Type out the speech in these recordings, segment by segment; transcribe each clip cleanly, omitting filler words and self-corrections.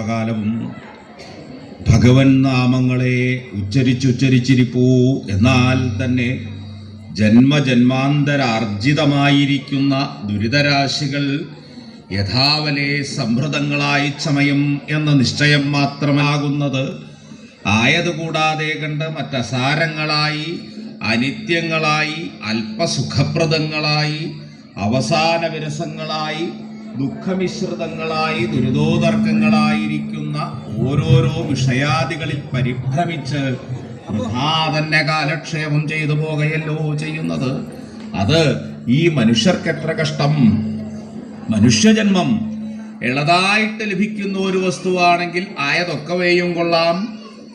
സർവകാലവും ഭഗവൻ നാമങ്ങളെ ഉച്ചരിച്ചിരിപ്പൂ. എന്നാൽ തന്നെ ജന്മജന്മാന്തരാർജിതമായിരിക്കുന്ന ദുരിതരാശികൾ യഥാവലെ സംഭൃതങ്ങളായി ചമയും എന്ന നിശ്ചയം മാത്രമാകുന്നത് ആയതുകൂടാതെ കണ്ട് മറ്റസാരങ്ങളായി, അനിത്യങ്ങളായി, അല്പസുഖപ്രദങ്ങളായി, അവസാന വിരസങ്ങളായി, ദുഃഖമിശ്രിതങ്ങളായി, ദുരിതോദർക്കങ്ങളായിരിക്കുന്ന ഓരോരോ വിഷയാദികളിൽ പരിഭ്രമിച്ച് തന്നെ കാലക്ഷേപം ചെയ്തു പോകയല്ലോ ചെയ്യുന്നത്. അത് ഈ മനുഷ്യർക്ക് എത്ര കഷ്ടം! മനുഷ്യജന്മം എളതായിട്ട് ലഭിക്കുന്ന ഒരു വസ്തുവാണെങ്കിൽ ആയതൊക്കവേയും കൊള്ളാം.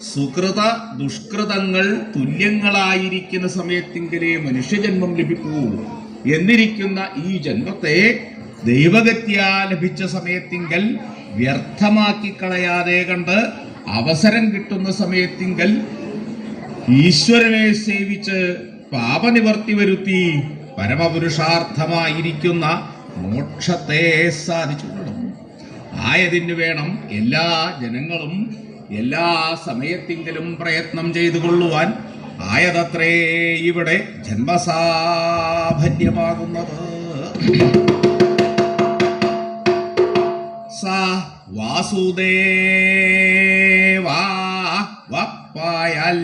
സുകൃത ദുഷ്കൃതങ്ങൾ തുല്യങ്ങളായിരിക്കുന്ന സമയത്തെങ്കിലേ മനുഷ്യജന്മം ലഭിക്കൂ എന്നിരിക്കുന്ന ഈ ജന്മത്തെ ദൈവഗത്യാ ലഭിച്ച സമയത്തിങ്കൽ വ്യർത്ഥമാക്കി കളയാതെ കണ്ട് അവസരം കിട്ടുന്ന സമയത്തിങ്കൽ ഈശ്വരനെ സേവിച്ച് പാപനിവർത്തി വരുത്തി പരമപുരുഷാർത്ഥമായിരിക്കുന്ന മോക്ഷത്തെ സാധിച്ചുകൊള്ളും. ആയതിനു വേണം എല്ലാ ജനങ്ങളും എല്ലാ സമയത്തെങ്കിലും പ്രയത്നം ചെയ്തു കൊള്ളുവാൻ. ആയതത്രേ ഇവിടെ ജന്മസാഫല്യമാകുന്നത്. സാ വാസുദേവാ വപ്പായാൽ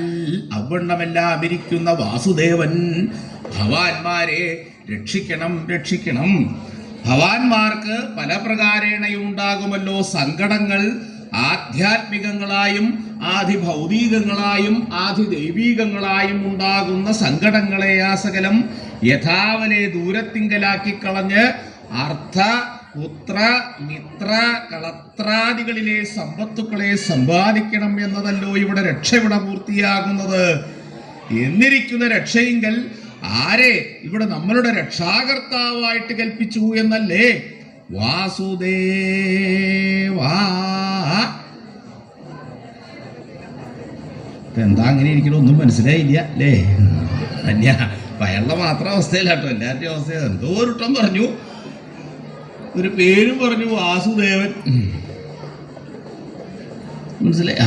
അവണ്ണമെല്ലാം ഇരിക്കുന്ന വാസുദേവൻ ഭവാന്മാരെ രക്ഷിക്കണം. ഭവാന്മാർക്ക് പല പ്രകാരേണയുണ്ടാകുമല്ലോ സങ്കടങ്ങൾ. ആധ്യാത്മികങ്ങളായും ആധിഭൗതികങ്ങളായും ആധിദൈവീകങ്ങളായും ഉണ്ടാകുന്ന സങ്കടങ്ങളെ ആസകലം യഥാവലെ ദൂരത്തിങ്കലാക്കി കളഞ്ഞ് അർത്ഥ പുത്ര മിത്ര കളത്രാദികളിലെ സമ്പത്തുക്കളെ സമ്പാദിക്കണം എന്നതല്ലോ ഇവിടെ രക്ഷ ഇവിടെ പൂർത്തിയാകുന്നത്. എന്നിരിക്കുന്ന രക്ഷയെങ്കിൽ ആരെ ഇവിടെ നമ്മളുടെ രക്ഷാകർത്താവായിട്ട് കൽപ്പിച്ചു എന്നല്ലേ? വാസുദേവാ. എന്താ അങ്ങനെ ഇരിക്കണം? ഒന്നും മനസ്സിലായില്ല അല്ലേ? അന്യ പയറുടെ മാത്രം അവസ്ഥയില്ല കേട്ടോ, എല്ലാവരുടെയും അവസ്ഥ. എന്തോ ഒരുട്ടം പറഞ്ഞു, ഒരു പേരും പറഞ്ഞു, വാസുദേവൻ. മനസ്സിലായി?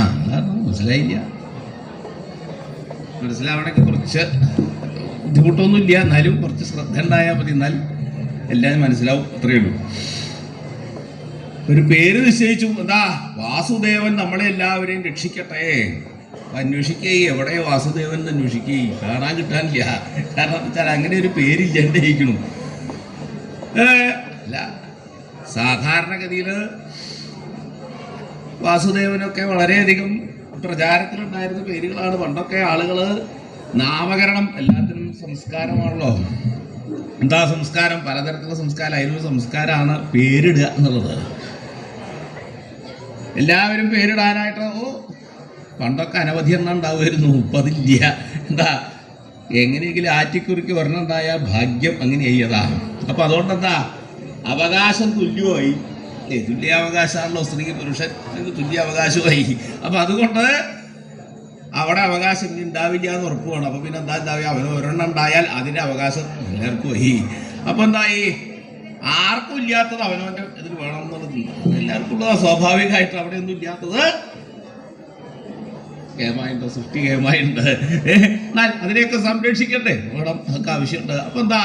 മനസ്സിലായില്ല. മനസ്സിലാവണമെങ്കിൽ കുറച്ച് ബുദ്ധിമുട്ടൊന്നുമില്ല, എന്നാലും കുറച്ച് ശ്രദ്ധ ഉണ്ടായാൽ മതി, എന്നാൽ എല്ലാം മനസ്സിലാവും. അത്രയേ ഉള്ളൂ. ഒരു പേര് നിശ്ചയിച്ചു, എന്താ? വാസുദേവൻ നമ്മളെ എല്ലാവരെയും രക്ഷിക്കട്ടെ. അന്വേഷിക്കേ, എവിടെ വാസുദേവൻ അന്വേഷിക്കേ, കാണാൻ കിട്ടാനില്ല. കാരണം എന്താ വെച്ചാൽ അങ്ങനെ ഒരു പേരില്ല എൻ്റെ ഇരിക്കണു. അല്ല, സാധാരണഗതിയിൽ വാസുദേവനൊക്കെ വളരെയധികം പ്രചാരത്തിലുണ്ടായിരുന്ന പേരുകളാണ്. പണ്ടൊക്കെ ആളുകൾ നാമകരണം, എല്ലാത്തിനും സംസ്കാരമാണല്ലോ. എന്താ സംസ്കാരം? പലതരത്തിലുള്ള സംസ്കാരം. അതിനൊരു സംസ്കാരമാണ് പേരിടുക എന്നുള്ളത്. എല്ലാവരും പേരിടാനായിട്ട് പണ്ടൊക്കെ അനവധി എണ്ണം ഉണ്ടാവുമായിരുന്നു, ഇപ്പം അതില്ല. എന്താ, എങ്ങനെയെങ്കിലും ആറ്റിക്കുറിക്ക് ഒരെണ്ണം ഉണ്ടായാൽ ഭാഗ്യം, അങ്ങനെ ചെയ്യതാ. അപ്പം അതുകൊണ്ടെന്താ, അവകാശം തുല്യമായി. തുല്യാവകാശമാണല്ലോ സ്ത്രീ പുരുഷൻ, തുല്യാവകാശമായി. അപ്പം അതുകൊണ്ട് അവിടെ അവകാശം ഉണ്ടാവില്ല എന്ന് ഉറപ്പ് വേണം. അപ്പം പിന്നെ എന്താ ഉണ്ടാവുക? അവന് ഒരെണ്ണം ഉണ്ടായാൽ അതിൻ്റെ അവകാശം എല്ലാവർക്കും പോയി. അപ്പം എന്തായി? ആർക്കും ഇല്ലാത്തത് അവനവൻ്റെ ഇതിൽ വേണം എന്നുള്ളത് എല്ലാവർക്കും ഉള്ളത്. സ്വാഭാവികമായിട്ട് അവിടെയൊന്നും ഇല്ലാത്തത് കേമായുണ്ട്, സൃഷ്ടി കേമായുണ്ട്. എന്നാൽ അതിനെയൊക്കെ സംരക്ഷിക്കണ്ടേ, വേണം, അതൊക്കെ ആവശ്യമുണ്ട്. അപ്പം എന്താ,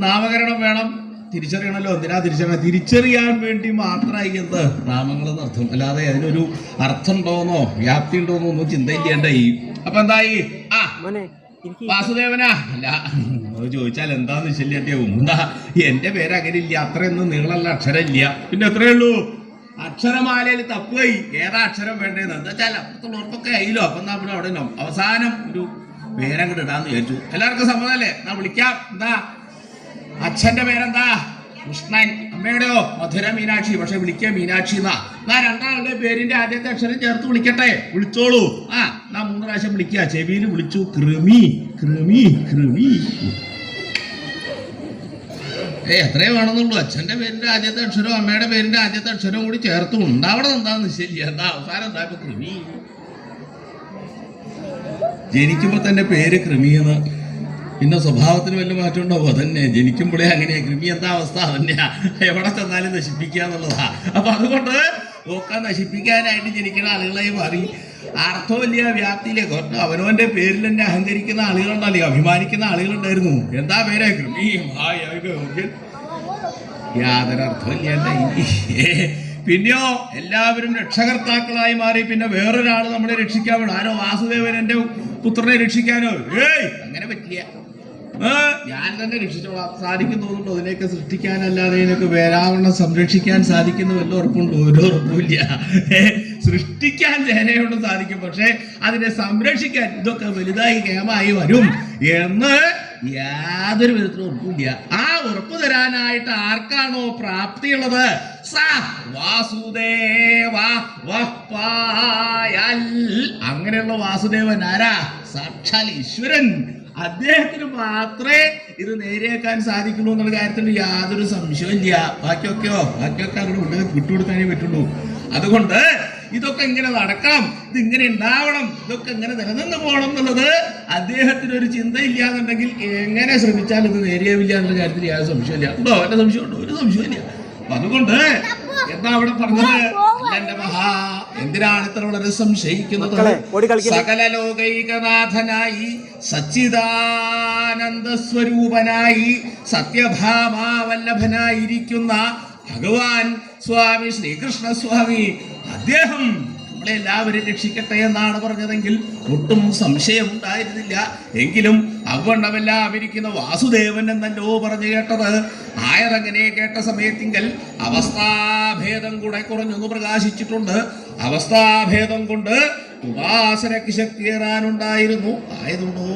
നാമകരണം വേണം, തിരിച്ചറിയണമല്ലോ. എന്തിനാ തിരിച്ചറിയണം? തിരിച്ചറിയാൻ വേണ്ടി മാത്രമായി എന്ത് നാമങ്ങളെന്ന് അർത്ഥം. അല്ലാതെ അതിനൊരു അർത്ഥം ഉണ്ടോന്നോ വ്യാപ്തി ഉണ്ടോന്നോ ഒന്നും ചിന്തയില്ലേണ്ടായി. അപ്പൊ എന്തായി? വാസുദേവനാ അല്ല, അത് ചോദിച്ചാൽ എന്താന്ന് ശല്യാവും. എന്താ, എന്റെ പേര് അങ്ങനെ ഇല്ല, അത്രയൊന്നും നീളല്ല, അക്ഷരം ഇല്ല. പിന്നെ എത്രയേ ഉള്ളൂ? അക്ഷരമാലയിൽ തപ്പുകയി ഏതാ അക്ഷരം വേണ്ടതെന്ന്. എന്താ വെച്ചാൽ അപ്പുറത്തുള്ളവർക്കൊക്കെ ആയില്ലോ. അപ്പം എന്നാ പിന്നെ അവിടെ അവസാനം ഒരു പേരങ്ങോട്ട് ഇടാന്ന് വിചാരിച്ചു. എല്ലാവർക്കും സമ്മതമല്ലേ? എന്നാ വിളിക്കാം. എന്താ അച്ഛന്റെ പേരെന്താ? കൃഷ്ണൻ. അമ്മയുടെയോ? മധുര മീനാക്ഷി. പക്ഷെ വിളിക്കുക മീനാക്ഷി എന്നാ. രണ്ടാളുടെ പേരിന്റെ ആദ്യത്തെ അക്ഷരം ചേർത്ത് വിളിക്കട്ടെ. വിളിച്ചോളൂ. എന്നാ 3 പ്രാവശ്യം വിളിക്കുക. ചെവിയിൽ വിളിച്ചു, കൃമി കൃമി കൃമി. എത്രയോ വേണമെന്നുള്ളൂ. അച്ഛന്റെ പേരിന്റെ ആദ്യത്തെ അക്ഷരവും അമ്മയുടെ പേരിന്റെ ആദ്യത്തെ അക്ഷരവും കൂടി ചേർത്ത് ഉണ്ടാവണം. എന്താന്ന് ശരി. എന്താ അവസാനം എന്താ? ഇപ്പൊ കൃമി. ജനിക്കുമ്പോ തന്നെ പേര് കൃമിയെന്ന്. പിന്നെ സ്വഭാവത്തിന് വല്ല മാറ്റം ഉണ്ടാവും. അതന്നെ, ജനിക്കുമ്പോഴേ അങ്ങനെയാ. കൃമി എന്താ അവസ്ഥ? അതന്നെയാ, എവിടെ ചെന്നാലും നശിപ്പിക്കുക എന്നുള്ളതാ. അപ്പൊ അതുകൊണ്ട് ഒക്കെ നശിപ്പിക്കാനായിട്ട് ജനിക്കുന്ന ആളുകളായി മാറി. അർത്ഥമില്ല, വ്യാപ്തിയിലേക്ക് അവനവന്റെ പേരിൽ തന്നെ അഹങ്കരിക്കുന്ന ആളുകളുണ്ടല്ലോ, അഭിമാനിക്കുന്ന ആളുകളുണ്ടായിരുന്നു. എന്താ പേര്? യാതൊരു അർത്ഥമില്ലാണ്ടായി. പിന്നെയോ എല്ലാവരും രക്ഷകർത്താക്കളായി മാറി. പിന്നെ വേറൊരാൾ നമ്മളെ രക്ഷിക്കാൻ വേണം. ആരോ വാസുദേവൻ എന്റെ പുത്രനെ രക്ഷിക്കാനോ? അങ്ങനെ പറ്റില്ല. ഞാൻ തന്നെ രക്ഷിച്ചോളാം. സാധിക്കും തോന്നുന്നുണ്ടോ? അതിനെയൊക്കെ സൃഷ്ടിക്കാനല്ലാതെ ഇതിനൊക്കെ വേരാവണ്ണം സംരക്ഷിക്കാൻ സാധിക്കുന്ന വല്ല ഉറപ്പുണ്ടോ? ഒരു ഉറപ്പുമില്ല. സൃഷ്ടിക്കാൻ ജനയോട് സാധിക്കും, പക്ഷെ അതിനെ സംരക്ഷിക്കാൻ ഇതൊക്കെ വലുതായി കേമായി വരും എന്ന് യാതൊരു വിധത്തിലും ഉറപ്പില്ല. ആ ഉറപ്പ് തരാനായിട്ട് ആർക്കാണോ പ്രാപ്തിയുള്ളത്, അങ്ങനെയുള്ള വാസുദേവൻ ആരാ? സാക്ഷാൽ ഈശ്വരൻ. അദ്ദേഹത്തിന് മാത്രമേ ഇത് നേരെയാക്കാൻ സാധിക്കുള്ളൂ എന്നുള്ള കാര്യത്തിൽ യാതൊരു സംശയവും ഇല്ല. ബാക്കിയൊക്കെ അങ്ങോട്ട് വിട്ടുകൊടുക്കാനേ പറ്റുള്ളൂ. അതുകൊണ്ട് ഇതൊക്കെ ഇങ്ങനെ നടക്കണം, ഇതിങ്ങനെ ഉണ്ടാവണം, ഇതൊക്കെ ഇങ്ങനെ നിലനിന്ന് പോകണം എന്നുള്ളത് അദ്ദേഹത്തിന് ഒരു ചിന്തയില്ല എന്നുണ്ടെങ്കിൽ എങ്ങനെ ശ്രമിച്ചാൽ ഇത് നേരെയാവില്ല എന്നുള്ള കാര്യത്തിൽ യാതൊരു സംശയമില്ല. ഉണ്ടോ? എന്റെ സംശയമുണ്ടോ? ഒരു സംശയമില്ല. അപ്പൊ അതുകൊണ്ട് എന്താ അവിടെ പറഞ്ഞത്? എന്റെ മഹാ എന്തിനാണ് ഇത്ര വളരെ സംശയിക്കുന്നത്? സകല ലോകൈകനാഥനായി സച്ചിദാനന്ദ സ്വരൂപനായി സത്യഭാമാവല്ലഭനായിരിക്കുന്ന ഭഗവാൻ സ്വാമി ശ്രീകൃഷ്ണ സ്വാമി അദ്ദേഹം നമ്മളെല്ലാവരും രക്ഷിക്കട്ടെ എന്നാണ് പറഞ്ഞതെങ്കിൽ ഒട്ടും സംശയമുണ്ടായിരുന്നില്ല. എങ്കിലും അവണ്ണമെല്ലാം ഇരിക്കുന്ന വാസുദേവൻ എന്നല്ലോ പറഞ്ഞു കേട്ടത്. ആയതങ്ങനെ കേട്ട സമയത്തിങ്കൽ അവസ്ഥാഭേദം കൂടെ കുറഞ്ഞൊന്ന് പ്രകാശിച്ചിട്ടുണ്ട്. അവസ്ഥാഭേദം കൊണ്ട് ഉപാസനയ്ക്ക് ശക്തിയേറാനുണ്ടായിരുന്നു. ആയതുണ്ടോ?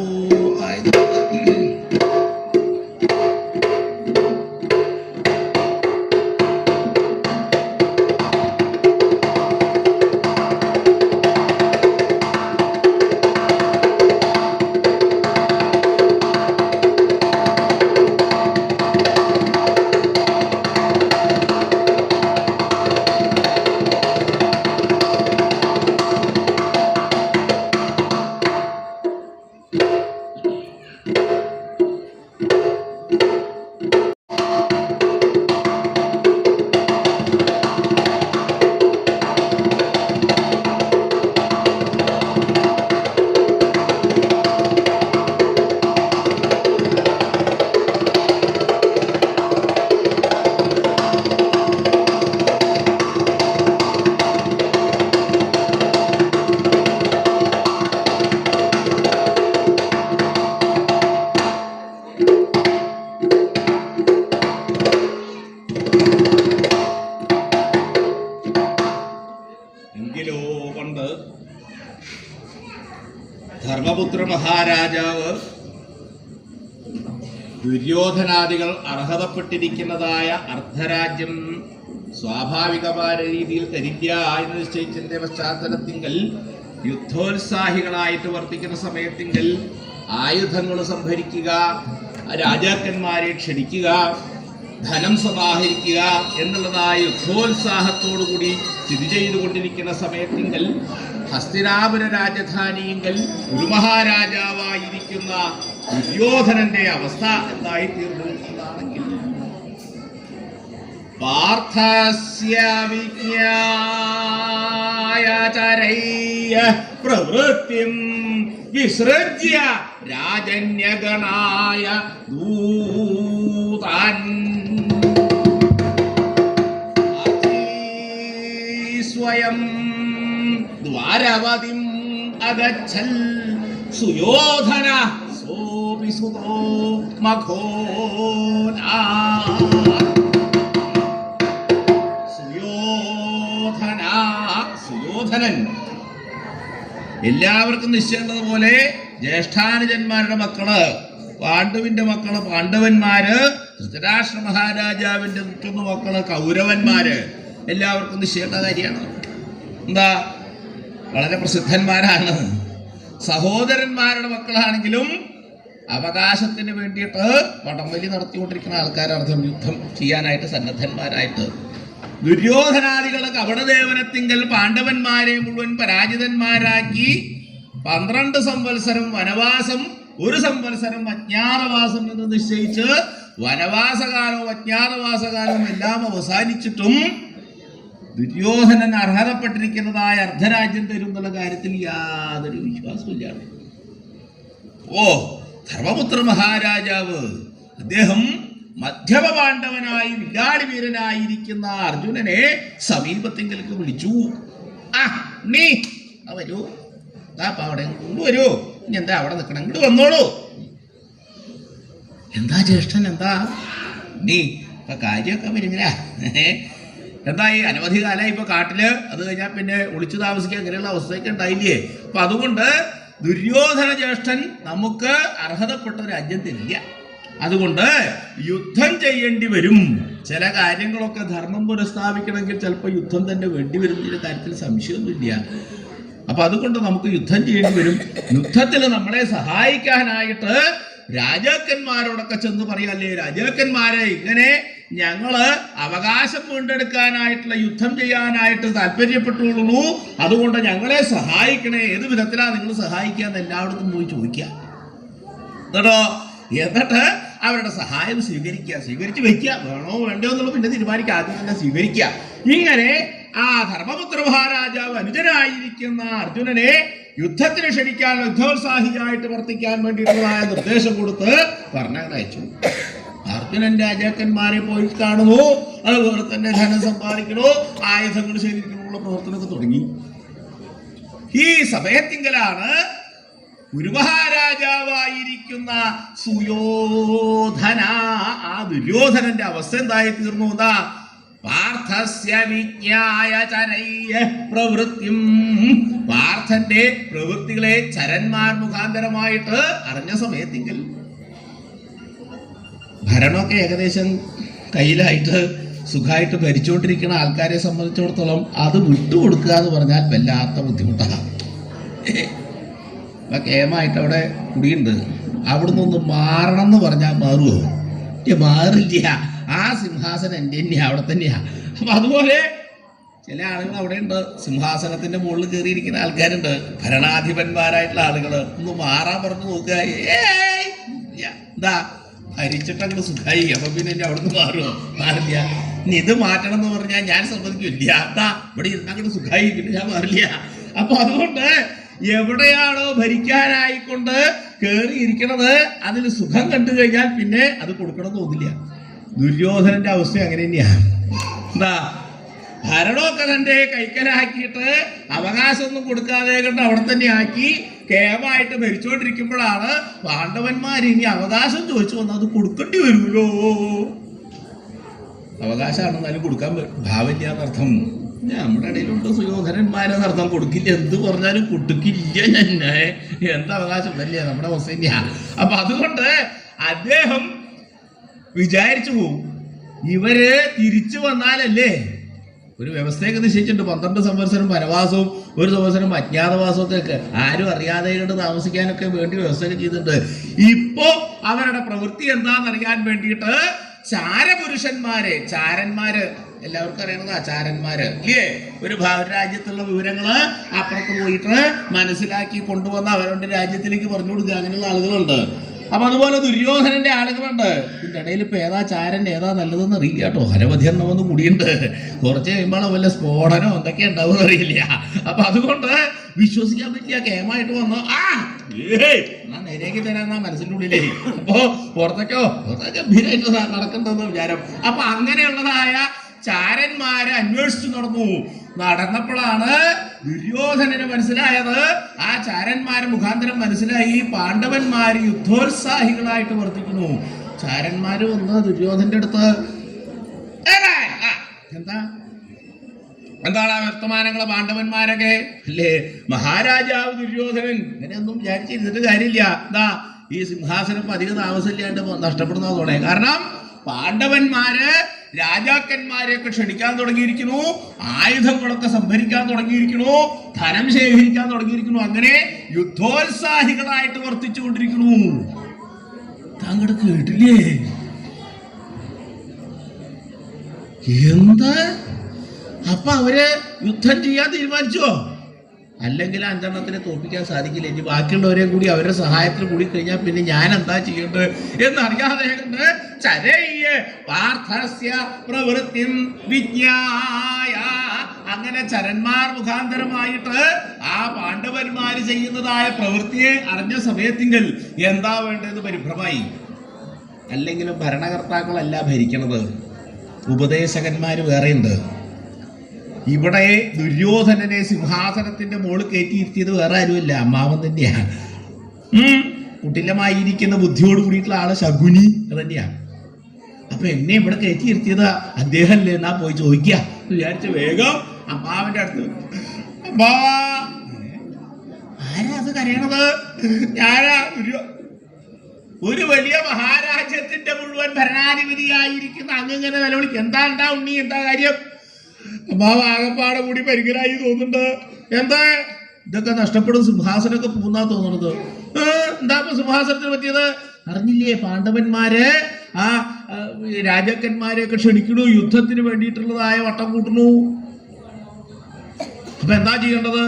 ധർമ്മപുത്ര മഹാരാജാവ് ദുര്യോധനാദികൾ അർഹതപ്പെട്ടിരിക്കുന്നതായ അർദ്ധരാജ്യം സ്വാഭാവികമായ രീതിയിൽ തരില്ല എന്ന് നിശ്ചയിച്ചതിന്റെ പശ്ചാത്തലത്തിങ്കൽ യുദ്ധോത്സാഹികളായിട്ട് വർത്തിക്കുന്ന സമയത്തിങ്കൽ ആയുധങ്ങൾ സംഭരിക്കുക, രാജാക്കന്മാരെ ക്ഷണിക്കുക, ധനം സമാഹരിക്കുക എന്നുള്ളതായ യുദ്ധോത്സാഹത്തോടുകൂടി സ്ഥിതി ചെയ്തുകൊണ്ടിരിക്കുന്ന സമയത്തിങ്കൽ ഹസ്തിനാപുര രാജധാനിയെങ്കിൽ ഒരു മഹാരാജാവായിരിക്കുന്ന ദുര്യോധനന്റെ അവസ്ഥ എന്തായി തീർന്നു എന്നാണെങ്കിൽ പാർത്ഥസ്യ വിജ്ഞായാചരൈഃ പ്രവൃത്തിം വിസൃജ്യ രാജന്യഗണായ ദൂതാൻ സ്വയം ദ്വാരവതിം അഗച്ഛൽ സുയോധന സോപി സുതോ മഘോനാ. സുയോധനൻ എല്ലാവർക്കും നിശ്ചയുള്ളതുപോലെ ജ്യേഷ്ഠാനുജന്മാരുടെ മക്കള്, പാണ്ഡുവിന്റെ മക്കള് പാണ്ഡവന്മാര്, ധൃതരാഷ്ട്ര മഹാരാജാവിന്റെ മറ്റൊന്ന് മക്കള് കൗരവന്മാര്, എല്ലാവർക്കും നിശ്ചയുള്ള കാര്യമാണ്. എന്താ? വളരെ പ്രസിദ്ധന്മാരാണ്. സഹോദരന്മാരുടെ മക്കളാണെങ്കിലും അവകാശത്തിന് വേണ്ടിയിട്ട് വടംവലി നടത്തിക്കൊണ്ടിരിക്കുന്ന ആൾക്കാരാണ്, യുദ്ധം ചെയ്യാനായിട്ട് സന്നദ്ധന്മാരായിട്ട്. ദുര്യോധനാദികളെ കപടദേവനത്തിങ്കൽ പാണ്ഡവന്മാരെ മുഴുവൻ പരാജിതന്മാരാക്കി 12 സംവത്സരം വനവാസം, 1 സംവത്സരം അജ്ഞാതവാസം എന്ന് നിശ്ചയിച്ച് വനവാസകാലവും അജ്ഞാതവാസകാലവും എല്ലാം അവസാനിച്ചിട്ടും ദുര്യോധനൻ അർഹതപ്പെട്ടിരിക്കുന്നതായ അർദ്ധരാജ്യം തരും എന്നുള്ള കാര്യത്തിൽ യാതൊരു വിശ്വാസമില്ല. ഓ ധർമ്മപുത്ര മഹാരാജാവ് അദ്ദേഹം മധ്യമ പാണ്ഡവനായി വില്ലാളി വീരനായിരിക്കുന്ന അർജുനനെ സമീപത്തെങ്കിലേക്ക് വിളിച്ചു. നീ വരൂ, അവിടെ കൊണ്ടുവരൂ, ഇനി എന്താ അവിടെ നിൽക്കണം, ഇങ്ങോട്ട് വന്നോളൂ. എന്താ ജ്യേഷ്ഠൻ, എന്താ നീ ഇപ്പൊ കാര്യമൊക്കെ വരുന്നില്ല? എന്താ ഈ അനവധി കാലം ഇപ്പൊ കാട്ടില്, അത് കഴിഞ്ഞാൽ പിന്നെ ഒളിച്ചു താമസിക്കുക, അങ്ങനെയുള്ള അവസ്ഥയൊക്കെ ഉണ്ടായില്ലേ? അപ്പൊ അതുകൊണ്ട് ദുര്യോധന ജ്യേഷ്ഠൻ നമുക്ക് അർഹതപ്പെട്ട രാജ്യം തരില്ല. അതുകൊണ്ട് യുദ്ധം ചെയ്യേണ്ടി വരും. ചില കാര്യങ്ങളൊക്കെ ധർമ്മം പുനഃസ്ഥാപിക്കണമെങ്കിൽ ചിലപ്പോൾ യുദ്ധം തന്നെ വേണ്ടി വരുന്നതിന്റെ കാര്യത്തിൽ സംശയമൊന്നുമില്ല. അപ്പൊ അതുകൊണ്ട് നമുക്ക് യുദ്ധം ചെയ്യേണ്ടി വരും. യുദ്ധത്തിൽ നമ്മളെ സഹായിക്കാനായിട്ട് രാജാക്കന്മാരോടൊക്കെ ചെന്ന് പറയാല്ലേ, രാജാക്കന്മാരെ ഇങ്ങനെ ഞങ്ങള് അവകാശം വീണ്ടെടുക്കാനായിട്ടുള്ള യുദ്ധം ചെയ്യാനായിട്ട് താല്പര്യപ്പെട്ടുള്ളൂ, അതുകൊണ്ട് ഞങ്ങളെ സഹായിക്കണേ, ഏത് വിധത്തിലാ നിങ്ങൾ സഹായിക്കാന്ന് എല്ലായിടത്തും പോയി ചോദിക്കുക കേട്ടോ. എന്നിട്ട് അവരുടെ സഹായം സ്വീകരിച്ച് വെക്കുക. വേണോ വേണ്ടോ എന്നുള്ളത് പിന്നെ തീരുമാനിക്കുക, ആദ്യം തന്നെ സ്വീകരിക്കുക. ഇങ്ങനെ ആ ധർമ്മപുത്ര മഹാരാജാവ് അനുജനായിരിക്കുന്ന അർജുനനെ യുദ്ധത്തിന് ക്ഷണിക്കാൻ, യുദ്ധോത്സാഹിയായിട്ട് വർത്തിക്കാൻ വേണ്ടിയിട്ടുള്ളതായ നിർദ്ദേശം കൊടുത്ത് പറഞ്ഞയച്ചു. അർജുനൻ രാജാക്കന്മാരെ പോയി കാണുന്നു, അതുപോലെ തന്നെ ധനം സമ്പാദിക്കണോ, ആയുധങ്ങൾ ശേഖരിക്കണമുള്ള പ്രവർത്തനമൊക്കെ തുടങ്ങി. ഈ സമയത്തിങ്കലാണ് ഗുരുമഹാരാജാവായിരിക്കുന്ന സുയോധന, ആ ദുര്യോധനന്റെ അവസ്ഥ എന്തായി തീർന്നു? എന്താ? പാർത്ഥസ്യ വിജ്ഞായ ചരയ്യ പ്രവൃത്തിം, പാർത്ഥന്റെ പ്രവൃത്തികളെ ചരന്മാർ മുഖാന്തരമായിട്ട് അറിഞ്ഞ സമയത്തെങ്കിൽ ഭരണമൊക്കെ ഏകദേശം കയ്യിലായിട്ട് സുഖമായിട്ട് ഭരിച്ചുകൊണ്ടിരിക്കുന്ന ആൾക്കാരെ സംബന്ധിച്ചിടത്തോളം അത് വിട്ടുകൊടുക്കുക എന്ന് പറഞ്ഞാൽ വല്ലാത്ത ബുദ്ധിമുട്ടാണ്. ഇപ്പൊ കേമായിട്ട് അവിടെ കുടിയുണ്ട്, അവിടുന്ന് ഒന്ന് മാറണം എന്ന് പറഞ്ഞാൽ മാറുമോ? മാറില്ല. ആ സിംഹാസനം എൻ്റെ തന്നെയാ, അവിടെ തന്നെയാ. അപ്പൊ അതുപോലെ ചില ആളുകൾ അവിടെ ഉണ്ട്, സിംഹാസനത്തിന്റെ മുകളിൽ കയറിയിരിക്കുന്ന ആൾക്കാരുണ്ട്, ഭരണാധിപന്മാരായിട്ടുള്ള ആളുകൾ. ഒന്ന് മാറാൻ പറഞ്ഞു നോക്കുക, എന്താ ഭരിച്ചിട്ട് അങ്ങോട്ട് സുഖമായി, അപ്പൊ പിന്നെ എന്നെ അവിടുന്ന് മാറുമോ? മാറില്ല. ഇനി ഇത് മാറ്റണം എന്ന് പറഞ്ഞാൽ ഞാൻ സമ്മതിക്കില്ല. എന്താ ഇവിടെ ഇരുന്നങ്ങോട്ട് സുഖമായി, പിന്നെ ഞാൻ മാറില്ല. അപ്പൊ അതുകൊണ്ട് എവിടെയാണോ ഭരിക്കാനായിക്കൊണ്ട് കയറിയിരിക്കണത് അതിൽ സുഖം കണ്ടു കഴിഞ്ഞാൽ പിന്നെ അത് കൊടുക്കണം തോന്നില്ല. ദുര്യോധനന്റെ അവസ്ഥ അങ്ങനെ തന്നെയാണ്. എന്താ ഭരണമൊക്കെ തന്റെ കൈക്കലാക്കിയിട്ട് അവകാശമൊന്നും കൊടുക്കാതെ കണ്ട് അവിടെ തന്നെ ആക്കി കേമായിട്ട് ഭരിച്ചുകൊണ്ടിരിക്കുമ്പോഴാണ് പാണ്ഡവന്മാർ ഇനി അവകാശം ചോദിച്ചു വന്നാൽ അത് കൊടുക്കേണ്ടി വരുമല്ലോ. അവകാശമാണെന്നാലും കൊടുക്കാൻ ഭാവില്ല എന്നർത്ഥം. നമ്മുടെ ഇടയിലുണ്ട് സുയോധനന്മാരെന്നർത്ഥം. കൊടുക്കില്ല, എന്ത് പറഞ്ഞാലും കൊടുക്കില്ല. ഞാൻ എന്താ അവകാശം തന്നെയാ നമ്മുടെ അവസ്ഥ തന്നെയാ. അപ്പൊ അതുകൊണ്ട് അദ്ദേഹം വിചാരിച്ചു പോവും, ഇവര് തിരിച്ചു വന്നാലല്ലേ, ഒരു വ്യവസ്ഥയൊക്കെ നിശ്ചയിച്ചിട്ടുണ്ട്. 12 സംവത്സരം വനവാസവും 1 സംവത്സരം അജ്ഞാതവാസമൊക്കെ ആരും അറിയാതെ കൊണ്ട് താമസിക്കാനൊക്കെ വേണ്ടി വ്യവസ്ഥയൊക്കെ ചെയ്തിട്ടുണ്ട്. ഇപ്പോ അവരുടെ പ്രവൃത്തി എന്താണെന്നറിയാൻ വേണ്ടിയിട്ട് ചാരപുരുഷന്മാര്, ചാരന്മാര് എല്ലാവർക്കും അറിയണത് ആചാരന്മാര് ഇല്ലേ, ഒരു രാജ്യത്തുള്ള വിവരങ്ങള് അപ്പുറത്ത് പോയിട്ട് മനസ്സിലാക്കി കൊണ്ടുവന്ന് അവരുടെ രാജ്യത്തിലേക്ക് പറഞ്ഞു കൊടുക്കുക, അങ്ങനെയുള്ള ആളുകളുണ്ട്. അപ്പൊ അതുപോലെ ദുര്യോധനന്റെ ആളുകളുണ്ട്. ഇതിന്റെ ഇടയിൽ ഇപ്പൊ ഏതാ ചാരൻ ഏതാ നല്ലതെന്ന് അറിയില്ല കേട്ടോ. അനവധി എണ്ണം വന്ന് കൂടിയുണ്ട്. കുറച്ച് കഴിയുമ്പോൾ വല്ല സ്ഫോടനോ എന്തൊക്കെ ഉണ്ടാവും അറിയില്ല. അപ്പൊ അതുകൊണ്ട് വിശ്വസിക്കാൻ പറ്റിയ കേമായിട്ട് വന്നു എന്നാ നേരേക്ക് തരാന്നാ മനസ്സിൻ്റെ ഉള്ളിലേ. അപ്പോ പുറത്തേക്കോ ഗംഭീരമായിട്ട് നടക്കണ്ടെന്ന് വിചാരം. അപ്പൊ അങ്ങനെയുള്ളതായ ചാരന്മാരെ അന്വേഷിച്ചു നടന്നപ്പോഴാണ് ദുര്യോധനന് മനസ്സിലായത്, ആ ചാരന്മാരെ മുഖാന്തരം മനസ്സിലായി പാണ്ഡവന്മാര് യുദ്ധോത്സാഹികളായിട്ട് വർത്തിക്കുന്നു. ചാരന്മാര് വന്ന് ദുര്യോധന്റെ അടുത്ത് എന്താണ് വർത്തമാനങ്ങള്, പാണ്ഡവന്മാരൊക്കെ അല്ലേ, മഹാരാജാവ് ദുര്യോധനൻ ഇങ്ങനെയൊന്നും വിചാരിച്ചിരുന്നിട്ട് കാര്യമില്ല. എന്താ ഈ സിംഹാസനം അധികം താമസമില്ലാണ്ട് നഷ്ടപ്പെടുന്നതോടെ. കാരണം പാണ്ഡവന്മാര് രാജാക്കന്മാരെയൊക്കെ ക്ഷണിക്കാൻ തുടങ്ങിയിരിക്കുന്നു, ആയുധങ്ങളൊക്കെ സംഭരിക്കാൻ തുടങ്ങിയിരിക്കുന്നു, ധനം ശേഖരിക്കാൻ തുടങ്ങിയിരിക്കുന്നു. അങ്ങനെ യുദ്ധോത്സാഹികളായിട്ട് വർത്തിച്ചുകൊണ്ടിരിക്കുന്നു. താങ്കൾ കേട്ടില്ലേ? എന്താ അപ്പൊ അവര് യുദ്ധം ചെയ്യാൻ തീരുമാനിച്ചോ? അല്ലെങ്കിൽ 5 എണ്ണത്തിനെ തോൽപ്പിക്കാൻ സാധിക്കില്ല. ഇനി ബാക്കിയുള്ളവരെയും കൂടി അവരുടെ സഹായത്തിന് കൂടി കഴിഞ്ഞാൽ പിന്നെ ഞാൻ എന്താ ചെയ്യേണ്ടത് എന്നറിയാതെ ചരയ്യ പാർത്ഥസ്യ പ്രവൃത്തിം വിജ്ഞായ, അങ്ങനെ ചരന്മാർ മുഖാന്തരമായിട്ട് ആ പാണ്ഡവന്മാര് ചെയ്യുന്നതായ പ്രവൃത്തിയെ അറിഞ്ഞ സമയത്തിങ്കിൽ എന്താ വേണ്ടതെന്ന് പരിഭ്രമായി. അല്ലെങ്കിലും ഭരണകർത്താക്കളല്ല ഭരിക്കണത്, ഉപദേശകന്മാര് വേറെയുണ്ട്. ഇവിടെ ദുര്യോധനനെ സിംഹാസനത്തിന്റെ മുകളിൽ കയറ്റിയിരുത്തിയത് വേറെ ആരുമല്ല, അമ്മാവൻ തന്നെയാ. കുട്ടിലമായിരിക്കുന്ന ബുദ്ധിയോട് കൂടിയിട്ടുള്ള ആള് ശകുനി തന്നെയാ. അപ്പൊ എന്നെ ഇവിടെ കയറ്റിയിരുത്തിയത് അദ്ദേഹം അല്ലേ, എന്നാ പോയി ചോദിക്കുക വിചാരിച്ച വേഗം അമ്മാവന്റെ അടുത്ത്, അമ്മാവാ ആരാ അത് കരയണത്? ഞാനാ ഒരു വലിയ മഹാരാജ്യത്തിന്റെ മുഴുവൻ ഭരണാധിപതിയായിരിക്കുന്ന അങ്ങനെ നിലവിളിക്ക്. എന്താ ഉണ്ണി, എന്താ കാര്യം? അമ്മാവ് ആകപ്പാടെ കൂടി പരികരായി തോന്നുന്നുണ്ട്. എന്താ ഇതൊക്കെ നഷ്ടപ്പെടും, സിംഹാസനമൊക്കെ പൂന്നാ തോന്നുന്നത്. എന്താ ഇപ്പൊ സിംഹാസനത്തിന് പറ്റിയത്? അറിഞ്ഞില്ലേ, പാണ്ഡവന്മാര് ആ രാജാക്കന്മാരെയൊക്കെ ക്ഷണിക്കണു, യുദ്ധത്തിന് വേണ്ടിയിട്ടുള്ളതായ വട്ടം കൂട്ടണു. അപ്പൊ എന്താ ചെയ്യേണ്ടത്?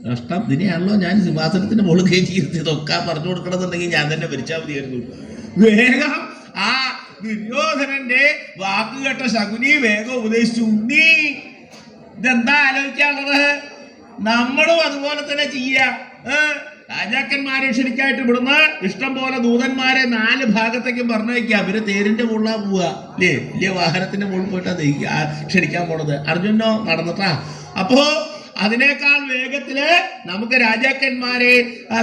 നഷ്ടം ഇതിനെയാണല്ലോ ഞാൻ സിംഹാസനത്തിന്റെ മുകളിൽ കയറ്റിയിരുത്തിയതൊക്കെ പറഞ്ഞു കൊടുക്കണമെന്നുണ്ടെങ്കിൽ ഞാൻ തന്നെ ഭരിച്ചാൽ മതിയായിരുന്നു. വേഗം ആ ദുര്യോധനന്റെ വാക്ക് കേട്ട ശകുനി വേഗം ഉപദേശിച്ചു, ഉണ്ണി ഇതെന്താ ആലോചിക്കാനുള്ളത്? നമ്മളും അതുപോലെ തന്നെ ചെയ്യാം. രാജാക്കന്മാരെ ക്ഷണിക്കായിട്ട് ഇവിടുന്ന് ഇഷ്ടം പോലെ ദൂതന്മാരെ 4 ഭാഗത്തേക്കും പറഞ്ഞയക്കുക. അവര് തേരിന്റെ മുകളിലാ പോവുക, അല്ലേ? വലിയ വാഹനത്തിന്റെ മുകളിൽ പോയിട്ടാ ക്ഷണിക്കാൻ പോണത്. അർജുനോ നടന്നിട്ടാ. അപ്പോ അതിനേക്കാൾ വേഗത്തില് നമുക്ക് രാജാക്കന്മാരെ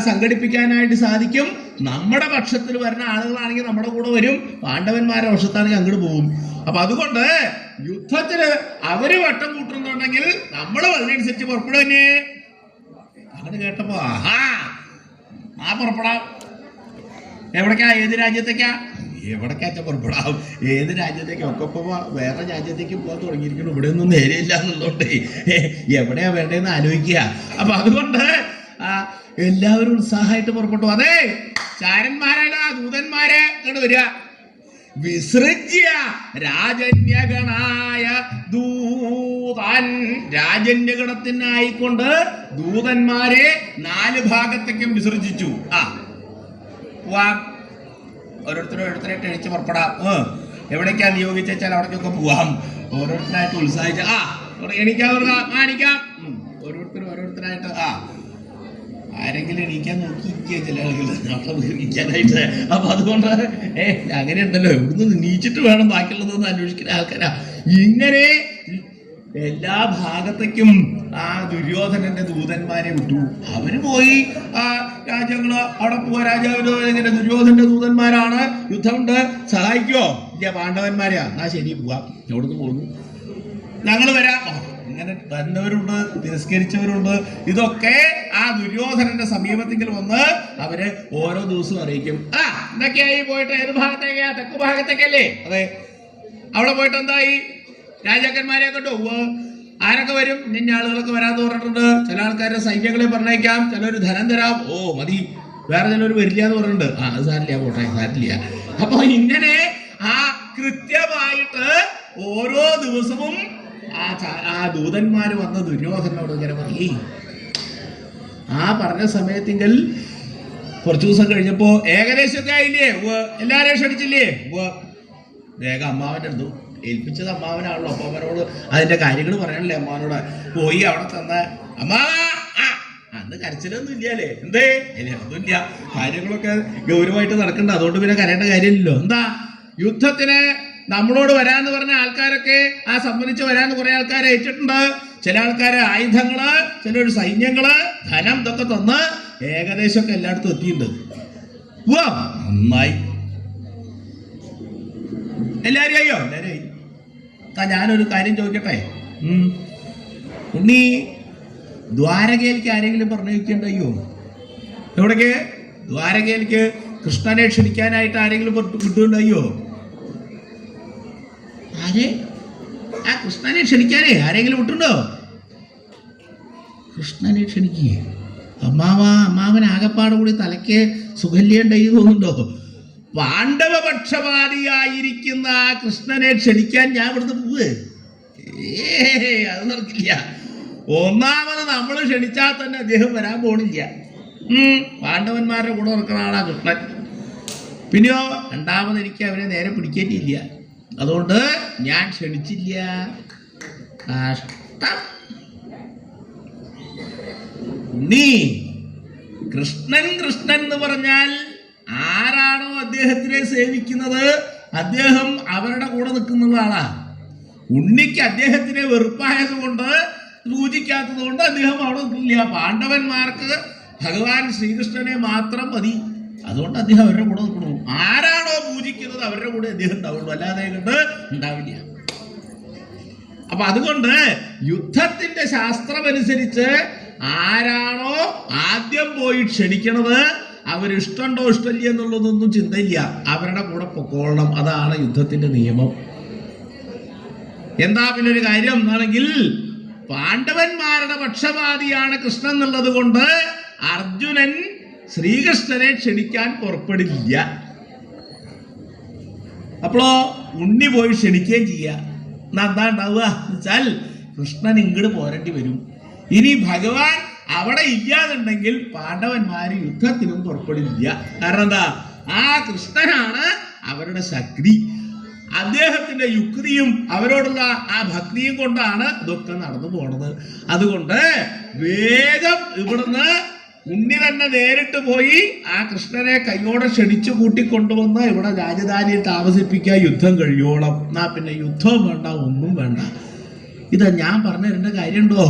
സംഘടിപ്പിക്കാനായിട്ട് സാധിക്കും. നമ്മുടെ പക്ഷത്തിൽ വരുന്ന ആളുകളാണെങ്കിൽ നമ്മുടെ കൂടെ വരും, പാണ്ഡവന്മാരുടെ പക്ഷത്താണെങ്കിൽ അങ്ങോട്ട് പോകും. അപ്പൊ അതുകൊണ്ട് യുദ്ധത്തിന് അവര് വട്ടം കൂട്ടുന്നുണ്ടെങ്കിൽ നമ്മൾ അതിനനുസരിച്ച് പുറപ്പെടും തന്നെ. അങ്ങനെ കേട്ടപ്പോ പുറപ്പെടാം. എവിടേക്കാ? ഏത് രാജ്യത്തേക്കാ? എവിടേക്കാച്ച പുറപ്പെടാം? ഏത് രാജ്യത്തേക്ക്? ഒക്കെ വേറെ രാജ്യത്തേക്ക് പോകാൻ തുടങ്ങിയിരിക്കണം. ഇവിടെ ഒന്നും നേരെയില്ല എന്നുള്ളതുകൊണ്ട് എവിടെയാ വേണ്ടതെന്ന് ആലോചിക്കുക. അപ്പൊ അതുകൊണ്ട് എല്ലാവരും ഉത്സാഹമായിട്ട് പുറപ്പെട്ടു. അതെ, ചാരന്മാരല്ല ദൂതന്മാരെ ഇങ്ങോട്ട് വരിക. വിസൃജ്യ രാജന്യഗണായ ദൂതൻ, രാജന്യഗണത്തിനായിക്കൊണ്ട് ദൂതന്മാരെ 4 ഭാഗത്തേക്കും വിസർജിച്ചു. ഓരോരുത്തരായിട്ട് എണിച്ച് പുറപ്പെടാം. എവിടേക്കാ നിയോഗിച്ചാൽ അവിടേക്കൊക്കെ പോവാം. ഓരോരുത്തരായിട്ട് ഉത്സാഹിച്ച എണീക്കാൻ ഓരോരുത്തരായിട്ട് ആരെങ്കിലും എണീക്കാൻ നോക്കിയിരിക്കുക ചില ആളുകൾ നമ്മളെ ഉപയോഗിക്കാനായിട്ട്. അപ്പൊ അതുകൊണ്ട് അങ്ങനെ ഉണ്ടല്ലോ, ഇവിടുന്ന് നീച്ചിട്ട് വേണം ബാക്കിയുള്ളതെന്ന് അന്വേഷിക്കുന്ന ആൾക്കാരാ. ഇങ്ങനെ എല്ലാ ഭാഗത്തേക്കും ആ ദുര്യോധനന്റെ ദൂതന്മാരെ വിട്ടു. അവര് പോയി രാജ്യങ്ങള് അവിടെ പോവാ. രാജാവിനോ ഇങ്ങനെ ദുര്യോധനന്റെ ദൂതന്മാരാണ്, യുദ്ധമുണ്ട്, സഹായിക്കോ? ഇല്ല, പാണ്ഡവന്മാരാ. എന്നാ ശരി, പോവാം. എവിടുന്ന് പോകുന്നു? ഞങ്ങൾ വരാം. ഇങ്ങനെ വന്നവരുണ്ട്, തിരസ്കരിച്ചവരുണ്ട്. ഇതൊക്കെ ആ ദുര്യോധനന്റെ സമീപത്തിൽ വന്ന് അവര് ഓരോ ദിവസവും അറിയിക്കും. എന്തൊക്കെയായി? പോയിട്ട് ഏത് ഭാഗത്തേക്കാ? തെക്ക് ഭാഗത്തേക്കല്ലേ? അതെ. അവിടെ പോയിട്ട് എന്തായി? രാജാക്കന്മാരെ കൊണ്ട് ആരൊക്കെ വരും? നിന്ന ആളുകളൊക്കെ വരാന്ന് പറഞ്ഞിട്ടുണ്ട്. ചില ആൾക്കാരുടെ സൈന്യങ്ങളെ പറഞ്ഞേക്കാം, ചിലര് ധനം തരാം. മതി. വേറെ ചിലർ വരില്ല എന്ന് പറഞ്ഞിട്ടുണ്ട്. അത് സാരില്ല, പോട്ടെ, സാരില്ല. അപ്പൊ ഇങ്ങനെ ആ കൃത്യമായിട്ട് ഓരോ ദിവസവും ആ ദൂതന്മാര് വന്ന ദുര്യോധനോട് ഇങ്ങനെ പറയേ. പറഞ്ഞ സമയത്തെങ്കിൽ കുറച്ചു ദിവസം കഴിഞ്ഞപ്പോ ഏകദേശമൊക്കെ ആയില്ലേ? എല്ലാരെയും ക്ഷണിച്ചില്ലേ? വേഗം അമ്മാവന്റെ അടുത്തു. ഏൽപ്പിച്ചത് അമ്മാവനാണല്ലോ. അപ്പൊ അവനോട് അതിന്റെ കാര്യങ്ങൾ പറയാനല്ലേ അമ്മാവനോട് പോയി. അവിടെ തന്ന അമ്മാവാ, അന്ന് കരച്ചിലൊന്നും ഇല്ലല്ലേ? എന്തേ? ഒന്നുമില്ല, കാര്യങ്ങളൊക്കെ ഗൗരവമായിട്ട് നടക്കണ്ട, അതുകൊണ്ട് പിന്നെ കരയേണ്ട കാര്യമില്ലല്ലോ. എന്താ? യുദ്ധത്തിന് നമ്മളോട് വരാന്ന് പറഞ്ഞ ആൾക്കാരൊക്കെ സംബന്ധിച്ച് വരാന്ന് കുറെ ആൾക്കാരെ ഏറ്റിട്ടുണ്ട്. ചില ആൾക്കാര് ആയുധങ്ങള്, ചിലര് സൈന്യങ്ങള്, ധനം ഇതൊക്കെ തന്ന് ഏകദേശമൊക്കെ എല്ലായിടത്തും എത്തിയിട്ടുണ്ട്. നന്നായി. എല്ലാരും അയ്യോ എല്ലാരും ആയി. ഞാനൊരു കാര്യം ചോദിക്കട്ടെ. ഉണ്ണി, ദ്വാരകയിലേക്ക് ആരെങ്കിലും പറഞ്ഞു വയ്ക്കണ്ടയ്യോ? എവിടേക്ക്? ദ്വാരകയിലേക്ക് കൃഷ്ണനെ ക്ഷണിക്കാനായിട്ട് ആരെങ്കിലും വിട്ടുകൊണ്ടയ്യോ? കൃഷ്ണനെ ക്ഷണിക്കാനേ ആരെങ്കിലും വിട്ടുണ്ടോ? കൃഷ്ണനെ ക്ഷണിക്കേ? അമ്മാവൻ ആകപ്പാട് കൂടി തലയ്ക്ക് സുഖല്യുണ്ടായി തോന്നുന്നുണ്ടോ? പാണ്ഡവപക്ഷപാതിയായിരിക്കുന്ന ആ കൃഷ്ണനെ ക്ഷണിക്കാൻ ഞാൻ ഇവിടുന്ന് പോവേ? അത് നടക്കില്ല. ഒന്നാമത് നമ്മൾ ക്ഷണിച്ചാൽ തന്നെ അദ്ദേഹം വരാൻ പോണില്ല. പാണ്ഡവന്മാരുടെ കൂടെ നടക്കുന്ന ആളാ കൃഷ്ണൻ. പിന്നെയോ രണ്ടാമത് എനിക്ക് അവനെ നേരെ പിടിക്കേറ്റിയില്ല, അതുകൊണ്ട് ഞാൻ ക്ഷണിച്ചില്ല. കഷ്ടം. ഉണ്ണി കൃഷ്ണൻ കൃഷ്ണൻ എന്ന് പറഞ്ഞാൽ ആരാണോ അദ്ദേഹത്തിനെ സേവിക്കുന്നത് അദ്ദേഹം അവരുടെ കൂടെ നിൽക്കുന്ന ആളാ. ഉണ്ണിക്ക് അദ്ദേഹത്തിനെ വെറുപ്പായത് കൊണ്ട് പൂജിക്കാത്തത് കൊണ്ട് അദ്ദേഹം അവിടെ നിൽക്കില്ല. പാണ്ഡവന്മാർക്ക് ഭഗവാൻ ശ്രീകൃഷ്ണനെ മാത്രം മതി, അതുകൊണ്ട് അദ്ദേഹം അവരുടെ കൂടെ നിൽക്കണു. ആരാണോ പൂജിക്കുന്നത് അവരുടെ കൂടെ അദ്ദേഹം ഉണ്ടാവുള്ളൂ, അല്ലാതെ കണ്ട് ഉണ്ടാവില്ല. അപ്പൊ അതുകൊണ്ട് യുദ്ധത്തിന്റെ ശാസ്ത്രമനുസരിച്ച് ആരാണോ ആദ്യം പോയി ക്ഷണിക്കണത് അവരിഷ്ടമുണ്ടോ ഇഷ്ടമില്ല എന്നുള്ളതൊന്നും ചിന്തയില്ല, അവരുടെ കൂടെ പൊക്കോളണം. അതാണ് യുദ്ധത്തിന്റെ നിയമം. എന്താ പിന്നെ ഒരു കാര്യം എന്നാണെങ്കിൽ പാണ്ഡവന്മാരുടെ പക്ഷപാതിയാണ് കൃഷ്ണൻ എന്നുള്ളത് കൊണ്ട് അർജുനൻ ശ്രീകൃഷ്ണനെ ക്ഷണിക്കാൻ പുറപ്പെടില്ല. അപ്പോഴോ ഉണ്ണി പോയി ക്ഷണിക്കുകയും ചെയ്യുക. എന്താ ഉണ്ടാവുക എന്ന് വെച്ചാൽ കൃഷ്ണൻ ഇങ്ങോട്ട് പോരേണ്ടി വരും. ഇനി ഭഗവാൻ അവിടെ ഇല്ലാന്നുണ്ടെങ്കിൽ പാണ്ഡവന്മാര് യുദ്ധത്തിനും പുറപ്പെടില്ല. കാരണം എന്താ, ആ കൃഷ്ണനാണ് അവരുടെ ശക്തി. അദ്ദേഹത്തിന്റെ യുക്തിയും അവരോടുള്ള ആ ഭക്തിയും കൊണ്ടാണ് ഇതൊക്കെ നടന്നു പോണത്. അതുകൊണ്ട് വേഗം ഇവിടുന്ന് ഉണ്ണി തന്നെ നേരിട്ട് പോയി ആ കൃഷ്ണനെ കൈയോടെ ക്ഷണിച്ചു കൂട്ടിക്കൊണ്ടുവന്ന് ഇവിടെ രാജധാനിയിൽ താമസിപ്പിക്കുക, യുദ്ധം കഴിയോളം. എന്നാ പിന്നെ യുദ്ധവും വേണ്ട, ഒന്നും വേണ്ട. ഇതാ ഞാൻ പറഞ്ഞു തരേണ്ട കാര്യമുണ്ടോ?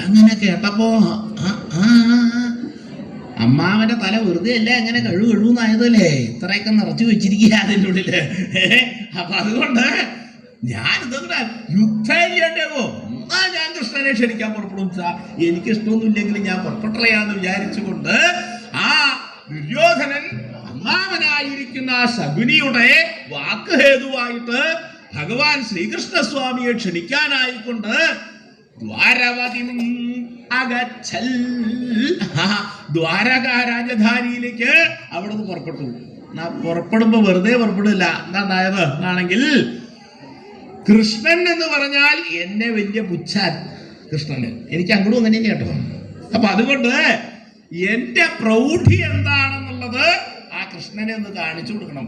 അങ്ങനെ കേട്ടപ്പോ അമ്മാവന്റെ തല വെറുതെ അല്ല അങ്ങനെ കഴിവെന്നായതല്ലേ ഇത്രയൊക്കെ നിറച്ചു വെച്ചിരിക്കുക അതിൻ്റെ ഉള്ളില്. അപ്പൊ അതുകൊണ്ട് ഞാൻ ഇതെന്താ യുദ്ധം ചെയ്യേണ്ടോ, എന്നാ ഞാൻ കൃഷ്ണനെ ക്ഷണിക്കാൻ പുറപ്പെടും. എനിക്ക് ഇഷ്ടമൊന്നുമില്ലെങ്കിലും ഞാൻ പുറപ്പെട്ടളയാന്ന് വിചാരിച്ചുകൊണ്ട് ആ ദുര്യോധനൻ അമ്മാവനായിരിക്കുന്ന ശകുനിയുടെ വാക്ക് ഹേതുവായിട്ട് ഭഗവാൻ ശ്രീകൃഷ്ണസ്വാമിയെ ക്ഷണിക്കാനായിക്കൊണ്ട് ദ്വാരക രാജധാനിയിലേക്ക് അവിടുന്ന് പുറപ്പെട്ടു. പുറപ്പെടുമ്പോ വെറുതെ പുറപ്പെടില്ല. എന്താ ഉണ്ടായത് എന്നാണെങ്കിൽ കൃഷ്ണൻ എന്ന് പറഞ്ഞാൽ എന്നെ വലിയ പുച്ഛാൻ കൃഷ്ണന്, എനിക്ക് അങ്ങോട്ടും അങ്ങനെ തന്നെ കേട്ടോ. അപ്പൊ അതുകൊണ്ട് എന്റെ പ്രൗഢി എന്താണെന്നുള്ളത് ആ കൃഷ്ണനെ ഒന്ന് കാണിച്ചു കൊടുക്കണം.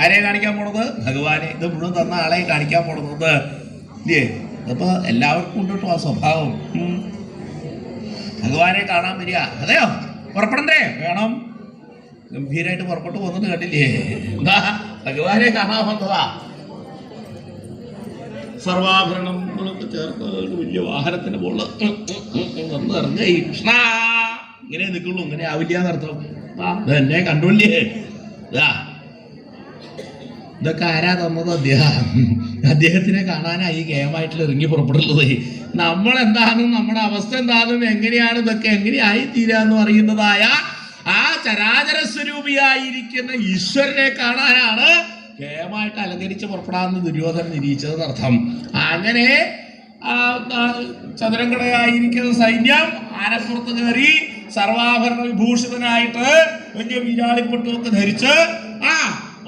ആരെയെ കാണിക്കാൻ പോണത്? ഭഗവാനെ. ഇത് മുഴുവൻ തന്ന ആളെ കാണിക്കാൻ പോണത് ഇല്ലേ? അപ്പൊ എല്ലാവർക്കും ഉണ്ട് കേട്ടോ ആ സ്വഭാവം. ഭഗവാനെ കാണാൻ വരിക, അതെയോ പുറപ്പെടണ്ടേ? വേണം. ഗംഭീരായിട്ട് പുറപ്പെട്ടു പോകുന്നത് കണ്ടില്ലേ? എന്താ ഭഗവാനെ കാണാൻ വന്നതാ. സർവാഭരണങ്ങളൊക്കെ ചേർത്ത് വലിയ വാഹനത്തിന്റെ മുകളിൽ വന്ന് ഇറങ്ങി കൃഷ്ണ ഇങ്ങനെ നിൽക്കുള്ളൂ. ഇങ്ങനെ ആവില്ല എന്നർത്ഥം. എന്നെ കണ്ടില്ലേ? ഇതൊക്കെ ആരാ തന്നത്? അദ്ദേഹത്തിനെ കാണാനായി കേമായിട്ടുള്ള ഇറങ്ങി പുറപ്പെട്ടുള്ളത്. നമ്മളെന്താണെന്നും നമ്മുടെ അവസ്ഥ എന്താണെന്നും എങ്ങനെയാണ് ഇതൊക്കെ എങ്ങനെയായി തീരാന്ന് അറിയുന്നതായ ആ ചരാചര സ്വരൂപിയായിരിക്കുന്ന ഈശ്വരനെ കാണാനാണ് കേമായിട്ട് അലങ്കരിച്ച് പുറപ്പെടാമെന്ന് ദുര്യോധനൻ നിരീക്ഷിച്ചത് അർത്ഥം. അങ്ങനെ ചതുരംഗടയായിരിക്കുന്ന സൈന്യം ആനപ്പുറത്ത് കയറി സർവാഭരണ വിഭൂഷിതനായിട്ട് വലിയ വീരാളിപ്പൊട്ടുമൊക്കെ ധരിച്ച്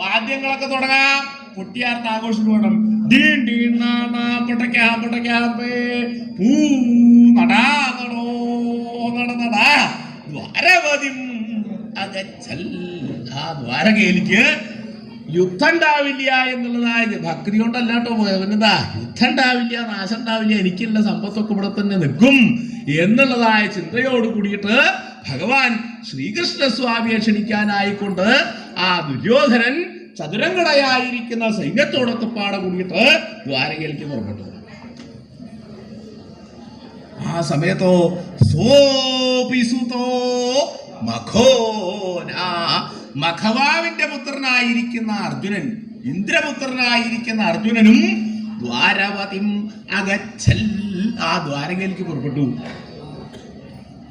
വാദ്യങ്ങളൊക്കെ തുടങ്ങാം. പൊട്ടിയാർത്ത് ആഘോഷം വേണം. ദ്വാരകയിലേക്ക് യുദ്ധം ഉണ്ടാവില്ല എന്നുള്ളതായത് ഭക്തി കൊണ്ടല്ലാട്ടോ പോയവനെന്താ യുദ്ധം ഉണ്ടാവില്ല, നാശം ഉണ്ടാവില്ല, എനിക്കുള്ള സമ്പത്തൊക്കെ ഇവിടെ തന്നെ നിൽക്കും എന്നുള്ളതായ ചിന്തയോട് കൂടിയിട്ട് ഭഗവാൻ ശ്രീകൃഷ്ണസ്വാമിയെ ക്ഷണിക്കാനായിക്കൊണ്ട് ആ ദുര്യോധനൻ ചതുരംഗടയായിരിക്കുന്ന സൈന്യത്തോടൊക്കെ പാടെ കൂടിയിട്ട് ദ്വാരകയിലേക്ക് പുറപ്പെട്ടു. ആ സമയത്തോ സോപിസുതോ മഖവാവിന്റെ പുത്രനായിരിക്കുന്ന അർജുനൻ, ഇന്ദ്രപുത്രനായിരിക്കുന്ന അർജുനനും ദ്വാരവതിം അഗച്ഛൽ, ആ ദ്വാരകയിലേക്ക് പുറപ്പെട്ടു.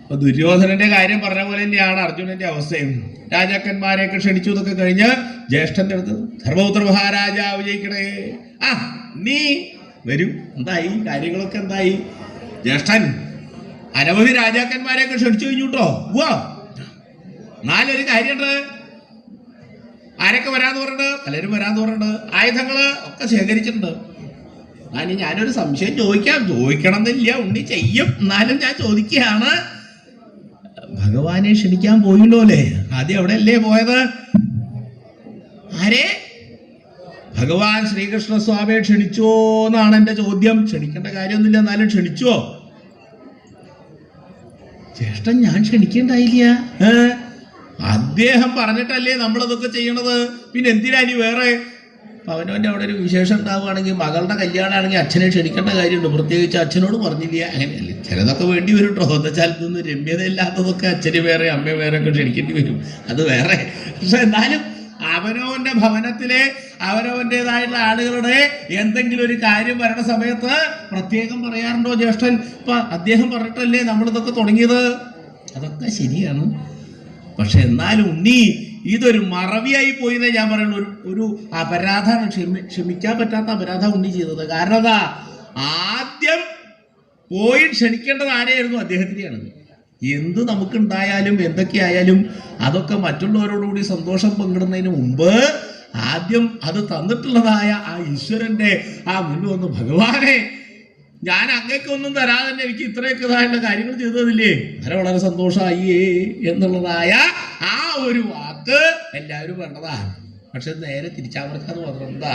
അപ്പൊ ദുര്യോധനന്റെ കാര്യം പറഞ്ഞ പോലെ തന്നെയാണ് അർജുനന്റെ അവസ്ഥയും. രാജാക്കന്മാരെയൊക്കെ ക്ഷണിച്ചു എന്നൊക്കെ കഴിഞ്ഞ് ജ്യേഷ്ഠന്റെ അടുത്ത് ധർമ്മപുത്ര മഹാരാജാവ് ജയിക്കണേ, നീ വരും. എന്തായി കാര്യങ്ങളൊക്കെ? എന്തായി? ജ്യേഷ്ഠൻ അനവധി രാജാക്കന്മാരെയൊക്കെ ക്ഷണിച്ചു കഴിഞ്ഞു കേട്ടോ. നാലൊരു കാര്യമുണ്ട്. ആരൊക്കെ വരാന്ന് പറഞ്ഞിട്ട്? പലരും വരാന്ന് പറഞ്ഞിട്ട്. ആയുധങ്ങള് ഒക്കെ ശേഖരിച്ചിട്ടുണ്ട്. ഞാനൊരു സംശയം ചോദിക്കണം എന്നില്ല, ഉണ്ണി ചെയ്യും, എന്നാലും ഞാൻ ചോദിക്കുകയാണ്. ഭഗവാനെ ക്ഷണിക്കാൻ പോയില്ലോ അല്ലേ? ആദ്യം അവിടെ അല്ലേ പോയത്? ആരെ? ഭഗവാൻ ശ്രീകൃഷ്ണസ്വാമിയെ ക്ഷണിച്ചോ എന്നാണ് എൻ്റെ ചോദ്യം. ക്ഷണിക്കേണ്ട കാര്യമൊന്നുമില്ല, എന്നാലും ക്ഷണിച്ചോ? ജ്യേഷ്ഠൻ ഞാൻ ക്ഷണിക്കേണ്ടായില്ല. അദ്ദേഹം പറഞ്ഞിട്ടല്ലേ നമ്മളതൊക്കെ ചെയ്യണത്. പിന്നെ എന്തിനാ ഇനി വേറെ? അവനവൻ്റെ അവിടെ ഒരു വിശേഷം ഉണ്ടാവുകയാണെങ്കിൽ, മകളുടെ കല്യാണമാണെങ്കിൽ അച്ഛനെ ക്ഷണിക്കേണ്ട കാര്യമുണ്ട്. പ്രത്യേകിച്ച് അച്ഛനോട് പറഞ്ഞില്ല, അങ്ങനെയല്ലേ? ചിലതൊക്കെ വേണ്ടി വരും കേട്ടോ. എന്താ വെച്ചാൽ നിന്ന് രമ്യതയില്ലാത്തതൊക്കെ അച്ഛന് വേറെ അമ്മ വേറെ ഒക്കെ ക്ഷണിക്കേണ്ടി വരും, അത് വേറെ. പക്ഷെ എന്നാലും അവനവൻ്റെ ഭവനത്തിലെ അവനവൻ്റെതായിട്ടുള്ള ആളുകളുടെ എന്തെങ്കിലും ഒരു കാര്യം വരണ സമയത്ത് പ്രത്യേകം പറയാറുണ്ടോ ജ്യേഷ്ഠൻ? ഇപ്പം അദ്ദേഹം പറഞ്ഞിട്ടല്ലേ നമ്മളിതൊക്കെ തുടങ്ങിയത്. അതൊക്കെ ശരിയാണ്. പക്ഷെ എന്നാലും ഉണ്ണി, ഇതൊരു മറവിയായി പോയിന്നേ ഞാൻ പറയുള്ളൂ. ഒരു അപരാധമാണ്, ക്ഷമിക്കാൻ പറ്റാത്ത അപരാധം ഉണ്ണി ചെയ്തത്. കാരണം എന്താ, ആദ്യം പോയി ക്ഷണിക്കേണ്ടത് ആരെയായിരുന്നു? അദ്ദേഹത്തിനെയാണ്. എന്ത് നമുക്കുണ്ടായാലും എന്തൊക്കെയായാലും അതൊക്കെ മറ്റുള്ളവരോടുകൂടി സന്തോഷം പങ്കിടുന്നതിന് മുമ്പ് ആദ്യം അത് തന്നിട്ടുള്ളതായ ആ ഈശ്വരന്റെ ആ മുന്നിൽ വന്ന്, ഭഗവാനെ ഞാൻ അങ്ങേക്കൊന്നും തരാതെ തന്നെ എനിക്ക് ഇത്രയൊക്കെ ഇതായുള്ള കാര്യങ്ങൾ ചെയ്തതില്ലേ, വളരെ വളരെ സന്തോഷമായി എന്നുള്ളതായ ആ ഒരു വാക്ക് എല്ലാവരും വേണ്ടതാണ്. പക്ഷെ നേരെ തിരിച്ചവർക്കത് മാത്രം എന്താ,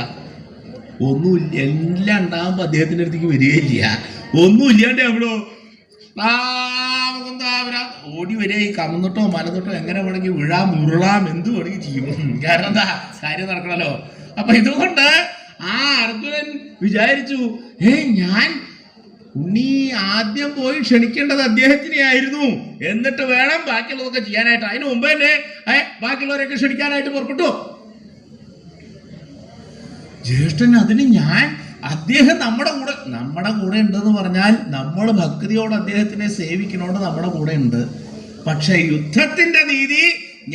ഒന്നുമില്ല, എല്ലാം ഉണ്ടാകുമ്പോൾ അദ്ദേഹത്തിൻ്റെ അടുത്തേക്ക് വരികയില്ല. ഒന്നും ഇല്ലാണ്ട് എവിടോ ഓടി വരിക, ഈ കമന്നിട്ടോ മലന്നിട്ടോ എങ്ങനെ വേണമെങ്കിൽ വിഴാം ഉരുളാം എന്ത് വേണമെങ്കിൽ ചെയ്യും. കാരണം എന്താ, കാര്യം നടക്കണല്ലോ. അപ്പൊ ഇതുകൊണ്ട് ആ അർജുനൻ വിചാരിച്ചു, ഞാൻ ഉണ്ണി ആദ്യം പോയി ക്ഷണിക്കേണ്ടത് അദ്ദേഹത്തിനെ ആയിരുന്നു, എന്നിട്ട് വേണം ബാക്കിയുള്ളതൊക്കെ ചെയ്യാനായിട്ട്. അതിന് മുമ്പ് തന്നെ ബാക്കിയുള്ളവരൊക്കെ ക്ഷണിക്കാനായിട്ട് പുറപ്പെട്ടു. ജ്യേഷ്ഠൻ അതിന് അദ്ദേഹം നമ്മുടെ കൂടെ ഉണ്ടെന്ന് പറഞ്ഞാൽ നമ്മൾ ഭക്തിയോട് അദ്ദേഹത്തിനെ സേവിക്കണോണ്ട് നമ്മുടെ കൂടെ ഉണ്ട്. പക്ഷെ യുദ്ധത്തിന്റെ നീതി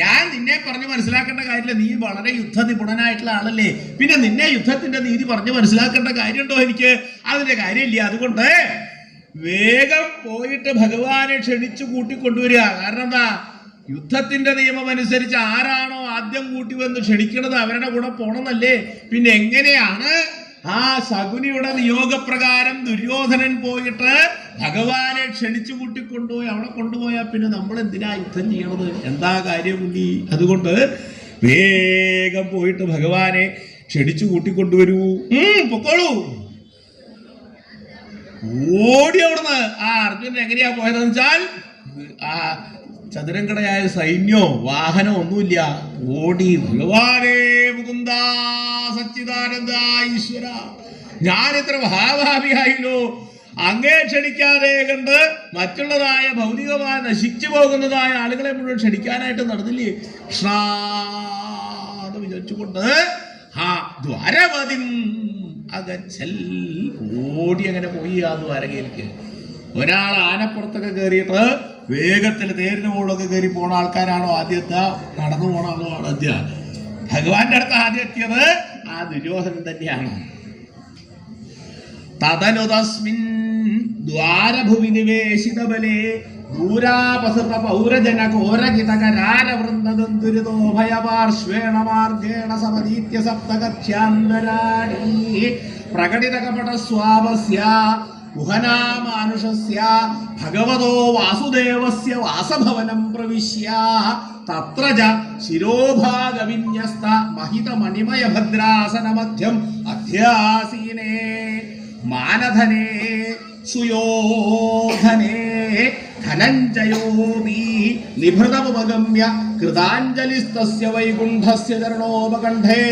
ഞാൻ നിന്നെ പറഞ്ഞ് മനസ്സിലാക്കേണ്ട കാര്യമില്ല. നീ വളരെ യുദ്ധ നിപുണനായിട്ടുള്ള ആളല്ലേ, പിന്നെ നിന്നെ യുദ്ധത്തിന്റെ നീതി പറഞ്ഞ് മനസ്സിലാക്കേണ്ട കാര്യമുണ്ടോ എനിക്ക്? അതിന്റെ കാര്യമില്ല. അതുകൊണ്ട് വേഗം പോയിട്ട് ഭഗവാനെ ക്ഷണിച്ചു കൂട്ടിക്കൊണ്ടുവരിക. കാരണം എന്താ, യുദ്ധത്തിന്റെ നിയമം അനുസരിച്ച് ആരാണോ ആദ്യം കൂട്ടി വന്ന് ക്ഷണിക്കണത് അവരുടെ കൂടെ പോണമെന്നല്ലേ. പിന്നെ എങ്ങനെയാണ് ആ ശകുനിയുടെ നിയോഗപ്രകാരം ദുര്യോധനൻ പോയിട്ട് ഭഗവാനെ ക്ഷണിച്ചു കൂട്ടിക്കൊണ്ടുപോയി അവിടെ കൊണ്ടുപോയാൽ പിന്നെ നമ്മൾ എന്തിനാ യുദ്ധം ചെയ്യണത്? എന്താ കാര്യം ഉണ്ണി? അതുകൊണ്ട് വേഗം പോയിട്ട് ഭഗവാനെ ക്ഷണിച്ചു കൂട്ടിക്കൊണ്ടുവരൂ. പൊക്കോളൂ. ഓടി അവിടുന്ന് ആ അർജുനൻ എങ്ങനെയാ പോയതെന്ന് വെച്ചാൽ, ആ ചതുരംഗടയായ സൈന്യോ വാഹനം ഒന്നുമില്ല, ഓടി ഭഗവാനേ മുകുന്ദ സച്ചിദാനന്ദ ഈശ്വര, ഞാൻ ഇത്ര മഹാഭാവിയായില്ലോ, അങ്ങേ ക്ഷണിക്കാതെ കണ്ട് മറ്റുള്ളതായ ഭൗതികമായ നശിച്ചു പോകുന്നതായ ആളുകളെ മുഴുവൻ ക്ഷണിക്കാനായിട്ട് നടന്നില്ലേ കൃഷ്ണ എന്ന് വിചാരിച്ചുകൊണ്ട് ആ ദ്വാരവതിം അകച്ചൽ ഓടി അങ്ങനെ പോയി ആ ദ്വാരകയിലേക്ക്. ഒരാൾ ആനപ്പുറത്തൊക്കെ കയറിയിട്ട് വേഗത്തിൽ തേരിന് മുകളിലൊക്കെ കയറി പോണ ആൾക്കാരാണോ ആദ്യത്തെ, നടന്നു പോണ ആളോ ആദ്യം? ഭഗവാന്റെ അടുത്ത് ആദ്യം എത്തിയത് ആ ദുര്യോധനൻ തന്നെയാണ്. തദനുതസ്മിൻ ദ്വാരഭുവി നിവേശിത ബലേ ദൂരാപസൃത പൗരജന ഘോരകിതകരാരവൃന്ദദുരിതോ ഭയപാർശ്വേണ മാർഗേണ സമതീത്യ സപ്തകഥ്യാന്തരാണി പ്രകടിതകപട സ്വാവസ്യ കുഹനാമാനുഷസ്യ ഭഗവതോ വാസുദേവസ്യ വാസഭവനം പ്രവിശ്യ തത്ര ച ശിരോഭാഗവിന്യസ്ത മഹിതമണിമയ ഭദ്രാസനമധ്യം അധ്യാസീനേ മാനധനേ സുയോധനേ ധനഞ്ജയോപി നിഭൃതമുപഗമ്യ കൃതാഞ്ജലിസ്തസ്യ വൈകുണ്ഠസ്യ ചരണോപകണ്ഠേ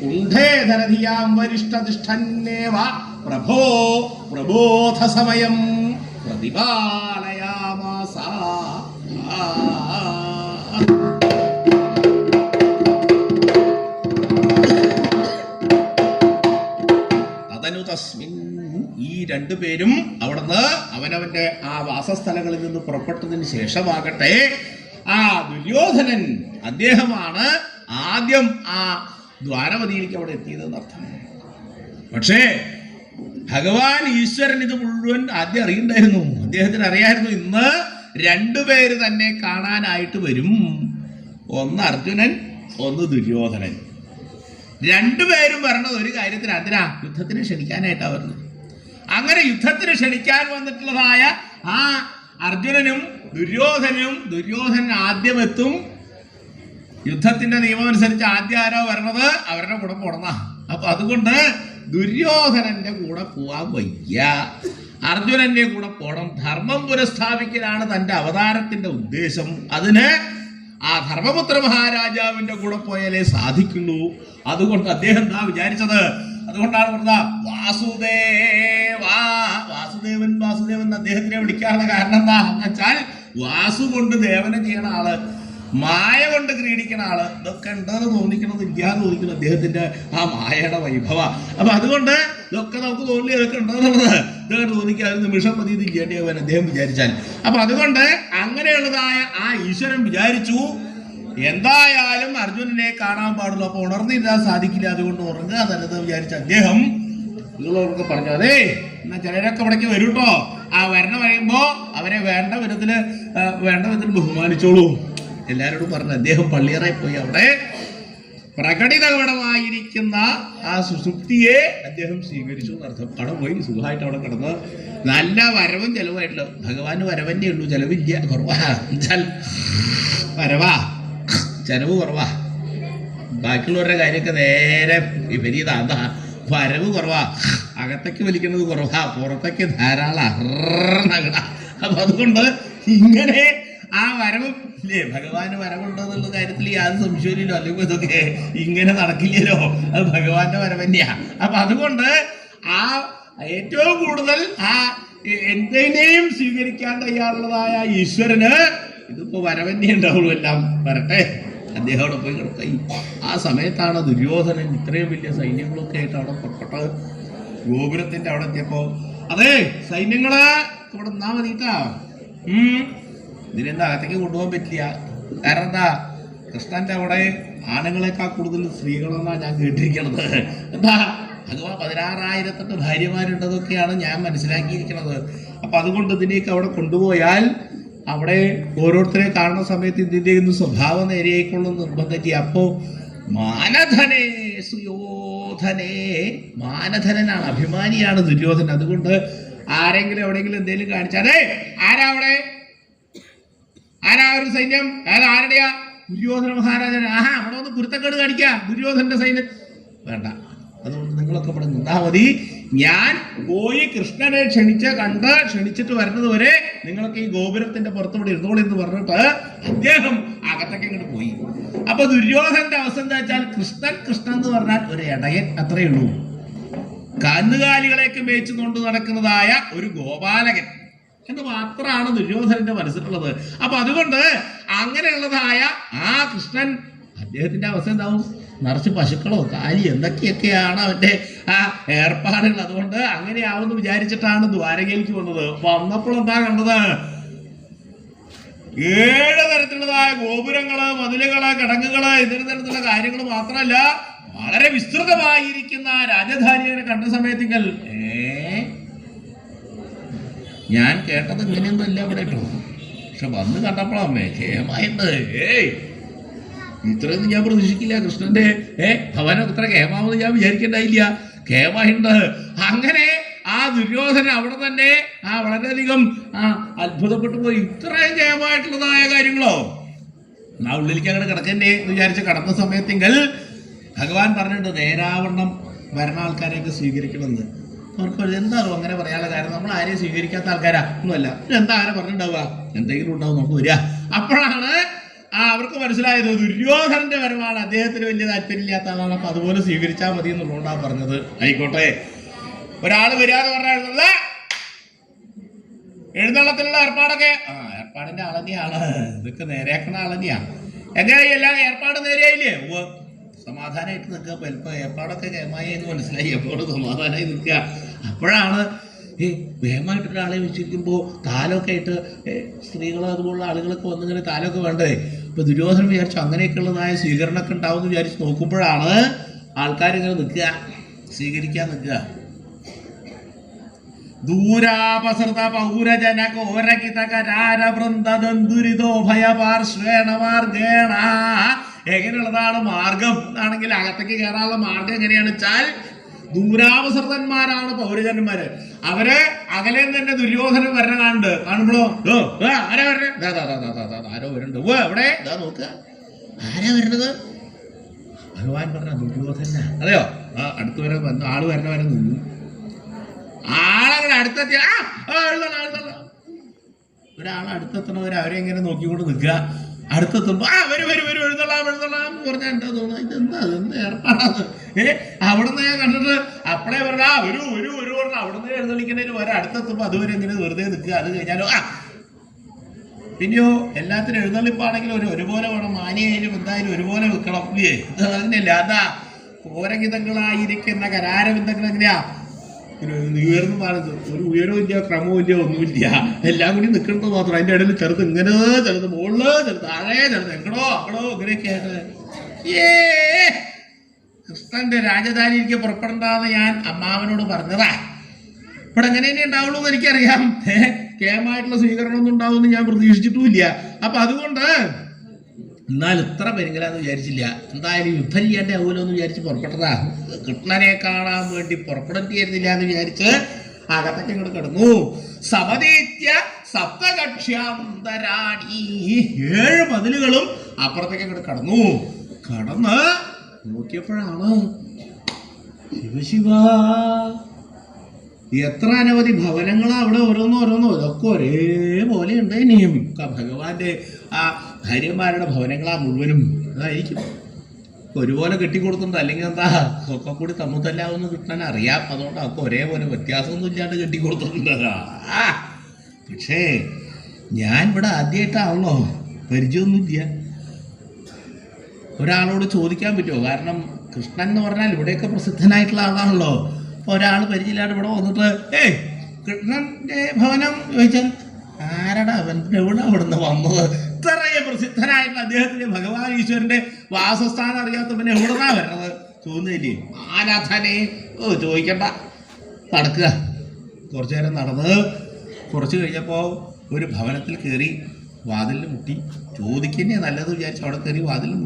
കുണ്ഠേധരധിയാം വരിഷ്ഠതിഷ്ഠന്നേവ പ്രഭോ പ്രബോധ സമയം പ്രതിപാലയാമാസ. തദനു തസ്മിൻ, ഈ രണ്ടുപേരും അവിടുന്ന് അവനവന്റെ ആ വാസസ്ഥലങ്ങളിൽ നിന്ന് പുറപ്പെട്ടതിന് ശേഷമാകട്ടെ ആ ദുര്യോധനൻ അദ്ദേഹമാണ് ആദ്യം ആ ദ്വാരവതിയിലേക്ക് അവിടെ എത്തിയതെന്ന് അർത്ഥം. പക്ഷേ ഭഗവാൻ ഈശ്വരൻ ഇത് മുഴുവൻ ആദ്യം അറിയണ്ടായിരുന്നു. അദ്ദേഹത്തിന് അറിയായിരുന്നു ഇന്ന് രണ്ടുപേര് തന്നെ കാണാനായിട്ട് വരും. ഒന്ന് അർജുനൻ, ഒന്ന് ദുര്യോധനൻ. രണ്ടുപേരും വരണത് ഒരു കാര്യത്തിന്, അതിനാ യുദ്ധത്തിന് ക്ഷണിക്കാനായിട്ടാണ് വരുന്നത്. അങ്ങനെ യുദ്ധത്തിന് ക്ഷണിക്കാൻ വന്നിട്ടുള്ളതായ ആ അർജുനനും ദുര്യോധനൻ ആദ്യം എത്തും. യുദ്ധത്തിന്റെ നിയമം അനുസരിച്ച് ആദ്യം ആരോ വരണത് അവരുടെ കൂടെ പോണെന്നാ. അപ്പൊ അതുകൊണ്ട് ദുര്യോധനന്റെ കൂടെ പോവാൻ വയ്യ, അർജുനന്റെ കൂടെ പോണം. ധർമ്മം പുനഃസ്ഥാപിക്കലാണ് തന്റെ അവതാരത്തിന്റെ ഉദ്ദേശം. അതിന് ആ ധർമ്മപുത്ര മഹാരാജാവിന്റെ കൂടെ പോയാലേ സാധിക്കുള്ളൂ. അതുകൊണ്ട് അദ്ദേഹം എന്താ വിചാരിച്ചത്? അതുകൊണ്ടാണ് പറഞ്ഞ വാസുദേവൻ അദ്ദേഹത്തിനെ വിളിക്കാനുള്ള കാരണം എന്താ വെച്ചാൽ, വാസു കൊണ്ട് ദേവനെ ചെയ്യണ ആള്, മായ കൊണ്ട് ക്രീഡിക്കണ ആള്, ഇതൊക്കെ ഉണ്ടെന്ന് തോന്നിക്കണത് ഇല്ലാന്ന് തോന്നിക്കണം അദ്ദേഹത്തിന്റെ ആ മായയുടെ വൈഭവ. അപ്പൊ അതുകൊണ്ട് ഇതൊക്കെ നമുക്ക് തോന്നി ഇതൊക്കെ ഉണ്ടെന്നുള്ളത് ഇതൊക്കെ തോന്നിക്കാതെ നിമിഷം മതി ഇത് ഇല്ലേണ്ടി അവൻ അദ്ദേഹം വിചാരിച്ചാൽ. അപ്പൊ അതുകൊണ്ട് അങ്ങനെയുള്ളതായ ആ ഈശ്വരൻ വിചാരിച്ചു എന്തായാലും അർജുനനെ കാണാൻ പാടുള്ളൂ, അപ്പൊ ഉണർന്നിരുന്നാൽ സാധിക്കില്ല, അതുകൊണ്ട് ഉറങ്ങുക നല്ലത് വിചാരിച്ച അദ്ദേഹം ഇതുള്ളവർക്ക് പറഞ്ഞു, അതേ എന്നാ ചിലരൊക്കെ ഇവിടേക്ക് വരും കേട്ടോ, ആ വരണ കഴിയുമ്പോ അവരെ വേണ്ട വിധത്തിൽ ബഹുമാനിച്ചോളൂ എല്ലാവരോടും പറഞ്ഞു. അദ്ദേഹം പള്ളിയറയിൽ പോയി അവിടെ പ്രകടിതമായിരിക്കുന്ന ആ സുസുപ്തിയെ അദ്ദേഹം സ്വീകരിച്ചു എന്നർത്ഥം. അവിടെ പോയി സുഖമായിട്ട് അവിടെ കിടന്ന് നല്ല വരവും ചെലവായിട്ടുള്ള, ഭഗവാന് വരവന്നെ ഉള്ളൂ, ചെലവില്ല, കുറവാ, വരവാ ചെലവ് കുറവാ. ബാക്കിയുള്ളവരുടെ കാര്യമൊക്കെ നേരെ വിപരീതാ, എന്താ വരവ് കുറവാ, അകത്തേക്ക് വലിക്കുന്നത് കുറവാ, പുറത്തേക്ക് ധാരാളം. അപ്പൊ അതുകൊണ്ട് ഇങ്ങനെ ആ വരവ് ഇല്ലേ, ഭഗവാന് വരവുണ്ടെന്നുള്ള കാര്യത്തിൽ യാതൊരു സംശയമില്ലല്ലോ, അല്ലെങ്കിൽ ഇതൊക്കെ ഇങ്ങനെ നടക്കില്ലല്ലോ, അത് ഭഗവാന്റെ വരവ് തന്നെയാ. അപ്പൊ അതുകൊണ്ട് ആ ഏറ്റവും കൂടുതൽ ആ എന്തിനേയും സ്വീകരിക്കാൻ തയ്യാറുള്ളതായ ഈശ്വരന് ഇതിപ്പോ വരവന്നെ ഉണ്ടാവുള്ളൂ, എല്ലാം വരട്ടെ, അദ്ദേഹം അവിടെ പോയി കിടക്കായി. ആ സമയത്താണ് ദുര്യോധനൻ ഇത്രയും വലിയ സൈന്യങ്ങളൊക്കെ ആയിട്ട് അവിടെ പുറപ്പെട്ടത്. ഗോപുരത്തിന്റെ അവിടെ എത്തിയപ്പോ, അതെ സൈന്യങ്ങള് ഇവിടെ നിന്നാ മതിട്ടാ, ഇതിനെന്താ അകത്തേക്ക് കൊണ്ടുപോകാൻ പറ്റില്ല. കാരണം എന്താ, കൃഷ്ണന്റെ അവിടെ ആണുങ്ങളെക്കാൾ കൂടുതൽ സ്ത്രീകളെന്നാണ് ഞാൻ കേട്ടിരിക്കണത്. എന്താ ഭഗവാൻ 16,000 ഭാര്യമാരുണ്ടതൊക്കെയാണ് ഞാൻ മനസ്സിലാക്കിയിരിക്കുന്നത്. അപ്പൊ അതുകൊണ്ട് ഇതിനെയൊക്കെ അവിടെ കൊണ്ടുപോയാൽ അവിടെ ഓരോരുത്തരെ കാണുന്ന സമയത്ത് ഇതിൻ്റെ ഒന്നും സ്വഭാവം നേരെയായിക്കൊള്ളുന്ന നിർബന്ധം ചെയ്യും. അപ്പോ മാനധനേ സുയോധനേ, മാനധനനാണ്, അഭിമാനിയാണ് ദുര്യോധനൻ. അതുകൊണ്ട് ആരെങ്കിലും എവിടെയെങ്കിലും എന്തെങ്കിലും കാണിച്ചാലേ ആരാ അവിടെ, ആരാ ഒരു സൈന്യം, ആരുടെയാ, ദുര്യോധന മഹാരാജൻ, ആഹാ അവിടെ ഒന്ന് കുരുത്തക്കേട് കാണിക്കുക ദുര്യോധനന്റെ സൈന്യം വേണ്ട, അതുകൊണ്ട് നിങ്ങളൊക്കെ ഇവിടെ നിന്നാ മതി, ഞാൻ പോയി കൃഷ്ണനെ ക്ഷണിച്ചിട്ട് വരുന്നത് വരെ നിങ്ങളൊക്കെ ഈ ഗോപുരത്തിന്റെ പുറത്തുകൂടെ ഇരുന്നോളൂ എന്ന് പറഞ്ഞിട്ട് അദ്ദേഹം അകത്തൊക്കെ ഇങ്ങോട്ട് പോയി. അപ്പൊ ദുര്യോധനന്റെ അവസ്ഥ എന്താ വെച്ചാൽ, കൃഷ്ണൻ എന്ന് പറഞ്ഞാൽ ഒരു ഇടയൻ, അത്രയേ ഉള്ളൂ, കന്നുകാലികളേക്ക് മേച്ചു കൊണ്ട് നടക്കുന്നതായ ഒരു ഗോപാലകൻ എന്ന് മാത്രമാണ് ദുര്യോധനന്റെ മനസ്സിലുള്ളത്. അപ്പൊ അതുകൊണ്ട് അങ്ങനെയുള്ളതായ ആ കൃഷ്ണൻ, അദ്ദേഹത്തിന്റെ അവസ്ഥ എന്താവും, നിറച്ച് പശുക്കളോ കാലി എന്തൊക്കെയൊക്കെയാണ് അവന്റെ ആ ഏർപ്പാടുകൾ. അതുകൊണ്ട് അങ്ങനെയാവുമെന്ന് വിചാരിച്ചിട്ടാണ് ദ്വാരകയിലേക്ക് വന്നത്. വന്നപ്പോൾ എന്താ കണ്ടത്, 7 തരത്തിലുള്ളതായ ഗോപുരങ്ങള്, മതിലുകള്, കിടങ്ങുകള്, ഇതര തരത്തിലുള്ള കാര്യങ്ങൾ മാത്രമല്ല വളരെ വിസ്തൃതമായിരിക്കുന്ന രാജധാനിയെ കണ്ട സമയത്തെങ്കിൽ ഞാൻ കേട്ടത് ഇങ്ങനെയൊന്നും അല്ല ഇവിടെ കേട്ടോ, പക്ഷെ വന്ന് കണ്ടപ്പോഴമ്മേ കേമായിട്ട് ഇത്രയൊന്നും ഞാൻ പ്രതീക്ഷിക്കില്ല. കൃഷ്ണന്റെ ഭവനം ഇത്ര കേമാവെന്ന് ഞാൻ വിചാരിക്കണ്ടായില്ല, കേമായിണ്ട്. അങ്ങനെ ആ ദുര്യോധന അവിടെ തന്നെ വളരെയധികം അത്ഭുതപ്പെട്ടു പോയി. ഇത്രയും കേമായിട്ടുള്ളതായ കാര്യങ്ങളോ, ആ ഉള്ളിലേക്ക് അങ്ങനെ കിടക്കണ്ടേ എന്ന് വിചാരിച്ച് കടന്ന സമയത്തെങ്കിൽ ഭഗവാൻ പറഞ്ഞിട്ടുണ്ട് നേരാവണ്ണം വരണ ആൾക്കാരെയൊക്കെ സ്വീകരിക്കണമെന്ന്. അവർക്ക് എന്താണോ അങ്ങനെ പറയാനുള്ള കാര്യം, നമ്മൾ ആരെയും സ്വീകരിക്കാത്ത ആൾക്കാരാ ഒന്നുമല്ല, എന്താ ആരെ പറഞ്ഞിട്ടുണ്ടാവുക, എന്തെങ്കിലും ഉണ്ടാവും നമുക്ക് വരിക. അപ്പോഴാണ് അവർക്ക് മനസ്സിലായത് ദുര്യോധനന്റെ വരവാണ് അദ്ദേഹത്തിന് വലിയ താല്പര്യമില്ലാത്ത ആളാണ്, അപ്പൊ അതുപോലെ സ്വീകരിച്ചാൽ മതി എന്നുള്ളതുകൊണ്ടാണ് പറഞ്ഞത്. ആയിക്കോട്ടെ, ഒരാള് വരികയെന്ന് പറഞ്ഞാൽ എഴുന്നള്ളത്തിലുള്ള ഏർപ്പാടൊക്കെ ഏർപ്പാടിന്റെ ആളന്നെയാണ്, ഇതൊക്കെ നേരെയാക്കണ ആളന്നെയാ. എങ്ങനെയായി എല്ലാം ഏർപ്പാട് നേരെയായില്ലേ, സമാധാനമായിട്ട് നിൽക്കുക. ചിലപ്പോൾ ഏർപ്പാടൊക്കെ കേമായി എന്ന് മനസ്സിലായി, എപ്പോഴും സമാധാനമായി നിൽക്കുക. അപ്പോഴാണ് വേഗമായിട്ടൊരാളെ വെച്ചിരിക്കുമ്പോൾ താലമൊക്കെ ആയിട്ട് സ്ത്രീകളോ അതുപോലുള്ള ആളുകളൊക്കെ വന്നിങ്ങനെ താലമൊക്കെ വേണ്ടേ. ഇപ്പൊ ദുര്യോധനൻ വിചാരിച്ചു അങ്ങനെയൊക്കെ ഉള്ളതായ സ്വീകരണമൊക്കെ ഉണ്ടാവും എന്ന് വിചാരിച്ച് നോക്കുമ്പോഴാണ് ആൾക്കാരിങ്ങനെ നിൽക്കുക, സ്വീകരിക്കാൻ നിൽക്കുക. ദൂരാപസൃത പൗരജന കോരകിതകരാരവൃന്ദദുരിതോ ഭയപാർശ്വേണ മാർഗേണ. എങ്ങനെയുള്ളതാണ് മാർഗം ആണെങ്കിൽ അകത്തേക്ക് കയറാനുള്ള മാർഗം എങ്ങനെയാണെന്ന് വെച്ചാൽ, ദൂരാപസൃതന്മാരാണ് പൗരജന്മാര്. അവര് അകലെ തന്നെ ദുര്യോധനൻ വരണ കാണുമ്പോഴോ ആരാ വരണേ, ആരോ വരുന്നുണ്ട്, എവിടെ നോക്കുക ആരാ വരുന്നത്, ഭഗവാൻ പറഞ്ഞ ദുര്യോധന അതെയോ അടുത്ത് വരെ വന്നു, ആള് വരണ വരെ നിന്നു. ആളങ്ങനെ അടുത്തെത്തിയ ഒരാൾ അടുത്തെത്തണവരെ അവരെ ഇങ്ങനെ നോക്കിക്കൊണ്ട് നിൽക്കുക. അടുത്തെത്തുമ്പോ വരും എഴുന്നള്ളാം പറഞ്ഞാൽ എന്താ തോന്നുന്നത്, ഇതെന്ത് ഏർപ്പാടാന്ന്. അവിടുന്ന് ഞാൻ കണ്ടിട്ട് അപ്പളേ പറഞ്ഞ വരൂ പറഞ്ഞ അവിടുന്ന് എഴുന്നള്ളിക്കുന്നതിന് വരെ അടുത്തെത്തുമ്പോ അതുവരെ ഇങ്ങനെ വെറുതെ നിൽക്കുക. അത് കഴിഞ്ഞാലോ പിന്നെയോ എല്ലാത്തിനും എഴുന്നള്ളിപ്പാണെങ്കിലും ഒരുപോലെ വേണം. മാനിയായാലും എന്തായാലും ഒരുപോലെ വെക്കണം. അങ്ങനെയല്ല അതാ ഘോരഗീതങ്ങളായിരിക്കുന്ന കരാരബന്ധങ്ങൾ എങ്ങനെയാ ഉയർന്നു മാറുന്നത്. ഒരു ഉയരവും ഇല്ല, ക്രമവും ഇല്ല, ഒന്നുമില്ല. എല്ലാം കൂടി നിൽക്കുന്നത് മാത്രം. അതിൻ്റെ ഇടയിൽ ചെറുത് ഇങ്ങനെ, ചെറുത് മുകളില്, ചെറുത് താഴെ, ചെറുത് എങ്ങടോ ഇങ്ങനെയൊക്കെയാണ്. കൃഷ്ണന്റെ രാജധാനിയിലേക്ക് പുറപ്പെടണ്ടെന്ന് ഞാൻ അമ്മാവനോട് പറഞ്ഞതാ. ഇവിടെ എങ്ങനെ തന്നെ ഉണ്ടാവുള്ളൂ എന്ന് എനിക്കറിയാം. കേമായിട്ടുള്ള സ്വീകരണമൊന്നും ഉണ്ടാവുമെന്ന് ഞാൻ പ്രതീക്ഷിച്ചിട്ടുമില്ല. അപ്പൊ അതുകൊണ്ട് എന്നാൽ ഇത്ര പെരുങ്ങലാന്ന് വിചാരിച്ചില്ല. എന്തായാലും യുദ്ധം ചെയ്യാണ്ടേ ആവുമല്ലോ എന്ന് വിചാരിച്ച് പുറപ്പെട്ടതാ. കൃഷ്ണനെ കാണാൻ വേണ്ടി പുറപ്പെടേണ്ടിയിരുന്നില്ല എന്ന് വിചാരിച്ച് അകത്തൊക്കെ ഇങ്ങോട്ട് കിടന്നു. സമതീത്യ സപ്തകക്ഷ്യാന്തരാണി 7 മതിലുകളും അപ്പുറത്തേക്ക് ഇങ്ങോട്ട് കടന്നു. കടന്ന് നോക്കിയപ്പോഴാണ് ശിവശിവ എത്ര അനവധി ഭവനങ്ങളാ അവിടെ. ഓരോന്നോ ഇതൊക്കെ ഒരേപോലെ ഉണ്ട്. ഇനിയും ഭഗവാന്റെ ആ ഭാര്യമാരുടെ ഭവനങ്ങളാ മുഴുവനും അതായിരിക്കും ഒരുപോലെ കെട്ടിക്കൊടുത്തിട്ടുണ്ട്. അല്ലെങ്കിൽ എന്താ ഒക്കെ കൂടി തമ്മിത്തല്ലാവുന്ന കൃഷ്ണൻ അറിയാം. അതുകൊണ്ട് ഒക്കെ ഒരേപോലെ വ്യത്യാസമൊന്നും ഇല്ലാണ്ട് കെട്ടിക്കൊടുത്തിട്ടുണ്ട്. പക്ഷേ ഞാൻ ഇവിടെ ആദ്യമായിട്ടാണല്ലോ, പരിചയമൊന്നുമില്ല. ഒരാളോട് ചോദിക്കാൻ പറ്റുമോ? കാരണം കൃഷ്ണൻ എന്ന് പറഞ്ഞാൽ ഇവിടെയൊക്കെ പ്രസിദ്ധനായിട്ടുള്ള ആളാണല്ലോ. അപ്പോൾ ഒരാൾ പരിചയമില്ലാണ്ട് ഇവിടെ വന്നിട്ട് കൃഷ്ണന്റെ ഭവനം ചോദിച്ചാൽ ആരടാ അവൻ, എവിടെ അവിടുന്ന് വന്നത്? ഇത്രയും പ്രസിദ്ധനായിട്ടുള്ള അദ്ദേഹത്തിന്റെ ഭഗവാൻ ഈശ്വരന്റെ വാസസ്ഥാനം അറിയാത്തവനെ എവിടുന്നാ വരണത് തോന്നുന്നില്ലേ? ആരാധനെ ചോദിക്കണ്ട, നടക്കുക. കുറച്ചു നേരം നടന്ന് കുറച്ച് കഴിഞ്ഞപ്പോൾ ഒരു ഭവനത്തിൽ കയറി വാതിലിൽ മുട്ടി. ചോദിക്കുന്നേ നല്ലത് വിചാരിച്ചു അവിടെ കയറി വാതിലിൽ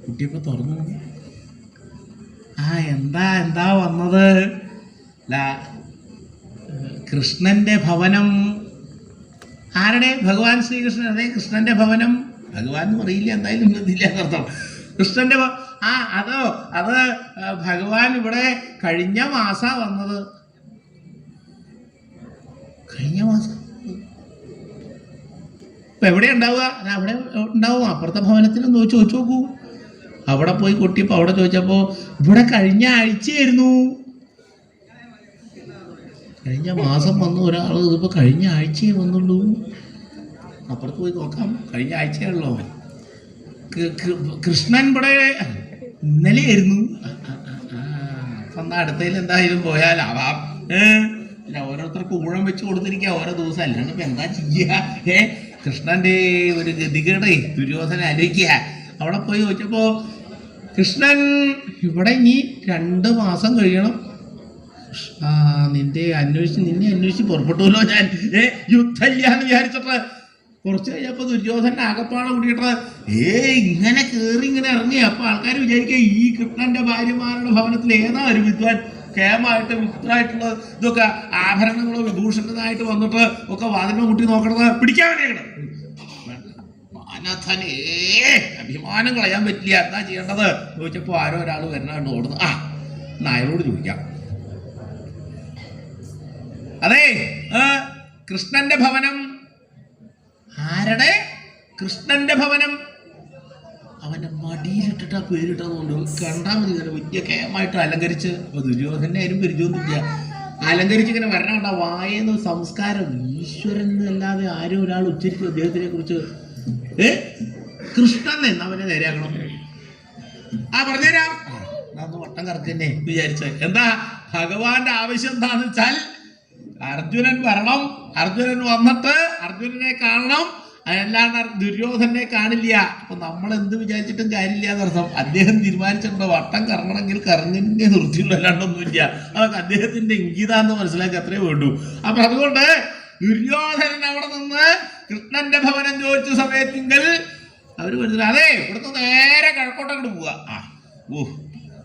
മുട്ടിയപ്പോൾ തുറന്നു. എന്താ വന്നത്? കൃഷ്ണന്റെ ഭവനം. ആരുടെ? ഭഗവാൻ ശ്രീകൃഷ്ണൻ. അതെ, കൃഷ്ണന്റെ ഭവനം. ഭഗവാൻ എന്ന് പറയില്ല, എന്തായാലും ഇല്ല എന്നർത്ഥം. കൃഷ്ണന്റെ അത് ഭഗവാൻ ഇവിടെ കഴിഞ്ഞ മാസാ വന്നത്. കഴിഞ്ഞ മാസം ഇപ്പൊ എവിടെ ഉണ്ടാവുക? അവിടെ ഉണ്ടാവും. അപ്പുറത്തെ ഭവനത്തിലൊന്ന് ചോദിച്ചു നോക്കൂ. അവിടെ പോയി കൊട്ടിയപ്പോൾ അവിടെ ചോദിച്ചപ്പോൾ ഇവിടെ കഴിഞ്ഞ ആഴ്ചയായിരുന്നു. കഴിഞ്ഞ മാസം വന്നു ഒരാൾ, ഇതിപ്പോൾ കഴിഞ്ഞ ആഴ്ചയേ വന്നുള്ളൂ. അപ്പുറത്ത് പോയി നോക്കാം, കഴിഞ്ഞ ആഴ്ചയുള്ളോ. കൃഷ്ണൻ ഇവിടെ ഇന്നലെയായിരുന്നു. അപ്പം എന്നാൽ അടുത്തതിൽ എന്തായാലും പോയാലാവാം. അല്ല, ഓരോരുത്തർക്ക് ഊഴം വെച്ച് കൊടുത്തിരിക്കുക ഓരോ ദിവസം. അല്ലാണ്ട് ഇപ്പം എന്താ ചെയ്യുക? കൃഷ്ണന്റെ ഒരു ഗതികേടെ ദുര്യോധന ആലോചിക്കുക. അവിടെ പോയി ചോദിച്ചപ്പോൾ കൃഷ്ണൻ ഇവിടെ ഇനി 2 മാസം കഴിയണം. നിന്നെ അന്വേഷിച്ച് പുറപ്പെട്ടുല്ലോ ഞാൻ. യുദ്ധമില്ല എന്ന് വിചാരിച്ചിട്ട് കുറച്ച് കഴിഞ്ഞപ്പോൾ ദുര്യോധന ആകപ്പാടെ കൂടിയിട്ട് ഇങ്ങനെ കയറി ഇങ്ങനെ ഇറങ്ങി. അപ്പൊ ആൾക്കാർ വിചാരിക്കുക ഈ കൃഷ്ണന്റെ ഭാര്യമാരുടെ ഭവനത്തിൽ ഏതാ ഒരു വിദ്വാൻ കേമായിട്ട് വിചിത്രമായിട്ടുള്ള ഇതൊക്കെ ആഭരണങ്ങളോ വിഭൂഷണതായിട്ട് വന്നിട്ട് ഒക്കെ വാതിലിനെ മുട്ടി നോക്കണത് പിടിക്കാൻ വേണ്ടിയാണ്. മാനഥനേ, അഭിമാനം കളയാൻ പറ്റില്ല, എന്താ ചെയ്യേണ്ടത് ചോദിച്ചപ്പോൾ ആരോ ഒരാൾ വരുന്നുണ്ട് ഓടുന്നു. നായരോട് ചോദിക്കാം. അതെ, കൃഷ്ണന്റെ ഭവനം. ആരുടെ? കൃഷ്ണന്റെ ഭവനം. അവന്റെ മടിയിലിട്ടിട്ട് ആ പേരിട്ടതുകൊണ്ട് കണ്ടാൽ മതി. ഇങ്ങനെ വലിയ കേമായിട്ട് അലങ്കരിച്ച്. അപ്പൊ ദുര്യോധനെ ആരും പരിചയമൊന്നുമില്ല. അലങ്കരിച്ച് ഇങ്ങനെ വരണം. കണ്ട വായെന്ന് സംസ്കാരം. ഈശ്വരൻ അല്ലാതെ ആരും ഒരാൾ ഉച്ചരിച്ചു അദ്ദേഹത്തിനെ കുറിച്ച്. കൃഷ്ണൻ എന്നവനെ നേരെയാക്കണം. പറഞ്ഞുതരാം. അന്ന് വട്ടം കറക്കന്നെ വിചാരിച്ച. എന്താ ഭഗവാന്റെ ആവശ്യം എന്താന്ന് വെച്ചാൽ അർജുനൻ വരണം. അർജുനൻ വന്നിട്ട് അർജുനനെ കാണണം. അല്ലാണ്ട് ദുര്യോധനെ കാണില്ല. അപ്പൊ നമ്മൾ എന്ത് വിചാരിച്ചിട്ടും കാര്യമില്ല എന്നർത്ഥം. അദ്ദേഹം തീരുമാനിച്ചിട്ടുണ്ട് വട്ടം കറങ്ങണമെങ്കിൽ കറങ്ങിന്റെ നിർത്തിയുള്ളൂ, അല്ലാണ്ടൊന്നുമില്ല. അതൊക്കെ അദ്ദേഹത്തിന്റെ ഇംഗിതാന്ന് മനസ്സിലാക്കി അത്രേ വേണ്ടൂ. അപ്പൊ അതുകൊണ്ട് ദുര്യോധനൻ അവിടെ നിന്ന് കൃഷ്ണന്റെ ഭവനം ചോദിച്ച സമയത്തെങ്കിൽ അവര് മനസ്സിലായി. അതെ, ഇവിടുന്ന് നേരെ കിഴക്കോട്ടങ്ങോട്ട് പോവുക.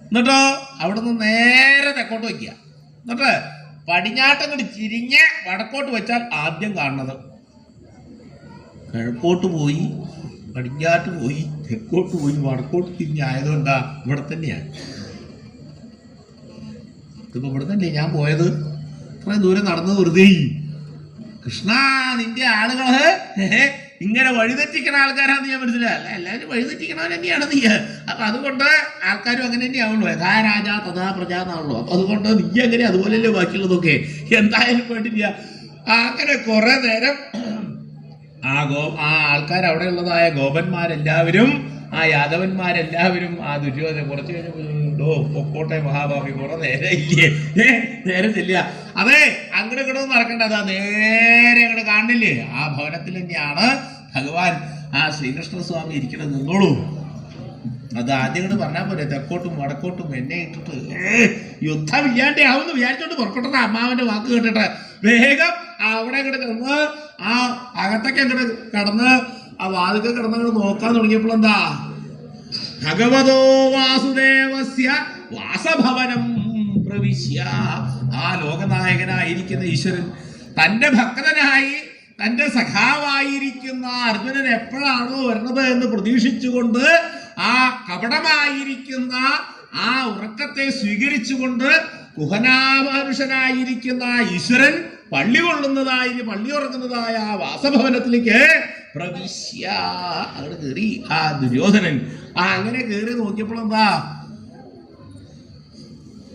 എന്നിട്ടോ അവിടുന്ന് നേരെ തെക്കോട്ട് വയ്ക്കുക. എന്നിട്ട് പടിഞ്ഞാട്ടങ്ങോട്ട് ചിരിഞ്ഞ് വടക്കോട്ട് വെച്ചാൽ ആദ്യം കാണുന്നത്. കിഴക്കോട്ട് പോയി പടിഞ്ഞാട്ട് പോയി, തെക്കോട്ട് പോയി, വടക്കോട്ട് തിരിഞ്ഞായതുകൊണ്ടാ ഇവിടെ തന്നെയാണ്. ഇതിപ്പോ ഇവിടെ തന്നെ ഞാൻ പോയത്, ഇത്രയും ദൂരം നടന്നത് വെറുതെ. കൃഷ്ണ, നിന്റെ ആളുകള് ഇങ്ങനെ വഴിതെറ്റിക്കണ ആൾക്കാരാന്ന് ഞാൻ മനസ്സിലായി. അല്ല, എല്ലാവരും വഴിതെറ്റിക്കണവൻ തന്നെയാണ് നീ. അപ്പൊ അതുകൊണ്ട് ആൾക്കാരും അങ്ങനെ തന്നെയാവുള്ളൂ. യഥാ രാജ തഥാ പ്രജ എന്നാണല്ലോ. അപ്പൊ അതുകൊണ്ട് നീ അങ്ങനെ അതുപോലെയല്ലേ ബാക്കിയുള്ളതൊക്കെ. എന്തായാലും വേണ്ടില്ല. അങ്ങനെ കുറെ നേരം ആ ആൾക്കാർ അവിടെ ഉള്ളതായ ഗോപന്മാരെല്ലാവരും, ആ യാദവന്മാരെല്ലാവരും ആ ദുര്യോധന കുറച്ച് കഴിഞ്ഞോ പൊക്കോട്ടെ മഹാഭാവി, കുറെ നേരം ഇല്ലേ, നേരം ചെല്ലുക. അതെ, അങ്ങോട്ട് ഇങ്ങോട്ട് നടക്കണ്ട. അതാ നേരെ അങ്ങോട്ട് കാണില്ലേ, ആ ഭവനത്തിൽ തന്നെയാണ് ഭഗവാൻ ആ ശ്രീകൃഷ്ണസ്വാമി ഇരിക്കുന്നത്. നിന്നോളൂ. അത് ആദ്യം ഇങ്ങോട്ട് പറഞ്ഞാൽ പോലെ തെക്കോട്ടും വടക്കോട്ടും എന്നെ ഇട്ടിട്ട് യുദ്ധം ഇല്ലാണ്ടേ ആവുന്നു വിചാരിച്ചോണ്ട് പുറപ്പെട്ടത്. അമ്മാവന്റെ വാക്ക് കേട്ടിട്ട് വേഗം അവിടെ അങ്ങോട്ട് കിടന്ന് ആ അകത്തൊക്കെ അങ്ങോട്ട് കിടന്ന് ആ വാതിൽക്ക് കിടന്നങ്ങോട്ട് നോക്കാൻ തുടങ്ങിയപ്പോൾ എന്താ, ഭഗവതോ വാസുദേവസ്യ വാസഭവനം പ്രവിശ്യ. ആ ലോകനായകനായിരിക്കുന്ന ഈശ്വരൻ തന്റെ ഭക്തനായി തന്റെ സഖാവായിരിക്കുന്ന അർജുനൻ എപ്പോഴാണോ വരുന്നത് എന്ന് പ്രതീക്ഷിച്ചുകൊണ്ട് ആ കപടമായിരിക്കുന്ന ആ ഉറക്കത്തെ സ്വീകരിച്ചുകൊണ്ട് കുഹനാമനുഷ്യനായിരിക്കുന്ന ഈശ്വരൻ പള്ളി ഉറങ്ങുന്നതായ ആ വാസഭവനത്തിലേക്ക് പ്രവിശ്യ അവിടെ കയറി ആ ദുര്യോധനൻ. അങ്ങനെ കയറി നോക്കിയപ്പോൾ എന്താ,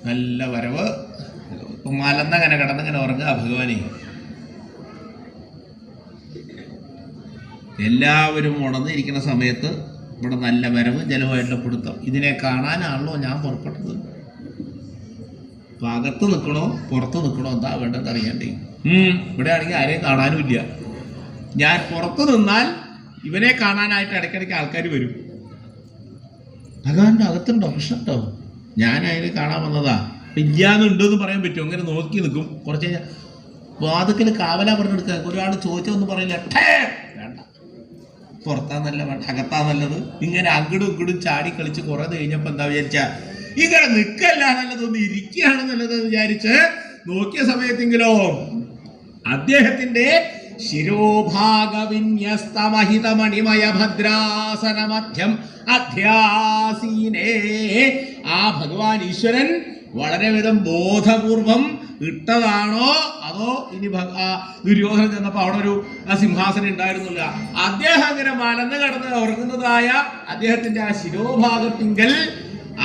നല്ല വരവ്. മലന്നങ്ങനെ കിടന്നിങ്ങനെ ഉറങ്ങുക ഭഗവാനെ. എല്ലാവരും ഉണർന്നിരിക്കുന്ന സമയത്ത് ഇവിടെ നല്ല വരവ്, ജലമായിട്ടുള്ള പിടുത്തം. ഇതിനെ കാണാനാണല്ലോ ഞാൻ പുറപ്പെട്ടത്. അപ്പൊ അകത്ത് നിൽക്കണോ പുറത്ത് നിൽക്കണോ എന്താ വേണ്ടത് അറിയണ്ടേ. ഇവിടെ ആണെങ്കിൽ ആരെയും കാണാനും ഇല്ല. ഞാൻ പുറത്ത് നിന്നാൽ ഇവനെ കാണാനായിട്ട് ഇടയ്ക്കിടയ്ക്ക് ആൾക്കാർ വരും. ഭഗവാന്റെ അകത്തുണ്ടോ കൃഷ്ണട്ടോ, ഞാൻ അതിനെ കാണാൻ വന്നതാ. ഇല്ലാന്നുണ്ടോന്ന് പറയാൻ പറ്റുമോ? അങ്ങനെ നോക്കി നിൽക്കും. കുറച്ച് കഴിഞ്ഞാൽ വാതുക്കൽ കാവല പറഞ്ഞെടുക്കുക. ഒരാൾ ചോദിച്ചൊന്നും പറയില്ല, വേണ്ട പുറത്താന്നല്ല വേണ്ട അകത്താന്നല്ലത്. ഇങ്ങനെ അങ്ങടും ഇങ്ങടും ചാടി കളിച്ച് കുറെ കഴിഞ്ഞപ്പോ എന്താ വിചാരിച്ച, ഇങ്ങനെ നിൽക്കല്ല നല്ലത്, ഒന്ന് ഇരിക്കുകയാണ് നല്ലത് വിചാരിച്ച് നോക്കിയ സമയത്തെങ്കിലോ അദ്ദേഹത്തിന്റെ ശിരോഭാഗവിന്യസ്തമഹിതമണിമയ ഭദ്രാസനമധ്യം അധ്യാസീനേ. ആ ഭഗവാൻ ഈശ്വരൻ വളരെ വിധം ബോധപൂർവം ഇട്ടതാണോ അതോ ഇനി ദുര്യോധനൻ ചെന്നപ്പോ അവിടെ ഒരു സിംഹാസനം ഉണ്ടായിരുന്നില്ല. അദ്ദേഹം അങ്ങനെ മലന്ന് കിടന്ന് ഉറങ്ങുന്നതായ അദ്ദേഹത്തിന്റെ ആ ശിരോഭാഗത്തിങ്കൽ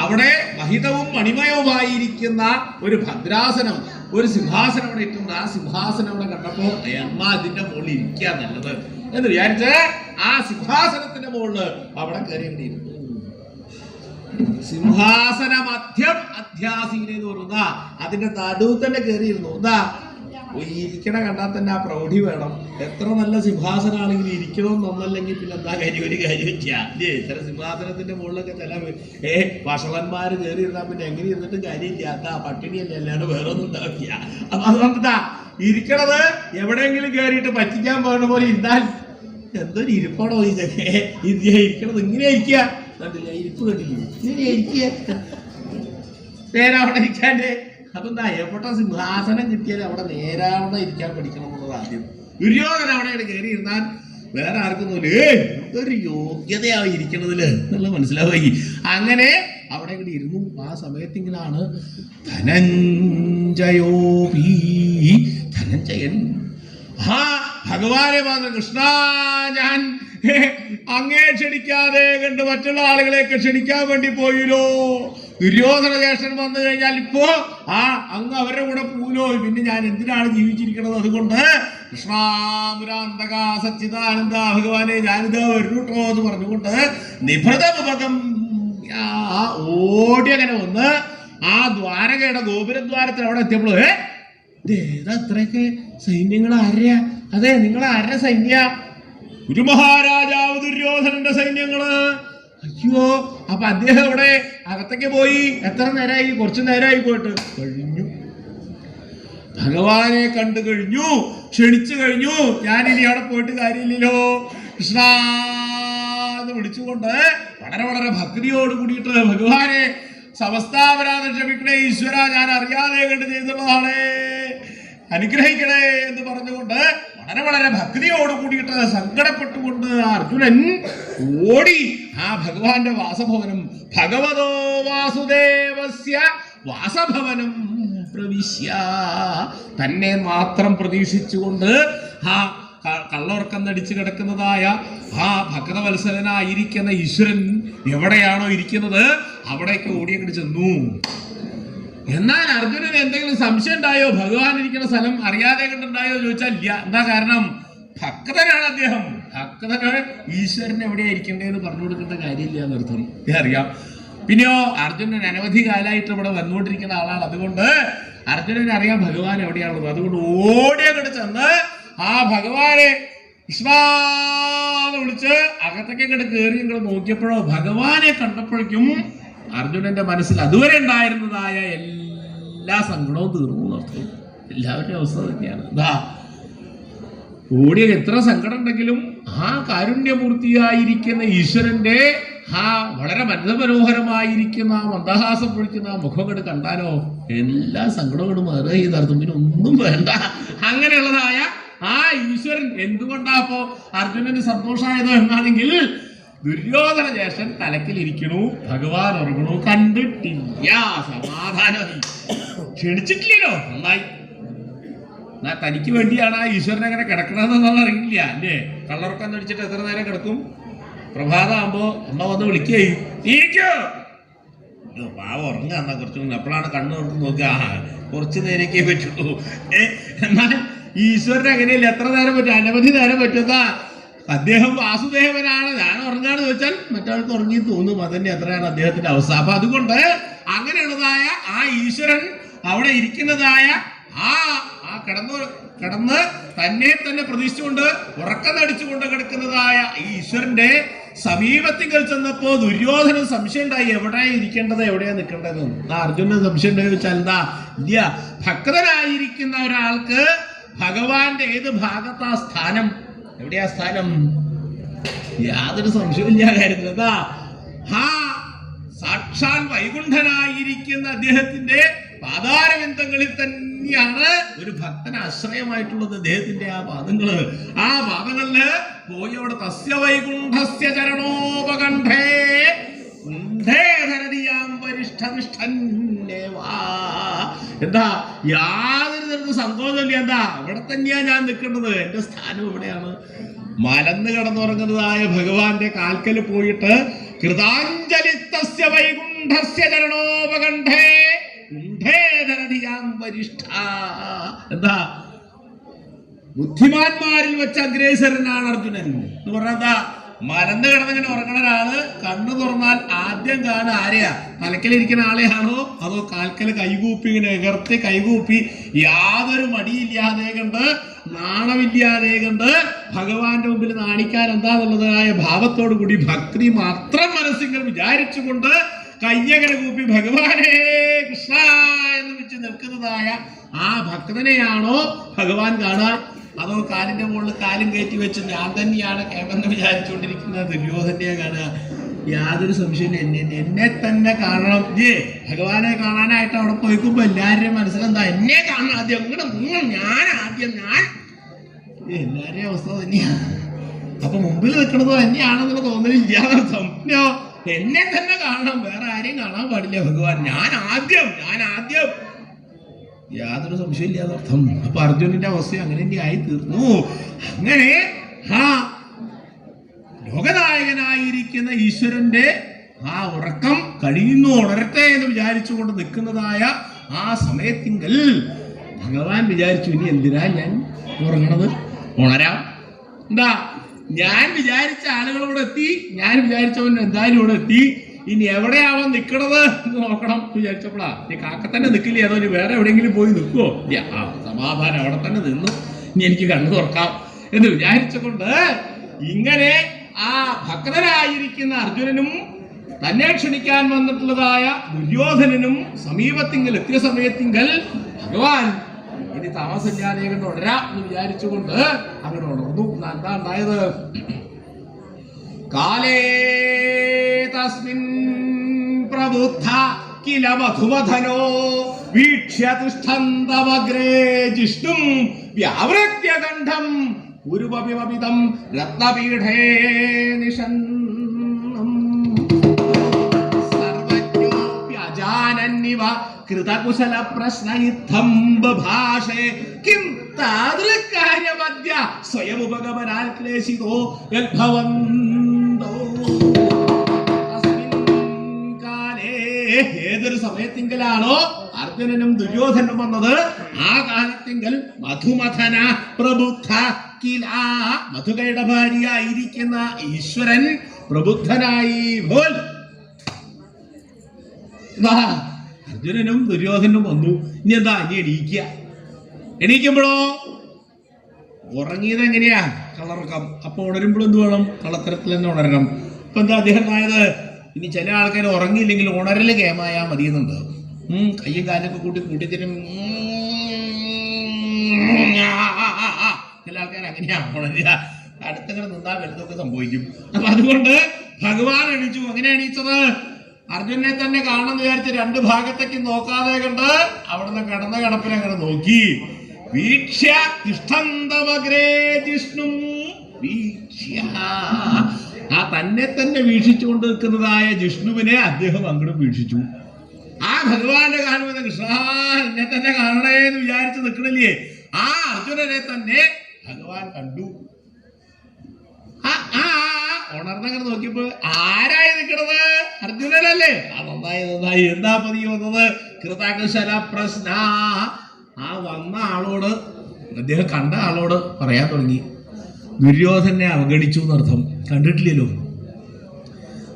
അവിടെ മഹിതവും മണിമയവുമായിരിക്കുന്ന ഒരു ഭദ്രാസനം, ഒരു സിംഹാസനം അവിടെ ഇട്ടുണ്ട്. ആ സിംഹാസനം അവിടെ കണ്ടപ്പോ എന്നാ അതിന്റെ മുകളിൽ ഇരിക്കുക നല്ലത് എന്ന് വിചാരിച്ച് ആ സിംഹാസനത്തിന്റെ മുകളിൽ അവിടെ കയറിയിരുന്നു. സിംഹാസന മധ്യം അധ്യാസീന എന്ന് പറയുന്ന അതിന്റെ നടുവ് തന്നെ കയറിയിരുന്നു. എന്താ, ഇരിക്കണ കണ്ടാൽ തന്നെ ആ പ്രൗഢി വേണം. എത്ര നല്ല സിംഹാസനാണെങ്കിൽ ഇരിക്കണമെന്നൊന്നല്ലെങ്കിൽ പിന്നെ എന്താ കാര്യം, ഒരു കാര്യമില്ല. ചില സിംഹാസനത്തിന്റെ മുകളിലൊക്കെ ചില വഷളന്മാര് കയറി ഇരുന്നാൽ പിന്നെ എങ്ങനെ ഇരുന്നിട്ടും കാര്യമില്ല. എന്താ പട്ടിണിയല്ലേ, അല്ലാണ്ട് വേറെ ഒന്നും ഉണ്ടാവില്ല. അപ്പൊ അതുകൊണ്ടാ ഇരിക്കണത് എവിടെയെങ്കിലും കയറിയിട്ട് പറ്റിക്കാൻ പോകുന്ന പോലെ ഇരുന്നാൽ എന്തൊരു ഇരിപ്പാണോ ഇതൊക്കെ. ഇരിക്കണത് ഇങ്ങനെ ഇരിക്കുക, കണ്ടില്ല ഇരിപ്പ് കണ്ടില്ല, ഇങ്ങനെ ഇരിക്കുക നേരാവണ്ണം ഇരിക്കാൻ്റെ. അപ്പൊ എന്താ, എവിടെ സിംഹാസനം കിട്ടിയാലും അവിടെ നേരാവണ്ണം ഇരിക്കാൻ പഠിക്കണം എന്നുള്ളത് ആദ്യം. ദുര്യോധന അവിടെ കയറി ഇരുന്നാൽ വേറെ ആർക്കും എന്തൊരു യോഗ്യതയാ ഇരിക്കണതില് എന്നുള്ളത് മനസ്സിലാവുകയും അങ്ങനെ അവിടെ ഇവിടെ ഇരുന്നു. ആ സമയത്തെങ്കിലാണ് ധനഞ്ജയൻ ഭഗവാനെ മാത്രം, കൃഷ്ണ ഞാൻ അങ്ങേ ക്ഷണിക്കാതെ കണ്ട് മറ്റുള്ള ആളുകളെയൊക്കെ ക്ഷണിക്കാൻ വേണ്ടി പോയില്ലോ. ദുര്യോധന ജ്യേഷ്ഠൻ വന്നു കഴിഞ്ഞാൽ ഇപ്പോ അങ്ങ് അവരുടെ കൂടെ പോലോ, പിന്നെ ഞാൻ എന്തിനാണ് ജീവിച്ചിരിക്കുന്നത്? അതുകൊണ്ട് കൃഷ്ണാമുരാന്തക സച്ചിദാനന്ദ ഭഗവാനെ ഞാനിതാ വരുന്നുട്ടോ എന്ന് പറഞ്ഞുകൊണ്ട് നിഭൃതമുപകം ഓടി അങ്ങനെ വന്ന് ആ ദ്വാരകയുടെ ഗോപുരദ്വാരത്തിൽ അവിടെ എത്തിയപ്പോൾ അത്രയൊക്കെ സൈന്യങ്ങൾ ആര്യ? അതെ, നിങ്ങൾ ആരുടെ സൈന്യ? ഗുരുമഹാരാജാവ് ദുര്യോധനന്റെ സൈന്യങ്ങള്. അയ്യോ, അപ്പൊ അദ്ദേഹം ഇവിടെ അകത്തേക്ക് പോയി എത്ര നേരമായി? കുറച്ചു നേരമായി പോയിട്ട് കഴിഞ്ഞു. ഭഗവാനെ കണ്ടു കഴിഞ്ഞു, ക്ഷണിച്ചു കഴിഞ്ഞു, ഞാനിനി അവിടെ പോയിട്ട് കാര്യമില്ലല്ലോ. കൃഷ്ണ എന്ന് വിളിച്ചുകൊണ്ട് വളരെ വളരെ ഭക്തിയോട് കൂടിയിട്ട് ഭഗവാനെ സമസ്താപരാധം ക്ഷമിക്കണേ ഈശ്വര, ഞാൻ അറിയാതെ കണ്ട് ചെയ്തുള്ളതാണ്, അനുഗ്രഹിക്കണേ എന്ന് പറഞ്ഞുകൊണ്ട് അങ്ങനെ വളരെ ഭക്തിയോട് കൂടിയിട്ട് സങ്കടപ്പെട്ടുകൊണ്ട് അർജുനൻ ഓടി ആ ഭഗവാന്റെ വാസഭവനം ഭഗവതോ വാസുദേവസ്യ വാസഭവനം പ്രവിശ്യ തന്നെ മാത്രം പ്രതീക്ഷിച്ചുകൊണ്ട് ആ കള്ളോർക്കം നടിച്ചു കിടക്കുന്നതായ ആ ഭക്തവത്സലനായിരിക്കുന്ന ഈശ്വരൻ എവിടെയാണോ ഇരിക്കുന്നത് അവിടേക്ക് ഓടിയങ്ങോട്ട് ചെന്നു. എന്നാൽ അർജുനന് എന്തെങ്കിലും സംശയം ഉണ്ടായോ? ഭഗവാൻ ഇരിക്കുന്ന സ്ഥലം അറിയാതെ കണ്ടുണ്ടായോ ചോദിച്ചാൽ ഇല്ല. എന്താ കാരണം? ഭക്തനാണ് അദ്ദേഹം. ഭക്തനാണ്. ഈശ്വരൻ എവിടെയാ ഇരിക്കേണ്ടതെന്ന് പറഞ്ഞു കൊടുക്കേണ്ട കാര്യമില്ല എന്നർത്ഥം. അറിയാം. പിന്നെയോ അർജുനൻ അനവധി കാലമായിട്ട് ഇവിടെ വന്നുകൊണ്ടിരിക്കുന്ന ആളാണ്. അതുകൊണ്ട് അർജുനന് അറിയാം ഭഗവാൻ എവിടെയാണുള്ളത്. അതുകൊണ്ട് ഓടിയങ്ങോട്ട് ചെന്ന് ആ ഭഗവാനെ വിശ്വാന്ന് വിളിച്ച് അകത്തേക്ക് ഇങ്ങോട്ട് കയറി ഇങ്ങോട്ട് നോക്കിയപ്പോഴോ ഭഗവാനെ കണ്ടപ്പോഴേക്കും അർജുനന്റെ മനസ്സിൽ അതുവരെ ഉണ്ടായിരുന്നതായ എല്ലാ സങ്കടവും തീർന്നു എന്നർത്ഥം. എല്ലാവരുടെ അവസ്ഥ തന്നെയാണ്. എന്താ ഓടിയ എത്ര സങ്കടം ഉണ്ടെങ്കിലും ആ കാരുണ്യമൂർത്തിയായിരിക്കുന്ന ഈശ്വരന്റെ ആ വളരെ മനോഹരമായിരിക്കുന്ന ആ മന്ദഹാസം പൊഴിക്കുന്ന ആ മുഖം കണ്ട് കണ്ടാലോ എല്ലാ സങ്കടങ്ങളും മാറുക ചെയ്തർത്ഥം. പിന്നെ ഒന്നും വേണ്ട. അങ്ങനെയുള്ളതായ ആ ഈശ്വരൻ എന്തുകൊണ്ടാപ്പോ അർജുനന് സന്തോഷമായതോ എന്നാണെങ്കിൽ ദുര്യോധന ജ്യേഷ്ഠൻ തലക്കിലിരിക്കണു, ഭഗവാൻ ഉറങ്ങണു, കണ്ടിട്ടില്ല, സമാധാനമായി. ക്ഷണിച്ചിട്ടില്ലല്ലോ, നന്നായി. എന്നാ തനിക്ക് വേണ്ടിയാണ് ആ ഈശ്വരൻ അങ്ങനെ കിടക്കണമെന്നൊന്നും അറിയില്ല അല്ലേ? കള്ളറക്കം നടിച്ചിട്ട് എത്ര നേരം കിടക്കും? പ്രഭാതമാകുമ്പോ അമ്മ വന്ന് വിളിക്കേ ഇരിക്കോ പാവം ഉറങ്ങാന്നാ കുറച്ചു മുന്നേ. അപ്പോഴാണ് കണ്ണു തുറന്ന് നോക്കുക, കുറച്ചു നേരൊക്കെ പറ്റുള്ളൂ. എന്നാൽ ഈശ്വരൻ അങ്ങനെയല്ല, എത്ര നേരം പറ്റും? അനവധി നേരം പറ്റുന്ന അദ്ദേഹം വാസുദേവനാണ്. ഞാൻ ഉറങ്ങാന്ന് ചോദിച്ചാൽ മറ്റാൾക്ക് ഉറങ്ങി തോന്നും. അതന്നെ എത്രയാണ് അദ്ദേഹത്തിന്റെ അവസ്ഥ. അപ്പൊ അതുകൊണ്ട് അങ്ങനെയുള്ളതായ ആ ഈശ്വരൻ അവിടെ ഇരിക്കുന്നതായ ആ കിടന്ന് തന്നെ തന്നെ പ്രതീക്ഷിച്ചുകൊണ്ട് ഉറക്കം നടിച്ചുകൊണ്ട് കിടക്കുന്നതായ ഈ ഈശ്വരന്റെ സമീപത്തിങ്കൽ ചെന്നപ്പോ ദുര്യോധന സംശയം ഉണ്ടായി, എവിടെ ഇരിക്കേണ്ടത്, എവിടെയാ നിൽക്കേണ്ടത്. അർജുനന് സംശയം ഉണ്ടായി വെച്ചാൽ എന്താ? ഇല്ല, ഭക്തനായിരിക്കുന്ന ഒരാൾക്ക് ഭഗവാന്റെ ഏത് ഭാഗത്താ സ്ഥാനം, എവിടെയാ സ്ഥാനം? യാതൊരു സംശയമില്ല കാര്യത്തിൽ. എന്താ സാക്ഷാൽ വൈകുണ്ഠനായിരിക്കുന്ന അദ്ദേഹത്തിന്റെ പാതാരബന്ധങ്ങളിൽ തന്നെയാണ് ഒരു ഭക്തന് ആശ്രയമായിട്ടുള്ളത്. അദ്ദേഹത്തിന്റെ ആ പാദങ്ങള്, ആ പാദങ്ങളില് പോയി അവിടെ തസ്യ വൈകുണ്ഠസ്യ ചരണോപകണ്ഠേ എന്താ യാതൊരു തരത്തിൽ സങ്കോചമില്ല. എന്താ അവിടെ തന്നെയാ ഞാൻ നിൽക്കേണ്ടത്, എന്റെ സ്ഥാനം എവിടെയാണ്? മലന്ന് കിടന്നുറങ്ങുന്നതായ ഭഗവാന്റെ കാൽക്കല് പോയിട്ട് കൃതാഞ്ജലിത്തസ്യ വൈകുണ്ഠസ്യ ചരണോപകണ്ഠേ എന്താ ബുദ്ധിമാന്മാരിൽ വെച്ച് അഗ്രേസരനാണ് അർജുനൻ എന്ന് പറഞ്ഞാ. മലന്ന് കിടന്നിങ്ങനെ ഉറങ്ങണ ഒരാള് കണ്ണു തുറന്നാൽ ആദ്യം കാണുക ആരെയാ? തലക്കലിരിക്കുന്ന ആളെയാണോ അതോ കാൽക്കല് കൈകൂപ്പി ഇങ്ങനെ എകർത്തി കൈകൂപ്പി യാതൊരു മടിയില്ലാതെ കണ്ട് നാണമില്ലാതെ കണ്ട് ഭഗവാന്റെ മുമ്പിൽ നാണിക്കാൻ എന്താന്നുള്ളതായ ഭാവത്തോടു കൂടി ഭക്തി മാത്രം മനസ്സിൽ വിചാരിച്ചുകൊണ്ട് കയ്യങ്ങനെ കൂപ്പി ഭഗവാനേ കൃഷ്ണ എന്ന് വെച്ച് നിൽക്കുന്നതായ ആ ഭക്തനെയാണോ ഭഗവാൻ കാണാൻ? അതോ കാലിന്റെ മുകളിൽ കാലും കയറ്റി വെച്ച് ഞാൻ തന്നെയാണ് കേമെന്ന് വിചാരിച്ചുകൊണ്ടിരിക്കുന്നത് ദുര്യോധനെ കാണുക? യാതൊരു സംശയമില്ല, എന്നെ തന്നെ കാണണം. ഭഗവാനെ കാണാനായിട്ട് അവിടെ പോയിക്കുമ്പോ എല്ലാവരുടെയും മനസ്സിലെന്താ? എന്നെ കാണണം ആദ്യം, ഞാൻ ആദ്യം, ഞാൻ. എല്ലാവരുടെയും അവസ്ഥ തന്നെയാണ്. അപ്പൊ മുമ്പിൽ നിൽക്കണതോ എന്നെയാണെന്നുള്ള തോന്നലില്ല എന്നർത്ഥം. എന്നെ തന്നെ കാണണം, വേറെ ആരെയും കാണാൻ പാടില്ല ഭഗവാൻ. ഞാൻ ആദ്യം. യാതൊരു സംശയമില്ലാതെ അർത്ഥം. അപ്പൊ അർജുനന്റെ അവസ്ഥ അങ്ങനെ തന്നെ ആയി തീർന്നു. അങ്ങനെ ലോകനായകനായിരിക്കുന്ന ഈശ്വരന്റെ ആ ഉറക്കം കഴിയുന്നു, ഉണരട്ടെ എന്ന് വിചാരിച്ചുകൊണ്ട് നിൽക്കുന്നതായ ആ സമയത്തിങ്കൽ ഭഗവാൻ വിചാരിച്ചു, ഇനി എന്തിനാ ഞാൻ ഉറങ്ങണത്? ഉണരാം. എന്താ ഞാൻ വിചാരിച്ച ആളുകളോട് എത്തി, ഞാൻ വിചാരിച്ചവൻ എന്തായാലും ഇവിടെ എത്തി. ഇനി എവിടെയാവാൻ നിൽക്കണത് എന്ന് നോക്കണം വിചാരിച്ചപ്പോഴാ നീ കാക്ക തന്നെ നിൽക്കില്ലേ, അതോ ഇനി വേറെ എവിടെയെങ്കിലും പോയി നിൽക്കുവോ? ഇല്ല, സമാധാനം, അവിടെ തന്നെ നിന്നു, ഇനി എനിക്ക് കണ്ണു തുറക്കാം എന്ന് വിചാരിച്ചുകൊണ്ട് ഇങ്ങനെ ആ ഭക്തനായിരിക്കുന്ന അർജുനനും തന്നെ ക്ഷണിക്കാൻ വന്നിട്ടുള്ളതായ ദുര്യോധനനും സമീപത്തിങ്കൽ എത്തിയ സമയത്തിങ്കൽ ഭഗവാൻ ഇനി താമസമില്ലാതെ കണ്ട് ഉണരാം എന്ന് വിചാരിച്ചുകൊണ്ട് അങ്ങനെ ഉണർന്നു. എന്താ ഉണ്ടായത്? കാലേ തസ്മിൻ പ്രബുദ്ധ കില മധുവധനോ വീക്ഷ്യ തിഷ്ഠന്തമഗ്രേ ജിഷ്ണും വ്യാവൃത്യകണ്ഠം ഉരുപവിമപിതം രത്നപീഠേ നിഷന്നം സർവജ്ഞോപ്യജാനന്നിവ കൃതകുശല പ്രശ്നയിത്തം ബഭാഷേ കിം താദൃക്കാര്യമദ്യ സ്വയമുപഗമനാൽ ക്ലേശിതോ യദ്ഭവന്തോ. ഏതൊരു സമയത്തിങ്കലാണോ അർജുനനും ദുര്യോധനും വന്നത്, ആ കാലത്തിങ്കൽ മധുമഥന പ്രബുദ്ധ കില, മധുകയുടെ ഭാര്യയായിരിക്കുന്ന ഈശ്വരൻ പ്രബുദ്ധനായി പോൽ. അർജുനനും ദുര്യോധനും വന്നു. ഇനി എന്താ, ഇനി എണീക്കുക. എണീക്കുമ്പോഴോ ഉറങ്ങിയത് എങ്ങനെയാ? കളർക്കം. അപ്പൊ ഉണരുമ്പോഴും എന്ത് വേണം? കളത്തരത്തിൽ തന്നെ ഉണരണം. ഇപ്പൊ എന്താ അദ്ദേഹം ആയത്? ഇനി ചില ആൾക്കാർ ഉറങ്ങിയില്ലെങ്കിൽ ഉണരല് കേമായാൽ മതിയെന്നുണ്ട്. കയ്യും കാലൊക്കെ കൂട്ടിത്തരും. ചില ആൾക്കാർ അങ്ങനെയാ ഉണരുക. അടുത്തങ്ങനെ നിന്നാ വലുതൊക്കെ സംഭവിക്കും. അപ്പൊ അതുകൊണ്ട് ഭഗവാൻ എണീച്ചു. അങ്ങനെ എണീച്ചത് അർജുനെ തന്നെ കാണണമെന്ന് വിചാരിച്ച് രണ്ട് ഭാഗത്തേക്ക് നോക്കാതെ കണ്ട് അവിടുന്ന് കിടന്ന കിടപ്പിനെ അങ്ങനെ നോക്കി. വീക്ഷ്യ തിഷ്ഠന്തമഗ്രേ ജിഷ്ണു വീക്ഷ്യ, ആ തന്നെ തന്നെ വീക്ഷിച്ചുകൊണ്ട് നിൽക്കുന്നതായ ജിഷ്ണുവിനെ അദ്ദേഹം അങ്ങോട്ട് വീക്ഷിച്ചു. ആ ഭഗവാന്റെ കാണുമെന്ന് കൃഷ്ണ എന്നെ തന്നെ കാണണേ എന്ന് വിചാരിച്ച് നിൽക്കണില്ലേ, ആ അർജുനനെ തന്നെ ഭഗവാൻ കണ്ടു. ഉണർന്നങ്ങനെ നോക്കിയപ്പോ ആരായി നിൽക്കണത്? അർജുനനല്ലേ. നന്നായി. എന്താ പതി വന്നത്? കൃതകുശല പ്രശ്ന. ആ വന്ന ആളോട്, അദ്ദേഹം കണ്ട ആളോട് പറയാൻ തുടങ്ങി. ദുര്യോധനെ അവഗണിച്ചു എന്നർത്ഥം. കണ്ടിട്ടില്ലല്ലോ.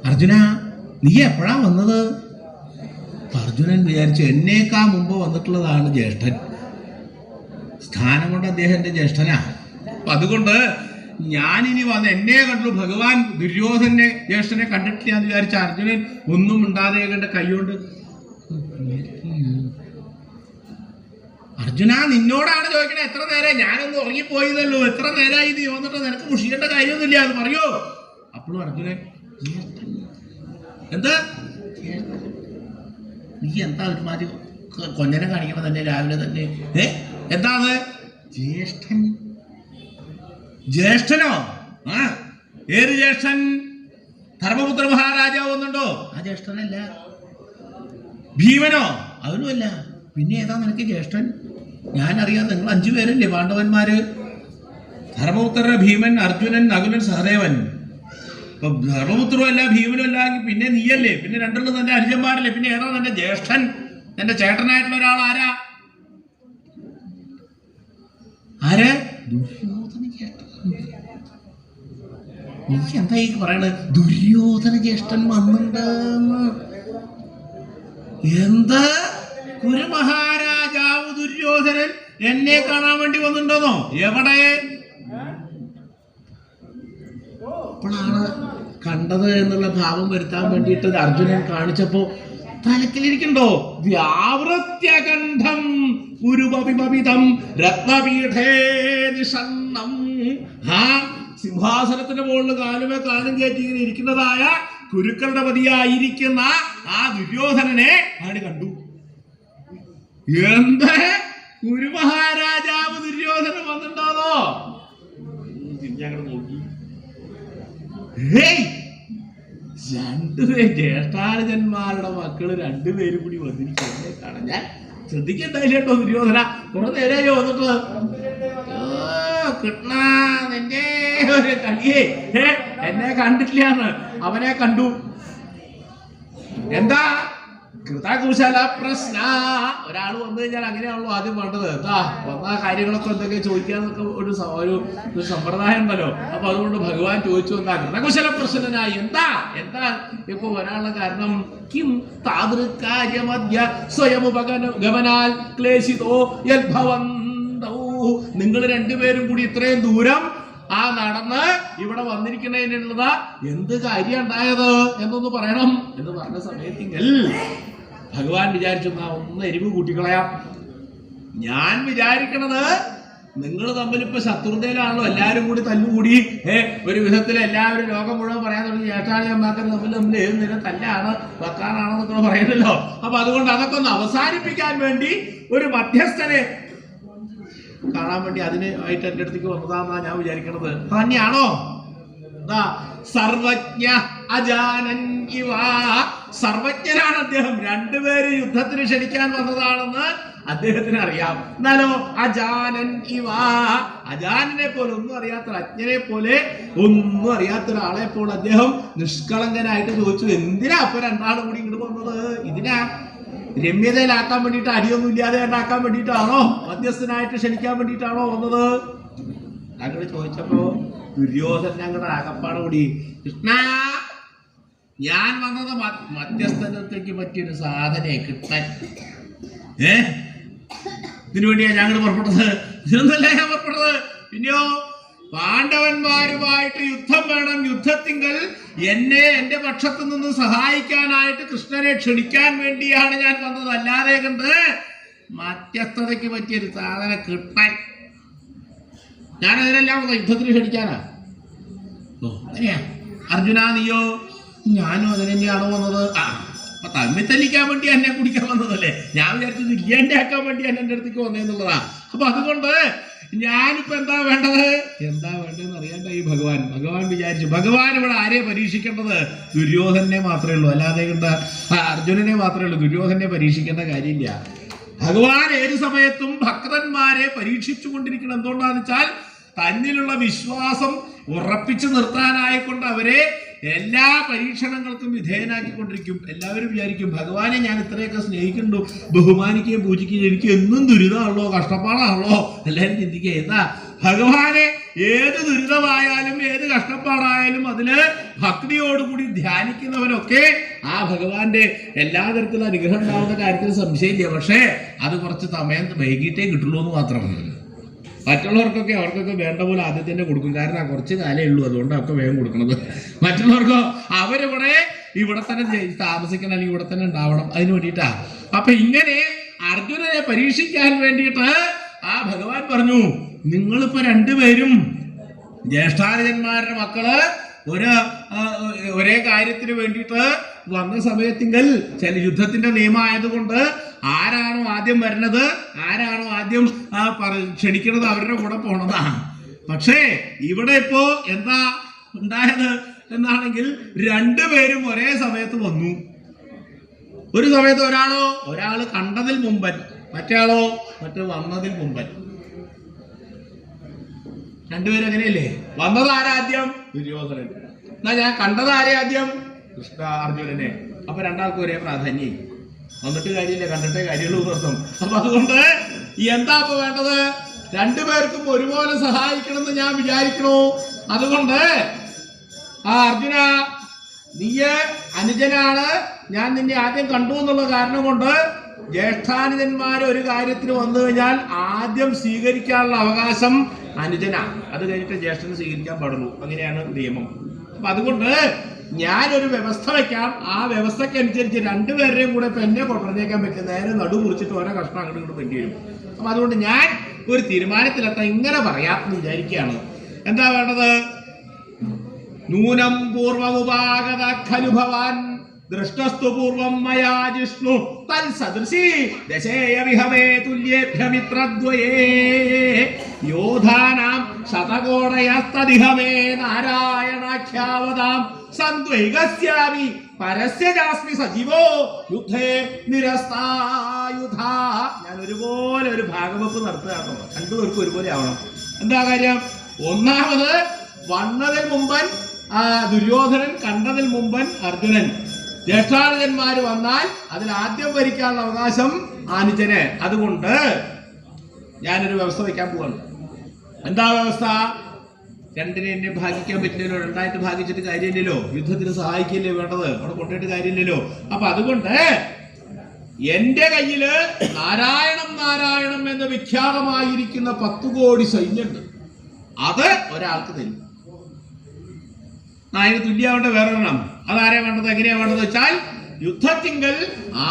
അർജുന, നീ എപ്പോഴാ വന്നത്? അർജുനൻ വിചാരിച്ചു എന്നേക്കാ മുമ്പ് വന്നിട്ടുള്ളതാണ് ജ്യേഷ്ഠൻ. സ്ഥാനം കൊണ്ട് അദ്ദേഹത്തിന്റെ ജ്യേഷ്ഠനാ. അപ്പൊ അതുകൊണ്ട് ഞാനിനി വന്ന് എന്നെ കണ്ടു. ഭഗവാൻ ദുര്യോധനെ ജ്യേഷ്ഠനെ കണ്ടിട്ടില്ല എന്ന് വിചാരിച്ച അർജുനൻ ഒന്നും ഉണ്ടാതെ കണ്ട കൈകൊണ്ട്, അർജുന നിന്നോടാണ് ചോദിക്കണേ, എത്ര നേരം? ഞാനൊന്ന് ഉറങ്ങിപ്പോയതല്ലോ, എത്ര നേരമായി നീ വന്നിട്ട്? നിനക്ക് മുഷിയേണ്ട കാര്യമൊന്നുമില്ല, അത് പറയോ? അപ്പോഴും അർജുനൻ, എന്താ നീ എന്താ ഒരുമാതിരി കൊഞ്ഞനെ കാണിക്കണം തന്നെ രാവിലെ തന്നെ? എന്താ അത്? ജ്യേഷ്ഠൻ. ജ്യേഷ്ഠനോ? ഏത് ജ്യേഷ്ഠൻ? ധർമ്മപുത്ര മഹാരാജാവ് വന്നുണ്ടോ? ആ ജ്യേഷ്ഠനല്ല. ഭീമനോ? അവനുമല്ല. പിന്നെ ഏതാ നിനക്ക് ജ്യേഷ്ഠൻ? ഞാനറിയാം, നിങ്ങൾ 5 പേരല്ലേ പാണ്ഡവന്മാര്? ധർമ്മപുത്രരുടെ ഭീമൻ, അർജുനൻ, നകുലൻ, സഹദേവൻ. ഇപ്പൊ ധർമ്മപുത്രവും അല്ല ഭീമനും അല്ല, പിന്നെ നീയല്ലേ? പിന്നെ രണ്ടുള്ളത് തന്റെ അനുജന്മാരല്ലേ? പിന്നെ ഏതാ നിന്റെ ജ്യേഷ്ഠൻ? നിന്റെ ചേട്ടനായിട്ടുള്ള ഒരാൾ ആരാ? ആര്? ദുര്യോധന ജ്യേഷ്ഠൻ. നീ എന്താ ഈ പറയണത്? ദുര്യോധന ജ്യേഷ്ഠൻ വന്നിട്ടുണ്ടെന്ന്. എന്താ? കുരുമഹാരാജാവ് ദുര്യോധനൻ എന്നെ കാണാൻ വേണ്ടി വന്നിട്ടുണ്ടോന്നോ? എവിടെ? അപ്പോഴാണ് കണ്ടത് എന്നുള്ള ഭാവം വരുത്താൻ വേണ്ടിയിട്ട് അർജുനൻ കാണിച്ചപ്പോ തലക്കിലിരിക്കണ്ടോ? വ്യാവൃത്യകണ്ഠം ഉരുപവിമപിതം രത്നപീഠേ നിഷന്നം. ആ സിംഹാസനത്തിന്റെ മുകളിൽ കാലുമേ കാലും കയറ്റി ഇരിക്കുന്നതായ കുരുക്കളുടെ പതിയായിരിക്കുന്ന ആ ദുര്യോധനനെ ആട് കണ്ടു. എന്ത്? കുരുമഹാരാജാവ് ദുര്യോധനൻ വന്നിട്ടുണ്ടോ? തിരിഞ്ഞങ്ങോട്ട് നോക്കി. രണ്ടുപേര് ജ്യേഷ്ഠാനുജന്മാരുടെ മക്കള് 2 പേരും കൂടി വന്നിരിക്കുന്നേ കാണാൻ ഞാൻ ശ്രദ്ധിക്കണ്ടായില്ല കേട്ടോ. ദുര്യോധന കുറെ നേരമായി വന്നിട്ട്. കൃഷ്ണ നിന്റെ ഒരു കളിയേ, എന്നെ കണ്ടിട്ടില്ലാന്ന്. അവനെ കണ്ടു. എന്താ? കൃതകുശല പ്രശ്ന. ഒരാൾ വന്നു കഴിഞ്ഞാൽ അങ്ങനെയാണല്ലോ ആദ്യം വേണ്ടത്. എന്താ വന്ന കാര്യങ്ങളൊക്കെ എന്തൊക്കെ ചോദിക്കാന്നൊക്കെ ഒരു സമ്പ്രദായം ഉണ്ടല്ലോ. അപ്പൊ അതുകൊണ്ട് ഭഗവാൻ ചോദിച്ചു, എന്താ കൃതകുശല പ്രശ്നനായി? എന്താ ഇപ്പൊ വരാനുള്ള കാരണം? കിം താദൃക്കാര്യമദ്യ സ്വയമുപഗമനാൽ ക്ലേശിതോ യദ്ഭവന്തൗ. നിങ്ങൾ 2 പേരും കൂടി ഇത്രയും ദൂരം നടന്ന് ഇവിടെ വന്നിരിക്കുന്നതിനുള്ള എന്ത് കാര്യം ഉണ്ടായത് എന്നൊന്ന് പറയണം എന്ന് പറഞ്ഞ സമയത്തെങ്കിൽ ഭഗവാൻ വിചാരിച്ചു, ഒന്ന് എരിവ് കൂട്ടിക്കളയാം. ഞാൻ വിചാരിക്കണത് നിങ്ങൾ തമ്മിലിപ്പോ ശത്രുതയിലാണല്ലോ, എല്ലാവരും കൂടി തല്ലുകൂടി ഒരു വിധത്തിൽ എല്ലാവരും ലോകം മുഴുവൻ പറയാൻ തുടങ്ങി ജ്യേഷ്ഠാനിയന്മാർക്ക് തമ്മിൽ ഏത് നേരം തല്ലാണ് വെക്കാനാണെന്നൊക്കെ പറയുന്നല്ലോ. അപ്പൊ അതുകൊണ്ട് അതൊക്കെ ഒന്ന് അവസാനിപ്പിക്കാൻ വേണ്ടി ഒരു മധ്യസ്ഥനെ കാണാൻ വേണ്ടി അതിനായിട്ട് എൻ്റെ അടുത്തേക്ക് വന്നതാന്നാ ഞാൻ വിചാരിക്കണത്. തന്നെയാണോ? സർവജ്ഞ അജാനൻ ഇവ, സർവജ്ഞനാണ് അദ്ദേഹം. രണ്ടുപേര് യുദ്ധത്തിന് ക്ഷണിക്കാൻ വന്നതാണെന്ന് അദ്ദേഹത്തിന് അറിയാം. എന്നാലോ അജാനൻ ഇവ, അജാനനെ പോലെ ഒന്നും അറിയാത്ത, അജ്ഞനെ പോലെ ഒന്നും അറിയാത്ത ഒരാളെ പോലെ അദ്ദേഹം നിഷ്കളങ്കനായിട്ട് ചോദിച്ചു, എന്തിനാ അപ്പൊ രണ്ടാളും കൂടി ഇങ്ങോട്ട് വന്നത്? ഇതിനാ രമ്യതയിലാക്കാൻ വേണ്ടിയിട്ട്, അടിയൊന്നും ഇല്ലാതെ ഉണ്ടാക്കാൻ വേണ്ടിയിട്ടാണോ? മധ്യസ്ഥനായിട്ട് ക്ഷണിക്കാൻ വേണ്ടിയിട്ടാണോ വന്നത്? ഞങ്ങൾ ചോദിച്ചപ്പോ ദുര്യോധന ഞങ്ങളുടെ ആകപ്പാട് കൂടി, കൃഷ്ണ ഞാൻ വന്നത് മധ്യസ്ഥനത്തേക്ക് പറ്റിയൊരു സാധനയെ കിട്ടാൻ, ഇതിനു വേണ്ടിയാ ഞങ്ങൾ പുറപ്പെട്ടത്. ഇതിനൊന്നല്ല ഞാൻ പുറപ്പെട്ടത്. പിന്നെയോ പാണ്ഡവന്മാരുമായിട്ട് യുദ്ധം വേണം. യുദ്ധത്തിങ്കൽ എന്നെ എന്റെ പക്ഷത്തു നിന്ന് സഹായിക്കാനായിട്ട് കൃഷ്ണനെ ക്ഷണിക്കാൻ വേണ്ടിയാണ് ഞാൻ വന്നത്. അല്ലാതെ കണ്ട് മധ്യസ്ഥതയ്ക്ക് പറ്റിയൊരു സാധനം കിട്ടാൻ ഞാനതിനെല്ലാം യുദ്ധത്തിന് ക്ഷണിക്കാനാ. അങ്ങനെയാ അർജുന, നീയോ? ഞാനും അതിന് തന്നെയാണോ വന്നത്? അപ്പൊ തമ്മിൽ തല്ലിക്കാൻ വേണ്ടി എന്നെ കുടിക്കാൻ വന്നതല്ലേ? ഞാൻ വിചാരിച്ചത് ഇല്ലാണ്ടാക്കാൻ വേണ്ടി എന്നെ എൻ്റെ അടുത്തേക്ക് വന്നേന്നുള്ളതാ. അപ്പൊ അതുകൊണ്ട് ഞാനിപ്പോ എന്താ വേണ്ടത്, എന്താ വേണ്ടതെന്ന് അറിയാണ്ട ഈ ഭഗവാൻ വിചാരിച്ചു, ഭഗവാൻ ഇവിടെ ആരെ പരീക്ഷിക്കേണ്ടത്? ദുര്യോധനെ മാത്രമേ ഉള്ളൂ. അല്ലാതെ കണ്ട അർജുനനെ മാത്രമേ ഉള്ളൂ. ദുര്യോധനെ പരീക്ഷിക്കേണ്ട കാര്യമില്ല. ഭഗവാൻ ഏത് സമയത്തും ഭക്തന്മാരെ പരീക്ഷിച്ചു കൊണ്ടിരിക്കണം. എന്തുകൊണ്ടാന്ന് വെച്ചാൽ തന്നിലുള്ള വിശ്വാസം ഉറപ്പിച്ചു നിർത്താനായിക്കൊണ്ട് അവരെ എല്ലാ പരീക്ഷണങ്ങൾക്കും വിധേയനാക്കിക്കൊണ്ടിരിക്കും. എല്ലാവരും വിചാരിക്കും ഭഗവാനെ ഞാൻ ഇത്രയൊക്കെ സ്നേഹിക്കുന്നുണ്ടോ, ബഹുമാനിക്കുകയും പൂജിക്കുകയും, എനിക്ക് എന്നും ദുരിതമാണല്ലോ, കഷ്ടപ്പാടാണല്ലോ. എല്ലാവരും ചിന്തിക്കുക, എന്താ ഭഗവാനെ ഏത് ദുരിതമായാലും ഏത് കഷ്ടപ്പാടായാലും അതില് ഭക്തിയോടുകൂടി ധ്യാനിക്കുന്നവരൊക്കെ ആ ഭഗവാന്റെ എല്ലാ തരത്തിലുള്ള അനുഗ്രഹം ഉണ്ടാവുന്ന കാര്യത്തിൽ സംശയമില്ല. പക്ഷേ അത് കുറച്ച് സമയം വൈകിട്ടേ കിട്ടുള്ളൂ എന്ന് മാത്രം. മറ്റുള്ളവർക്കൊക്കെ അവർക്കൊക്കെ വേണ്ട പോലെ ആദ്യം തന്നെ കൊടുക്കും. കാരണം കുറച്ച് കാലേ ഉള്ളൂ, അതുകൊണ്ടൊക്കെ വേഗം കൊടുക്കണത്. മറ്റുള്ളവർക്കോ ഇവിടെ തന്നെ താമസിക്കണം, അല്ലെങ്കിൽ ഇവിടെ തന്നെ ഉണ്ടാവണം, അതിന് വേണ്ടിയിട്ടാ. അപ്പൊ ഇങ്ങനെ അർജുനനെ പരീക്ഷിക്കാൻ വേണ്ടിയിട്ട് ആ ഭഗവാൻ പറഞ്ഞു, നിങ്ങളിപ്പോ രണ്ടുപേരും ജ്യേഷ്ഠാനുജന്മാരുടെ മക്കള് ഒരേ കാര്യത്തിന് വേണ്ടിയിട്ട് വന്ന സമയത്തിങ്കൽ ചില യുദ്ധത്തിന്റെ നിയമമായതുകൊണ്ട് ആരാണോ ആദ്യം വരുന്നത്, ആരാണോ ആദ്യം ക്ഷണിക്കുന്നത് അവരുടെ കൂടെ പോണതാ. പക്ഷേ ഇവിടെ ഇപ്പോ എന്താ ഉണ്ടായത് എന്നാണെങ്കിൽ രണ്ടുപേരും ഒരേ സമയത്ത് വന്നു. ഒരു സമയത്ത് ഒരാള് കണ്ടതിൽ മുമ്പൻ, മറ്റേ വന്നതിൽ മുമ്പൻ. രണ്ടുപേരും അങ്ങനെയല്ലേ? വന്നത് ആരാദ്യം? ദുര്യോധനൻ. എന്നാ ഞാൻ കണ്ടത് ആരെ ആദ്യം? അർജുനനെ. അപ്പൊ രണ്ടാൾക്കും ഒരേ പ്രാധാന്യം. വന്നിട്ട് കാര്യമില്ല, കണ്ടിട്ടേ കാര്യമുള്ളൂ ദിവസം. അപ്പൊ അതുകൊണ്ട് എന്താ ഇപ്പൊ വേണ്ടത്? രണ്ടുപേർക്കും ഒരുപോലെ സഹായിക്കണമെന്ന് ഞാൻ വിചാരിക്കണു. അതുകൊണ്ട് അർജുന, നീയെ അനുജനാണ്, ഞാൻ നിന്നെ ആദ്യം കണ്ടു എന്നുള്ള കാരണം കൊണ്ട് ജ്യേഷ്ഠാനുജന്മാര് ഒരു കാര്യത്തിന് വന്നു കഴിഞ്ഞാൽ ആദ്യം സ്വീകരിക്കാനുള്ള അവകാശം അനുജന, അത് കഴിഞ്ഞിട്ട് ജ്യേഷ്ഠന് സ്വീകരിക്കാൻ പാടുള്ളൂ. അങ്ങനെയാണ് നിയമം. അപ്പൊ അതുകൊണ്ട് ഞാനൊരു വ്യവസ്ഥ വെക്കാം. ആ വ്യവസ്ഥയ്ക്ക് അനുസരിച്ച് രണ്ടുപേരുടെയും കൂടെ ഇപ്പൊ എന്നെ കൊണ്ടുവന്നേക്കാൻ പറ്റും. നേരെ നടു മുറിച്ചിട്ട് ഓരോ കഷ്ണം അങ്ങോട്ട് ഇങ്ങോട്ട് വേണ്ടി വരും. അപ്പൊ അതുകൊണ്ട് ഞാൻ ഒരു തീരുമാനത്തിലെത്താൻ ഇങ്ങനെ പറയാമെന്ന് വിചാരിക്കുകയാണ്. എന്താ വേണ്ടത്? നൂനം പൂർവമുപാഗത ഖലു ഭവാൻ ദൃഷ്ടസ്തു പൂർവം മയാ ജിഷ്ണു തൽ സദൃശി ദശേയ വിഹവേ തുല്യേഭ്യ മിത്രദ്വയേ യോധാനാം ശതകോടയസ്തദിഹമേ നാരായണാഖ്യാവതാം സന്ത്വൈകസ്യാമി പരസ്യ ജാസ്മി സജീവോ യുദ്ധേ നിരസ്തായുധ. ഞാൻ ഒരുപോലെ ഒരു ഭാഗവപ്പ് നടത്തുകയാണോ? രണ്ടുപേർക്കും ഒരുപോലെ ആവണം. എന്താ കാര്യം? ഒന്നാമത് വന്നതിൽ മുമ്പൻ ദുര്യോധനൻ, കണ്ടതിൽ മുമ്പൻ അർജുനൻ. ജ്യേഷ്ഠാനുജന്മാര് വന്നാൽ അതിൽ ആദ്യം ഭരിക്കാനുള്ള അവകാശം അനുജന്. അതുകൊണ്ട് ഞാനൊരു വ്യവസ്ഥ വയ്ക്കാൻ പോവാണ്. എന്താ വ്യവസ്ഥ? രണ്ടിനെ എന്നെ ഭാഗിക്കാൻ പറ്റില്ലല്ലോ, രണ്ടായിട്ട് ഭാഗിച്ചിട്ട് കാര്യമില്ലല്ലോ, യുദ്ധത്തിന് സഹായിക്കില്ലേ വേണ്ടത്, അവിടെ കൊണ്ടുപോയിട്ട് കാര്യമില്ലല്ലോ. അപ്പൊ അതുകൊണ്ട് എന്റെ കയ്യില് നാരായണം എന്ന് വിഖ്യാതമായിരിക്കുന്ന 10 കോടി സൈന്യമുണ്ട്. അത് ഒരാൾക്ക് തരും. അതിന് തുല്യാവേണ്ട വേറൊരെണ്ണം. അതാരെ വേണ്ടത്? എങ്ങനെയാ വേണ്ടത് വെച്ചാൽ യുദ്ധത്തിങ്കൽ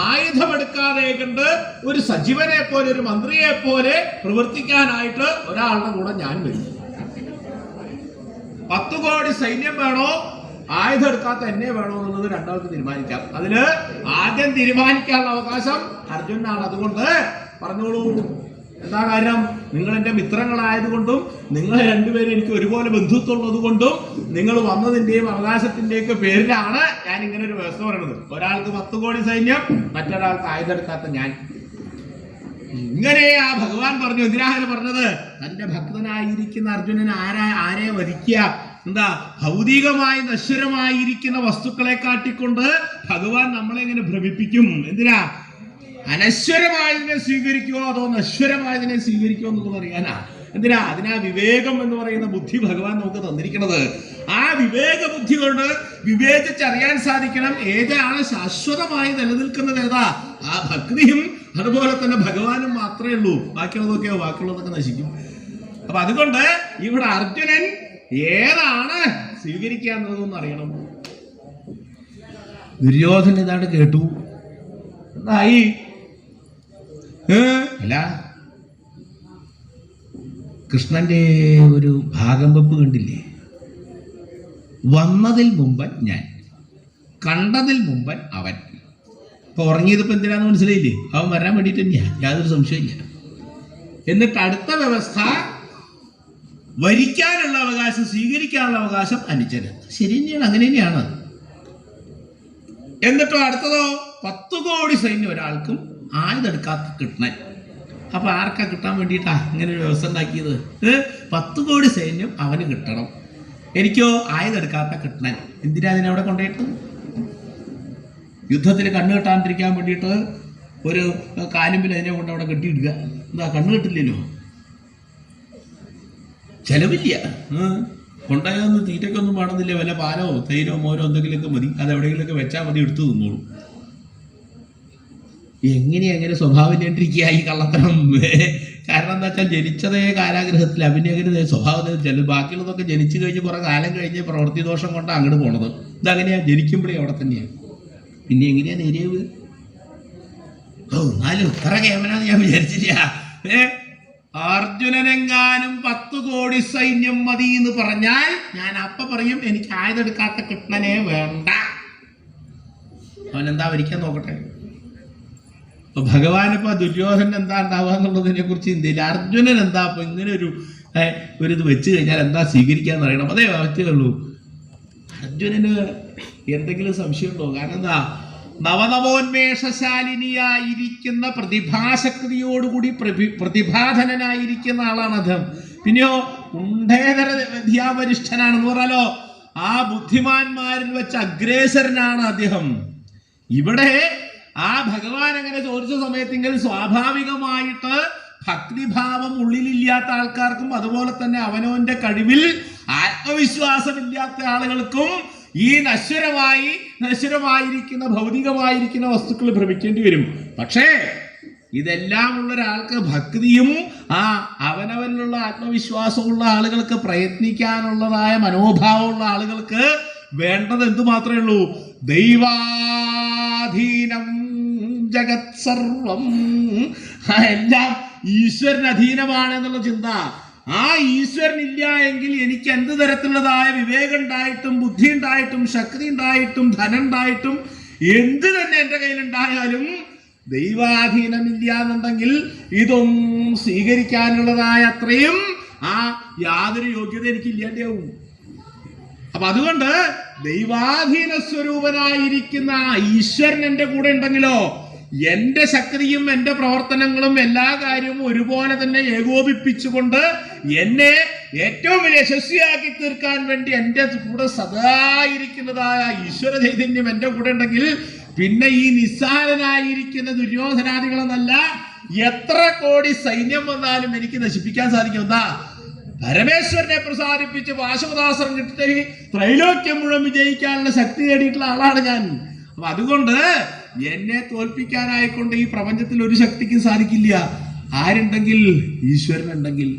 ആയുധമെടുക്കാതെ കണ്ട് ഒരു സജീവനെ പോലെ, ഒരു മന്ത്രിയെ പോലെ പ്രവർത്തിക്കാനായിട്ട് ഒരാളുടെ കൂടെ ഞാൻ വരും. 10 കോടി സൈന്യം വേണോ, ആയുധം എടുക്കാത്ത എന്നെ വേണോ എന്നുള്ളത് രണ്ടാൾക്ക് തീരുമാനിക്കാം. അതില് ആദ്യം തീരുമാനിക്കാനുള്ള അവകാശം അർജുനാണ്. അതുകൊണ്ട് പറഞ്ഞോളൂ. എന്താ കാര്യം? നിങ്ങൾ എൻ്റെ മിത്രങ്ങളായതുകൊണ്ടും നിങ്ങൾ രണ്ടുപേരും എനിക്ക് ഒരുപോലെ ബന്ധുത്വമുള്ളത് കൊണ്ടും നിങ്ങൾ വന്നതിന്റെയും അവകാശത്തിന്റെയൊക്കെ പേരിലാണ് ഞാൻ ഇങ്ങനെ ഒരു വ്യവസ്ഥ പറയുന്നത്. ഒരാൾക്ക് 10 കോടി സൈന്യം, മറ്റൊരാൾക്ക് ആയുധെടുക്കാത്ത ഞാൻ. ഇങ്ങനെ ആ ഭഗവാൻ പറഞ്ഞു. എന്തിനാണ് പറഞ്ഞത്? തന്റെ ഭക്തനായിരിക്കുന്ന അർജുനൻ ആരെ വധിക്കുക? എന്താ ഭൗതികമായി നശ്വരമായിരിക്കുന്ന വസ്തുക്കളെ കാട്ടിക്കൊണ്ട് ഭഗവാൻ നമ്മളെ എങ്ങനെ ഭ്രമിപ്പിക്കും? എന്തിനാ? അനശ്വരമായതിനെ സ്വീകരിക്കുമോ അതോ നശ്വരമായതിനെ സ്വീകരിക്കുമോ എന്നുള്ളത് അറിയാനാ. എന്തിനാ? അതിനാ വിവേകം എന്ന് പറയുന്ന ബുദ്ധി ഭഗവാൻ നമുക്ക് തന്നിരിക്കുന്നത്. ആ വിവേക ബുദ്ധി കൊണ്ട് വിവേചിച്ചറിയാൻ സാധിക്കണം ഏതാണ് ശാശ്വതമായി നിലനിൽക്കുന്നത്, ഏതാ. ആ ഭക്തിയും അതുപോലെ തന്നെ ഭഗവാനും മാത്രമേ ഉള്ളൂ. ബാക്കിയുള്ളതൊക്കെ നശിക്കും. അപ്പൊ അതുകൊണ്ട് ഇവിടെ അർജുനൻ ഏതാണ് സ്വീകരിക്കുക എന്നതൊന്നും അറിയണം. ദുര്യോധനൻ ഇതാണ് കേട്ടു. എന്തായി? അല്ല, കൃഷ്ണന്റെ ഒരു ഭാഗം വെപ്പ് കണ്ടില്ലേ? വന്നതിൽ മുമ്പൻ ഞാൻ, കണ്ടതിൽ മുമ്പൻ അവൻ. ഇപ്പൊ ഉറങ്ങിയതിപ്പോ എന്തിനാന്ന് മനസ്സിലായില്ലേ? അവൻ വരാൻ വേണ്ടിയിട്ട് തന്നെയാ, യാതൊരു സംശയമില്ല. എന്നിട്ട് അടുത്ത വ്യവസ്ഥ, വരിക്കാനുള്ള അവകാശം, സ്വീകരിക്കാനുള്ള അവകാശം അനുജന്. ശരി തന്നെയാണ്, അങ്ങനെ തന്നെയാണ്. എന്നിട്ടോ അടുത്തതോ 10 കോടി സൈന്യം ഒരാൾക്കും ആയുധെടുക്കാത്ത കൃഷ്ണൻ. അപ്പൊ ആർക്കാ കിട്ടാൻ വേണ്ടിയിട്ടാ ഇങ്ങനെ ഒരു വ്യവസ്ഥ ഉണ്ടാക്കിയത്? 10 കോടി സൈന്യം അവന് കിട്ടണം. എനിക്കോ ആയുധെടുക്കാത്ത കൃഷ്ണൻ. എന്തിനാ അതിനവിടെ കൊണ്ടുപോയിട്ട്? യുദ്ധത്തിൽ കണ്ണ് കെട്ടാണ്ടിരിക്കാൻ വേണ്ടിയിട്ട് ഒരു കാലുമ്പിൽ അതിനെ കൊണ്ട് അവിടെ കെട്ടിയിടുക. എന്താ, കണ്ണ് കെട്ടില്ലല്ലോ, ചെലവില്ല. കൊണ്ടുപോയൊന്ന് തീറ്റയ്ക്കൊന്നും വേണമെന്നില്ല. വല്ല പാലോ തൈരോ മോരോ എന്തെങ്കിലുമൊക്കെ മതി. അത് എവിടെയെങ്കിലുമൊക്കെ വെച്ചാൽ മതി, എടുത്തു തിന്നോളൂ. എങ്ങനെ സ്വഭാവം ഇല്ലാണ്ടിരിക്കുക ഈ കള്ളത്തരം? കാരണം എന്താ വെച്ചാൽ ജനിച്ചതേ കാരാഗ്രഹത്തില്ല. പിന്നെ എങ്ങനെ സ്വഭാവം? ബാക്കിയുള്ളതൊക്കെ ജനിച്ചു കഴിഞ്ഞ് കുറെ കാലം കഴിഞ്ഞ് പ്രവൃത്തി ദോഷം കൊണ്ടാണ് അങ്ങോട്ട് പോണത്. ഇതങ്ങനെയാ, ജനിക്കുമ്പോഴേ അവിടെ തന്നെയാണ്. പിന്നെ എങ്ങനെയാ നേരിയത്? എന്നാലും ഇത്ര കേമനാന്ന് ഞാൻ വിചാരിച്ചില്ല. അർജുനനെങ്ങാനും 10 കോടി സൈന്യം മതി എന്ന് പറഞ്ഞാൽ ഞാൻ അപ്പൊ പറയും എനിക്ക് ആയുധെടുക്കാത്ത കൃഷ്ണനെ വേണ്ട. അവൻ എന്താ വരിക്കാൻ നോക്കട്ടെ. അപ്പൊ ഭഗവാൻ ഇപ്പൊ ദുര്യോധനൻ എന്താ ഉണ്ടാവുക എന്നുള്ളതിനെ കുറിച്ച് ചിന്തയില്ല. അർജുനൻ എന്താ അപ്പൊ ഇങ്ങനെ ഒരു ഇത് വെച്ച് കഴിഞ്ഞാൽ എന്താ സ്വീകരിക്കാന്ന് അറിയണം. അതേ അവസ്ഥയുള്ളൂ. അർജുനന് എന്തെങ്കിലും സംശയമുണ്ടോ? കാരണം എന്താ, നവനവോന്മേഷശാലിനിയായിരിക്കുന്ന പ്രതിഭാശക്തിയോടുകൂടി പ്രതിഭാധനനായിരിക്കുന്ന ആളാണ് അദ്ദേഹം. പിന്നെയോ ഉണ്ഠേതര വിദ്യാവരിഷ്ഠനാണെന്ന് പറഞ്ഞാലോ ആ ബുദ്ധിമാന്മാരിൽ വെച്ച് അഗ്രേസരനാണ് അദ്ദേഹം. ഇവിടെ ആ ഭഗവാൻ അങ്ങനെ ചോദിച്ച സമയത്തെങ്കിൽ സ്വാഭാവികമായിട്ട് ഭക്തിഭാവം ഉള്ളിലില്ലാത്ത ആൾക്കാർക്കും അതുപോലെ തന്നെ അവനവന്റെ കഴിവിൽ ആത്മവിശ്വാസമില്ലാത്ത ആളുകൾക്കും ഈ നശ്വരമായിരിക്കുന്ന ഭൗതികമായിരിക്കുന്ന വസ്തുക്കൾ ഭ്രമിക്കേണ്ടി വരും. പക്ഷേ ഇതെല്ലാം ഉള്ള ഒരാൾക്ക് ഭക്തിയും അവനവനിലുള്ള ആത്മവിശ്വാസമുള്ള ആളുകൾക്ക് പ്രയത്നിക്കാനുള്ളതായ മനോഭാവമുള്ള ആളുകൾക്ക് വേണ്ടത് എന്തു മാത്രമേ ഉള്ളൂ? ദൈവാധീനം ജഗത് സർവം. എല്ലാം ഈശ്വരന് അധീനമാണ് എന്നുള്ള ചിന്ത. ആ ഈശ്വരൻ ഇല്ല എങ്കിൽ എനിക്ക് എന്ത് തരത്തിലുള്ളതായ വിവേകം ഉണ്ടായിട്ടും ബുദ്ധി ഉണ്ടായിട്ടും ശക്തി ഉണ്ടായിട്ടും ധനം ഉണ്ടായിട്ടും എന്ത് തന്നെ എൻ്റെ കയ്യിലുണ്ടായാലും ദൈവാധീനമില്ല എന്നുണ്ടെങ്കിൽ ഇതൊന്നും സ്വീകരിക്കാനുള്ളതായ അത്രയും യാതൊരു യോഗ്യത എനിക്ക് ഇല്ലാണ്ടാവും. അപ്പൊ അതുകൊണ്ട് ദൈവാധീന സ്വരൂപനായിരിക്കുന്ന ഈശ്വരൻ എൻ്റെ കൂടെ ഉണ്ടെങ്കിലോ എന്റെ ശക്തിയും എന്റെ പ്രവർത്തനങ്ങളും എല്ലാ കാര്യവും ഒരുപോലെ തന്നെ ഏകോപിപ്പിച്ചുകൊണ്ട് എന്നെ ഏറ്റവും വലിയ യശസ്വിയാക്കി തീർക്കാൻ വേണ്ടി എൻ്റെ കൂടെ സദാ ഇരിക്കുന്നതായ ഈശ്വര ചൈതന്യം എൻ്റെ കൂടെ ഉണ്ടെങ്കിൽ പിന്നെ ഈ നിസ്സാരനായിരിക്കുന്ന ദുര്യോധനാദികളെന്നല്ല എത്ര കോടി സൈന്യം വന്നാലും എനിക്ക് നശിപ്പിക്കാൻ സാധിക്കും. എന്താ, പരമേശ്വരനെ പ്രസാദിപ്പിച്ച് പാശവദാസനം കിട്ടി ത്രൈലോക്യം മുഴുവൻ വിജയിക്കാനുള്ള ശക്തി നേടിയിട്ടുള്ള ആളാണ് ഞാൻ. അപ്പൊ അതുകൊണ്ട് എന്നെ തോൽപ്പിക്കാനായിക്കൊണ്ട് ഈ പ്രപഞ്ചത്തിൽ ഒരു ശക്തിക്കും സാധിക്കില്ല. ആരുണ്ടെങ്കിൽ? ഈശ്വരൻ ഉണ്ടെങ്കിൽ.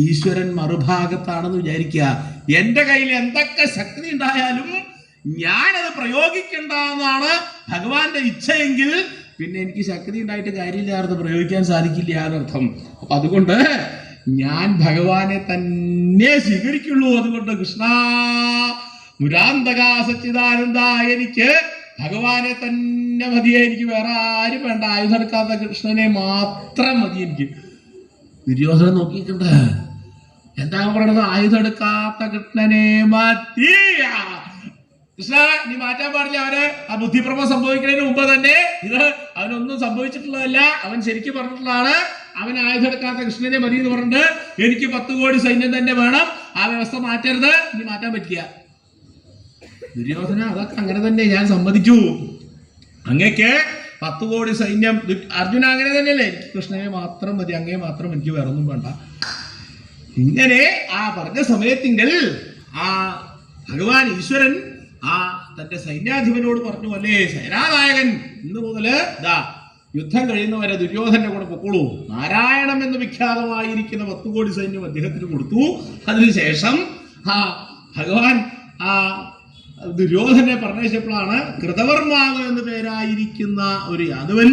ഈശ്വരൻ മറുഭാഗത്താണെന്ന് വിചാരിക്കുക. എൻ്റെ കയ്യിൽ എന്തൊക്കെ ശക്തി ഉണ്ടായാലും ഞാനത് പ്രയോഗിക്കണ്ട എന്നാണ് ഭഗവാന്റെ ഇച്ഛയെങ്കിൽ പിന്നെ എനിക്ക് ശക്തി ഉണ്ടായിട്ട് കാര്യമില്ലാതെ പ്രയോഗിക്കാൻ സാധിക്കില്ല എന്നർത്ഥം. അപ്പൊ അതുകൊണ്ട് ഞാൻ ഭഗവാനെ തന്നെ സ്വീകരിക്കുള്ളൂ. അതുകൊണ്ട് കൃഷ്ണ മുരാന്തക സച്ചിദാനന്ദ, എനിക്ക് ഭഗവാനെ തന്നെ മതിയെ, എനിക്ക് വേറെ ആരും വേണ്ട. ആയുധെടുക്കാത്ത കൃഷ്ണനെ മാത്രം മതി എനിക്ക്. ദുര്യോധനൻ നോക്കിയിട്ടുണ്ട്. എന്താ പറയണത്? ആയുധം എടുക്കാത്ത കൃഷ്ണനെ മാറ്റി. കൃഷ്ണ, നീ മാറ്റാൻ പാടില്ല. അവന് ആ ബുദ്ധിഭ്രമം സംഭവിക്കുന്നതിന് മുമ്പ് തന്നെ ഇത് അവനൊന്നും സംഭവിച്ചിട്ടുള്ളതല്ല. അവൻ ശരിക്കും പറഞ്ഞിട്ടുള്ളതാണ്. അവൻ ആയുധം എടുക്കാത്ത കൃഷ്ണനെ മതി എന്ന് പറഞ്ഞിട്ട് എനിക്ക് 10 കോടി സൈന്യം തന്നെ വേണം. ആ വ്യവസ്ഥ മാറ്റരുത്. നീ മാറ്റാൻ പറ്റില്ല. ദുര്യോധന, അതൊക്കെ അങ്ങനെ തന്നെ, ഞാൻ സമ്മതിച്ചു. അങ്ങേക്ക് 10 കോടി സൈന്യം. അർജുന, അങ്ങനെ തന്നെയല്ലേ? എനിക്ക് കൃഷ്ണനെ മാത്രം മതി, അങ്ങേ മാത്രം, എനിക്ക് വേറൊന്നും വേണ്ട. ഇങ്ങനെ ആ പറഞ്ഞ സമയത്തെങ്കിൽ ആ ഭഗവാൻ ഈശ്വരൻ ആ തന്റെ സൈന്യാധിപനോട് പറഞ്ഞു, അല്ലേ സേനാനായകൻ, ഇന്ന് മുതല് യുദ്ധം കഴിയുന്നവരെ ദുര്യോധന്റെ കൂടെ പൊക്കോളൂ. നാരായണം എന്ന് വിഖ്യാതമായിരിക്കുന്ന 10 കോടി സൈന്യം അദ്ദേഹത്തിന് കൊടുത്തു. അതിനുശേഷം ആ ഭഗവാൻ ആ ദുര്യോധനെ പറഞ്ഞപ്പോഴാണ് കൃതവർമാവ് എന്ന് പേരായിരിക്കുന്ന ഒരു യാദവൻ,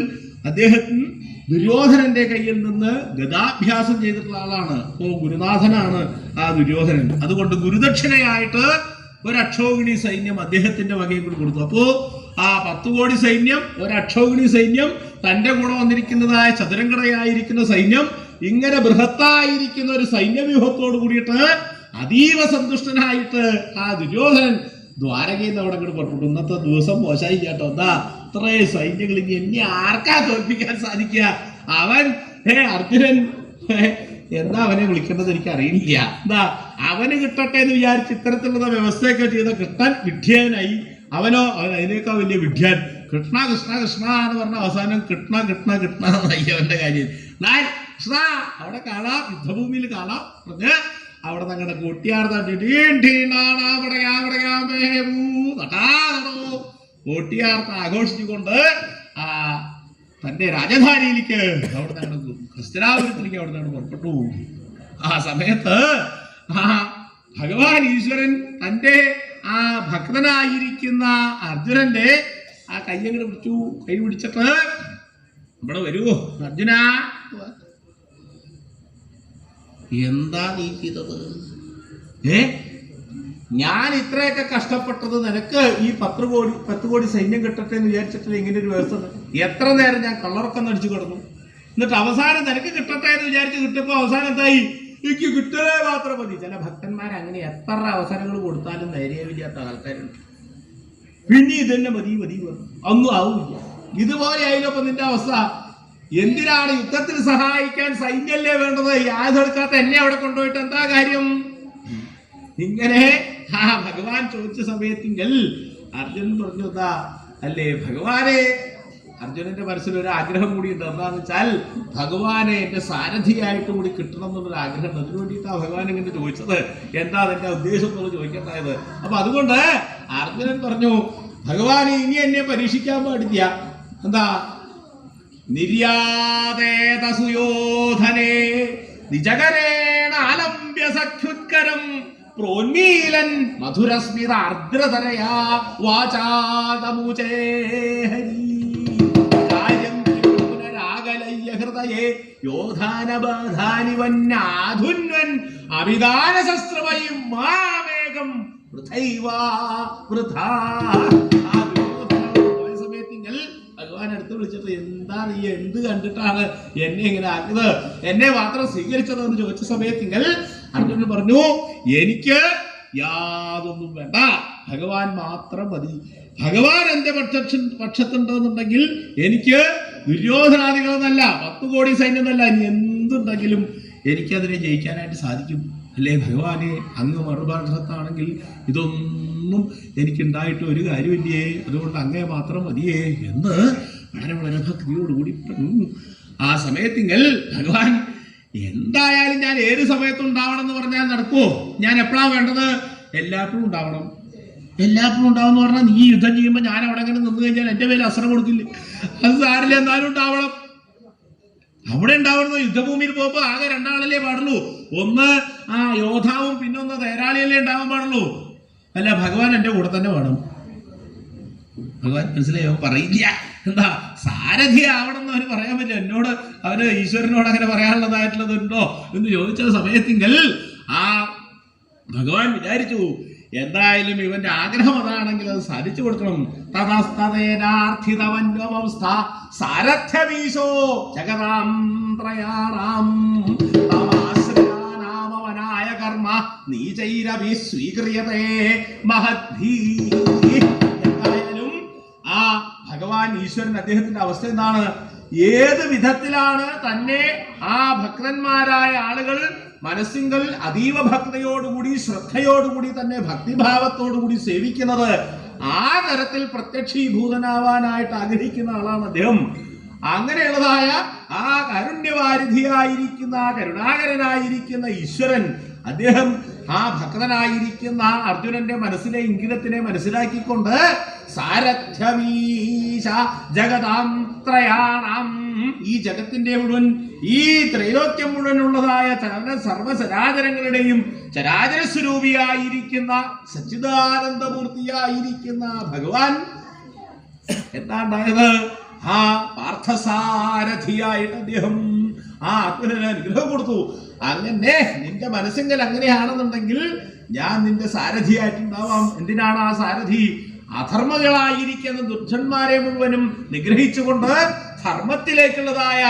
അദ്ദേഹത്തിന് ദുര്യോധനന്റെ കയ്യിൽ നിന്ന് ഗദാഭ്യാസം ചെയ്തിട്ടുള്ള ആളാണ്. അപ്പോ ഗുരുനാഥനാണ് ആ ദുര്യോധനൻ. അതുകൊണ്ട് ഗുരുദക്ഷിണയായിട്ട് ഒരു അക്ഷോഹിണി സൈന്യം അദ്ദേഹത്തിന്റെ വകയും കൂടി കൊടുത്തു. അപ്പോ ആ 10 കോടി സൈന്യം, ഒരു അക്ഷോഹിണി സൈന്യം, തന്റെ കൂടെ വന്നിരിക്കുന്നതായ ചതുരംഗടയായിരിക്കുന്ന സൈന്യം, ഇങ്ങനെ ബൃഹത്തായിരിക്കുന്ന ഒരു സൈന്യവ്യൂഹത്തോട് കൂടിയിട്ട് അതീവ സന്തുഷ്ടനായിട്ട് ആ ദുര്യോധനൻ ദ്വാരകയിൽ നിന്ന് അവിടെ അങ്ങോട്ട് പുറപ്പെട്ടു. ഇന്നത്തെ ദിവസം മോശമായി കേട്ടോ. എന്താ ഇത്രയും സൈന്യങ്ങൾ ഇനി എന്നെ ആർക്കാ തോൽപ്പിക്കാൻ സാധിക്കുക? അവൻ അർജുനൻ എന്താ അവനെ വിളിക്കേണ്ടത് എനിക്ക് അറിയില്ല. എന്താ അവന് കിട്ടട്ടെ എന്ന് വിചാരിച്ച് ഇത്തരത്തിലുള്ള വ്യവസ്ഥയൊക്കെ ചെയ്ത കൃഷ്ണൻ വിഡ്ഢിയനായി. അവനോ അതിനേക്കാൾ വലിയ വിഡ്ഢിയാൻ. കൃഷ്ണ കൃഷ്ണ കൃഷ്ണ എന്ന് പറഞ്ഞ അവസാനം കൃഷ്ണ കൃഷ്ണ കൃഷ്ണ എന്നായി അവന്റെ കാര്യം. കൃഷ്ണ അവിടെ കാണാം, യുദ്ധഭൂമിയിൽ കാണാം പറഞ്ഞ് അവിടെ ഞങ്ങളുടെ കൂട്ടിയാർത്തോ കൂട്ടിയാർത്ത ആഘോഷിച്ചുകൊണ്ട് ആ തന്റെ രാജധാനിയിലേക്ക് അവിടെ ഞങ്ങളുടെ ഹസ്തിനാപുരത്തിലേക്ക് അവിടെ ഞങ്ങൾ പുറപ്പെട്ടു. ആ സമയത്ത് ആ ഭഗവാൻ ഈശ്വരൻ തന്റെ ആ ഭക്തനായിരിക്കുന്ന അർജുനന്റെ ആ കയ്യങ്ങട് പിടിച്ചു. കൈ പിടിച്ചിട്ട് ഇവിടെ വരൂ അർജുന, എന്താ നീ ചെയ്തത്? ഞാൻ ഇത്രയൊക്കെ കഷ്ടപ്പെട്ടത് നിനക്ക് ഈ 10 കോടി സൈന്യം കിട്ടട്ടെ എന്ന് വിചാരിച്ചിട്ടില്ല. ഇങ്ങനെ ഒരു വ്യവസ്ഥ എത്ര നേരം ഞാൻ കള്ളറക്കം നടിച്ചു കിടന്നു. എന്നിട്ട് അവസാനം നിനക്ക് കിട്ടട്ടെ എന്ന് വിചാരിച്ച് കിട്ടിയപ്പോ അവസാനം എന്തായി? എനിക്ക് കിട്ടലേ മാത്രം മതി. ചില ഭക്തന്മാർ അങ്ങനെ എത്ര അവസരങ്ങൾ കൊടുത്താലും ധൈര്യമില്ലാത്ത ആൾക്കാരുണ്ട്. പിന്നെ ഇതന്നെ മതി മതി ഒന്നും ആവില്ല. ഇതുപോലെ ആയില്ലപ്പോ നിന്റെ അവസ്ഥ. എന്തിനാണ് യുദ്ധത്തിൽ സഹായിക്കാൻ സൈന്യല്ലേ വേണ്ടത്? യാതൊടുക്കാത്ത എന്നെ അവിടെ കൊണ്ടുപോയിട്ട് എന്താ കാര്യം? ഇങ്ങനെ ആ ഭഗവാൻ ചോദിച്ച സമയത്തെങ്കിൽ അർജുനൻ പറഞ്ഞു, എന്താ അല്ലേ ഭഗവാനെ, അർജുനന്റെ മനസ്സിലൊരു ആഗ്രഹം കൂടി ഉണ്ട്. എന്താന്ന് വെച്ചാൽ ഭഗവാനെ എന്റെ സാരഥിയായിട്ട് കൂടി കിട്ടണം എന്നുള്ളൊരു ആഗ്രഹം. അതിനു വേണ്ടിയിട്ടാണ് ഭഗവാൻ ഇങ്ങനെ ചോദിച്ചത്. എന്താ അതിന്റെ ഉദ്ദേശം എന്നുള്ളത് ചോദിക്കണ്ടായത്. അപ്പൊ അതുകൊണ്ട് അർജുനൻ പറഞ്ഞു, ഭഗവാനെ ഇനി എന്നെ പരീക്ഷിക്കാൻ പാടില്ല. എന്താ നിർയാതേതസുയോധനേ നിജകരേണ ആലംബ്യ സഖ്യുത്കരം പ്രോന്മീലൻ മധുരസ്മിത ആർദ്രതരയാ വാചാദമുചേ ഹരി കാര്യം പുനരാഗലയ്യ ഹൃദയേ യോധാനബാധാനി വന്നാധുന്വൻ അഭിദാന ശസ്ത്രമയും മാമേകം വൃഥൈവാ വൃഥാ. ഭഗവാൻ അടുത്ത് വിളിച്ചിട്ട്, എന്താ നീ എന്ത് കണ്ടിട്ടാണ് എന്നെ ഇങ്ങനെ ആക്കിയത്, എന്നെ മാത്രം സ്വീകരിച്ചത് എന്ന് ചോദിച്ച സമയത്തിങ്കിൽ അർജുനൻ പറഞ്ഞു, എനിക്ക് യാതൊന്നും വേണ്ട, ഭഗവാൻ മാത്രം മതി. ഭഗവാൻ എന്റെ പക്ഷത്തുണ്ടെന്നുണ്ടെങ്കിൽ എനിക്ക് ദുര്യോധനാദികളെന്നല്ല 10 കോടി സൈന്യമല്ല, ഇനി എന്തുണ്ടെങ്കിലും എനിക്കതിനെ ജയിക്കാനായിട്ട് സാധിക്കും. അല്ലേ ഭഗവാനെ, അങ്ങ് മറുഭാഷത്താണെങ്കിൽ ഇതൊന്നും എനിക്കുണ്ടായിട്ട് ഒരു കാര്യമില്ലേ, അതുകൊണ്ട് അങ്ങേ മാത്രം മതിയേ എന്ന് വളരെ വളരെ ഭക്തിയോടുകൂടി പറഞ്ഞു. ആ സമയത്തിങ്കിൽ ഭഗവാൻ, എന്തായാലും ഞാൻ ഏത് സമയത്തും ഉണ്ടാവണം എന്ന് പറഞ്ഞാൽ നടക്കുമോ? ഞാൻ എപ്പോഴാണ് വേണ്ടത്? എല്ലാപ്പോഴും ഉണ്ടാവണം. എല്ലാപ്പോഴും ഉണ്ടാവും എന്ന് പറഞ്ഞാൽ നീ യുദ്ധം ചെയ്യുമ്പോൾ ഞാൻ അവിടെ അങ്ങനെ നിന്ന് കഴിഞ്ഞാൽ എൻ്റെ പേര് അസ്ത്രം കൊടുക്കില്ല. അത് സാരില്ല, എന്നാലും ഉണ്ടാവണം. അവിടെ ഉണ്ടാവുന്നത് യുദ്ധഭൂമിയിൽ പോകുമ്പോൾ ആകെ 2 ആളല്ലേ പാടുള്ളൂ. ഒന്ന് ആ യോദ്ധാവും പിന്നൊന്ന് തേരാളിയല്ലേ ഉണ്ടാവാൻ പാടുള്ളൂ. അല്ല, ഭഗവാൻ എൻ്റെ കൂടെ തന്നെ വേണം. ഭഗവാൻ മനസ്സിലായോ? പറയില്ല. എന്താ സാരഥി ആവണം എന്ന് അവന് പറയാൻ പറ്റില്ല. എന്നോട് അവന് ഈശ്വരനോട് അങ്ങനെ പറയാനുള്ളതായിട്ടുള്ളതുണ്ടോ എന്ന് ചോദിച്ച സമയത്തെങ്കിൽ ആ ഭഗവാൻ വിചാരിച്ചു, എന്തായാലും ഇവന്റെ ആഗ്രഹം അതാണെങ്കിൽ അത് സാധിച്ചു കൊടുക്കണം. തതസ്തേനാർത്ഥിതവന്വംസ്ഥ സാരഥ്യമീശോ ജഗതാം ത്രയാണാം തമാശ്രയാനാമവനായ കർമ്മ നീചൈരഭി സ്വീക്രിയതേ മഹദ്ഭീ. എന്തായാലും ആ ഭഗവാൻ ഈശ്വരൻ അദ്ദേഹത്തിന്റെ അവസ്ഥ എന്താണ്? ഏത് വിധത്തിലാണ് തന്നെ ആ ഭക്തന്മാരായ ആളുകൾ മനസ്സിങ്കൽ അതീവ ഭക്തിയോടുകൂടി ശ്രദ്ധയോടുകൂടി തന്നെ ഭക്തിഭാവത്തോടുകൂടി സേവിക്കുന്നത്, ആ തരത്തിൽ പ്രത്യക്ഷീഭൂതനാവാനായിട്ട് ആഗ്രഹിക്കുന്ന ആളാണ് അദ്ദേഹം. അങ്ങനെയുള്ളതായ ആ കാരുണ്യവാരിധിയായിരിക്കുന്ന കരുണാകരനായിരിക്കുന്ന ഈശ്വരൻ അദ്ദേഹം ആ ഭക്തനായിരിക്കുന്ന അർജുനന്റെ മനസ്സിലെ ഇംഗിതത്തിനെ മനസ്സിലാക്കിക്കൊണ്ട് സാരഥ്യമീശ ജഗതാം ത്രയാണാം, ഈ ജഗത്തിന്റെ മുഴുവൻ ഈ ത്രൈലോക്യം മുഴുവനുള്ളതായ സർവചരാചരങ്ങളുടെയും ചരാചര സ്വരൂപിയായിരിക്കുന്ന സച്ചിദാനന്ദമൂർത്തിയായിരിക്കുന്ന ഭഗവാൻ എന്താണ്ടായത്? ആ പാർത്ഥസാരഥിയായിട്ട് അദ്ദേഹം ആ അർജുനന് അനുഗ്രഹം കൊടുത്തു. അങ്ങനെ നിന്റെ മനസ്സെങ്കിൽ അങ്ങനെയാണെന്നുണ്ടെങ്കിൽ ഞാൻ നിന്റെ സാരഥിയായിട്ടുണ്ടാവാം. എന്തിനാണ് ആ സാരഥി? അധർമ്മങ്ങളായിരിക്കുന്ന ദുർജന്മാരെ മുഴുവനും നിഗ്രഹിച്ചുകൊണ്ട് ധർമ്മത്തിലേക്കുള്ളതായ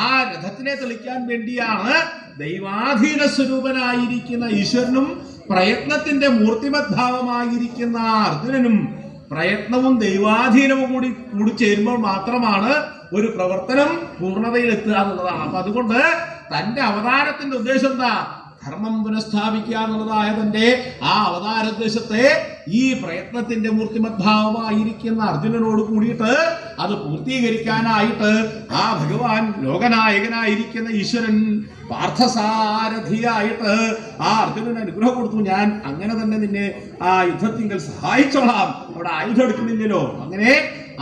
ആ രഥത്തിനെ തെളിക്കാൻ വേണ്ടിയാണ് ദൈവാധീന സ്വരൂപനായിരിക്കുന്ന ഈശ്വരനും പ്രയത്നത്തിന്റെ മൂർത്തിമദ്ഭാവമായിരിക്കുന്ന അർജുനനും പ്രയത്നവും ദൈവാധീനവും കൂടി ചേരുമ്പോൾ മാത്രമാണ് ഒരു പ്രവർത്തനം പൂർണ്ണതയിലെത്തുക എന്നുള്ളതാണ്. അപ്പൊ അതുകൊണ്ട് തന്റെ അവതാരത്തിന്റെ ഉദ്ദേശം എന്താ? ധർമ്മം പുനഃസ്ഥാപിക്കുക എന്നുള്ളതായ തന്റെ ആ അവതാരോദ്ദേശത്തെ ഈ പ്രയത്നത്തിന്റെ മൂർത്തിമദ്ഭാവമായിരിക്കുന്ന അർജുനനോട് കൂടിയിട്ട് അത് പൂർത്തീകരിക്കാനായിട്ട് ആ ഭഗവാൻ ലോകനായകനായിരിക്കുന്ന ഈശ്വരൻ പാർത്ഥസാരഥിയായിട്ട് ആ അർജുനന് അനുഗ്രഹം കൊടുത്തു. ഞാൻ അങ്ങനെ തന്നെ നിന്നെ ആ യുദ്ധത്തിങ്കൽ സഹായിച്ചോളാം. അവിടെ ആയുധം എടുക്കുന്നില്ലല്ലോ. അങ്ങനെ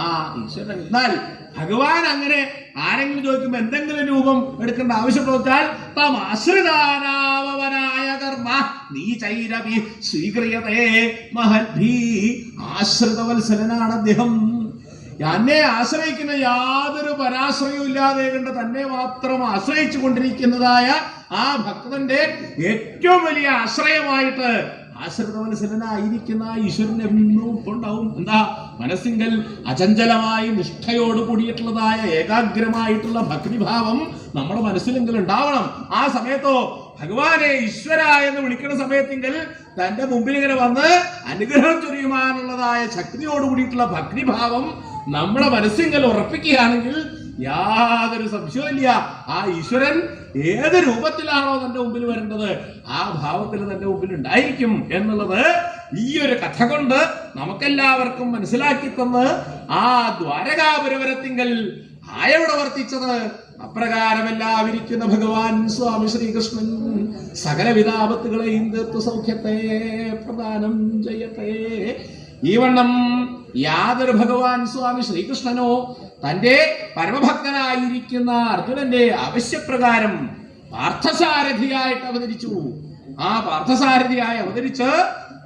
ആ ഈശ്വരൻ എന്നാൽ ഭഗവാൻ അങ്ങനെ ആരെങ്കിലും ചോദിക്കുമ്പോ എന്തെങ്കിലും രൂപം എടുക്കേണ്ട ആവശ്യം ചോദിച്ചാൽ തമാശ്രിതാനാമവനായ കർമ്മ നീചൈരഭി സ്വീക്രിയതേ മഹദ്ഭീ. ആശ്രിതവത്സലനാണ് അദ്ദേഹം. എന്നെ ആശ്രയിക്കുന്ന യാതൊരു പരാശ്രയവും ഇല്ലാതെ കണ്ട് തന്നെ മാത്രം ആശ്രയിച്ചു കൊണ്ടിരിക്കുന്നതായ ആ ഭക്തന്റെ ഏറ്റവും വലിയ ആശ്രയമായിട്ട് ആശ്രിതവത്സലനായിരിക്കുന്ന ഈശ്വരൻ എന്നും ഉണ്ടാവും. എന്താ? മനസ്സിങ്കൽ അചഞ്ചലമായി നിഷ്ഠയോട് കൂടിയിട്ടുള്ളതായ ഏകാഗ്രമായിട്ടുള്ള ഭക്തിഭാവം നമ്മുടെ മനസ്സിലെങ്കിൽ ഉണ്ടാവണം. ആ സമയത്തോ ഭഗവാനെ ഈശ്വര എന്ന് വിളിക്കുന്ന സമയത്തെങ്കിൽ തന്റെ മുമ്പിൽ ഇങ്ങനെ വന്ന് അനുഗ്രഹം ചൊരിയുവാനുള്ളതായ ശക്തിയോട് കൂടിയിട്ടുള്ള ഭക്തിഭാവം നമ്മുടെ മനസ്സിങ്കൽ ഉറപ്പിക്കുകയാണെങ്കിൽ യാതൊരു സംശയമില്ല, ആ ഈശ്വരൻ ഏത് രൂപത്തിലാണോ തന്റെ മുമ്പിൽ വരേണ്ടത് ആ ഭാവത്തിൽ തന്റെ മുമ്പിൽ ഉണ്ടായിരിക്കും എന്നുള്ളത് ഈ ഒരു കഥ കൊണ്ട് നമുക്കെല്ലാവർക്കും മനസ്സിലാക്കി തന്ന് ആ ദ്വാരകാപുരവരത്തിങ്കൽ ആയവിടെ വർത്തിച്ചത് അപ്രകാരമെല്ലാവിരിക്കുന്ന ഭഗവാൻ സ്വാമി ശ്രീകൃഷ്ണൻ സകലവിധ ആപത്തുകളെയും തീർത്തു സൗഖ്യത്തെ പ്രദാനം ചെയ്യട്ടെ. ഈ വണ്ണം യാതൊരു ഭഗവാൻ സ്വാമി ശ്രീകൃഷ്ണനോ തന്റെ പരമഭക്തനായിരിക്കുന്ന അർജുനന്റെ ആവശ്യപ്രകാരം പാർത്ഥസാരഥിയായിട്ട് അവതരിച്ചു. ആ പാർത്ഥസാരഥിയായി അവതരിച്ച്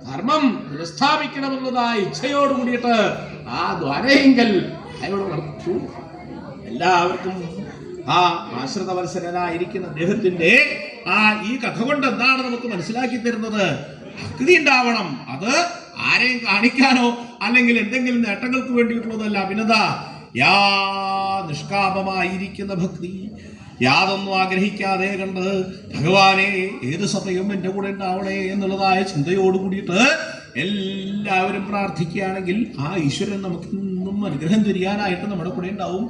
ധർമ്മം പുനഃസ്ഥാപിക്കണമെന്നതായ ഇച്ഛയോട് കൂടിയിട്ട് ആ ദ്വാരയെങ്കൽ അയോട് നടത്തു. എല്ലാവർക്കും ആ ആശ്രിതവത്സരനായിരിക്കുന്ന അദ്ദേഹത്തിന്റെ ആ ഈ കഥ കൊണ്ട് എന്താണ് നമുക്ക് മനസ്സിലാക്കി തരുന്നത്? ഭക്തി ഉണ്ടാവണം. അത് ആരെയും കാണിക്കാനോ അല്ലെങ്കിൽ എന്തെങ്കിലും നേട്ടങ്ങൾക്ക് വേണ്ടിയിട്ടുള്ളതല്ല. പിന്നെന്താ? നിഷ്കാമമായിരിക്കുന്ന ഭക്തി, യാതൊന്നും ആഗ്രഹിക്കാതെ കണ്ട് ഭഗവാനെ ഏത് സമയം എൻ്റെ കൂടെ ഉണ്ടാവണേ എന്നുള്ളതായ ചിന്തയോട് കൂടിയിട്ട് എല്ലാവരും പ്രാർത്ഥിക്കുകയാണെങ്കിൽ ആ ഈശ്വരൻ നമുക്ക് ഇന്നും അനുഗ്രഹം ചൊരിയാനായിട്ട് നമ്മുടെ കൂടെ ഉണ്ടാവും.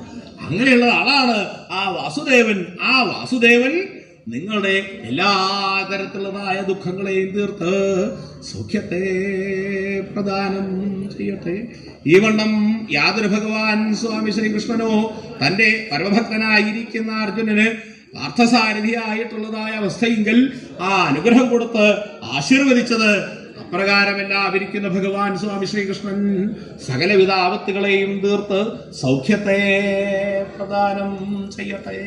അങ്ങനെയുള്ള ആളാണ് ആ വാസുദേവൻ. ആ വാസുദേവൻ നിങ്ങളുടെ എല്ലാ തരത്തിലുള്ളതായ ദുഃഖങ്ങളെയും തീർത്ത് സൗഖ്യത്തെ പ്രദാനം ചെയ്യട്ടെ. ഈ വണ്ണം യാതൊരു ഭഗവാൻ സ്വാമി ശ്രീകൃഷ്ണനോ തന്റെ പരമഭക്തനായിരിക്കുന്ന അർജുനന് പാർത്ഥസാരഥിയായിട്ടുള്ളതായ അവസ്ഥയെങ്കിൽ ആ അനുഗ്രഹം കൊടുത്ത് ആശീർവദിച്ചത് അപ്രകാരമെല്ലാവിരിക്കുന്ന ഭഗവാൻ സ്വാമി ശ്രീകൃഷ്ണൻ സകലവിധ ആപത്തുകളെയും തീർത്ത് സൗഖ്യത്തെ പ്രദാനം ചെയ്യട്ടെ.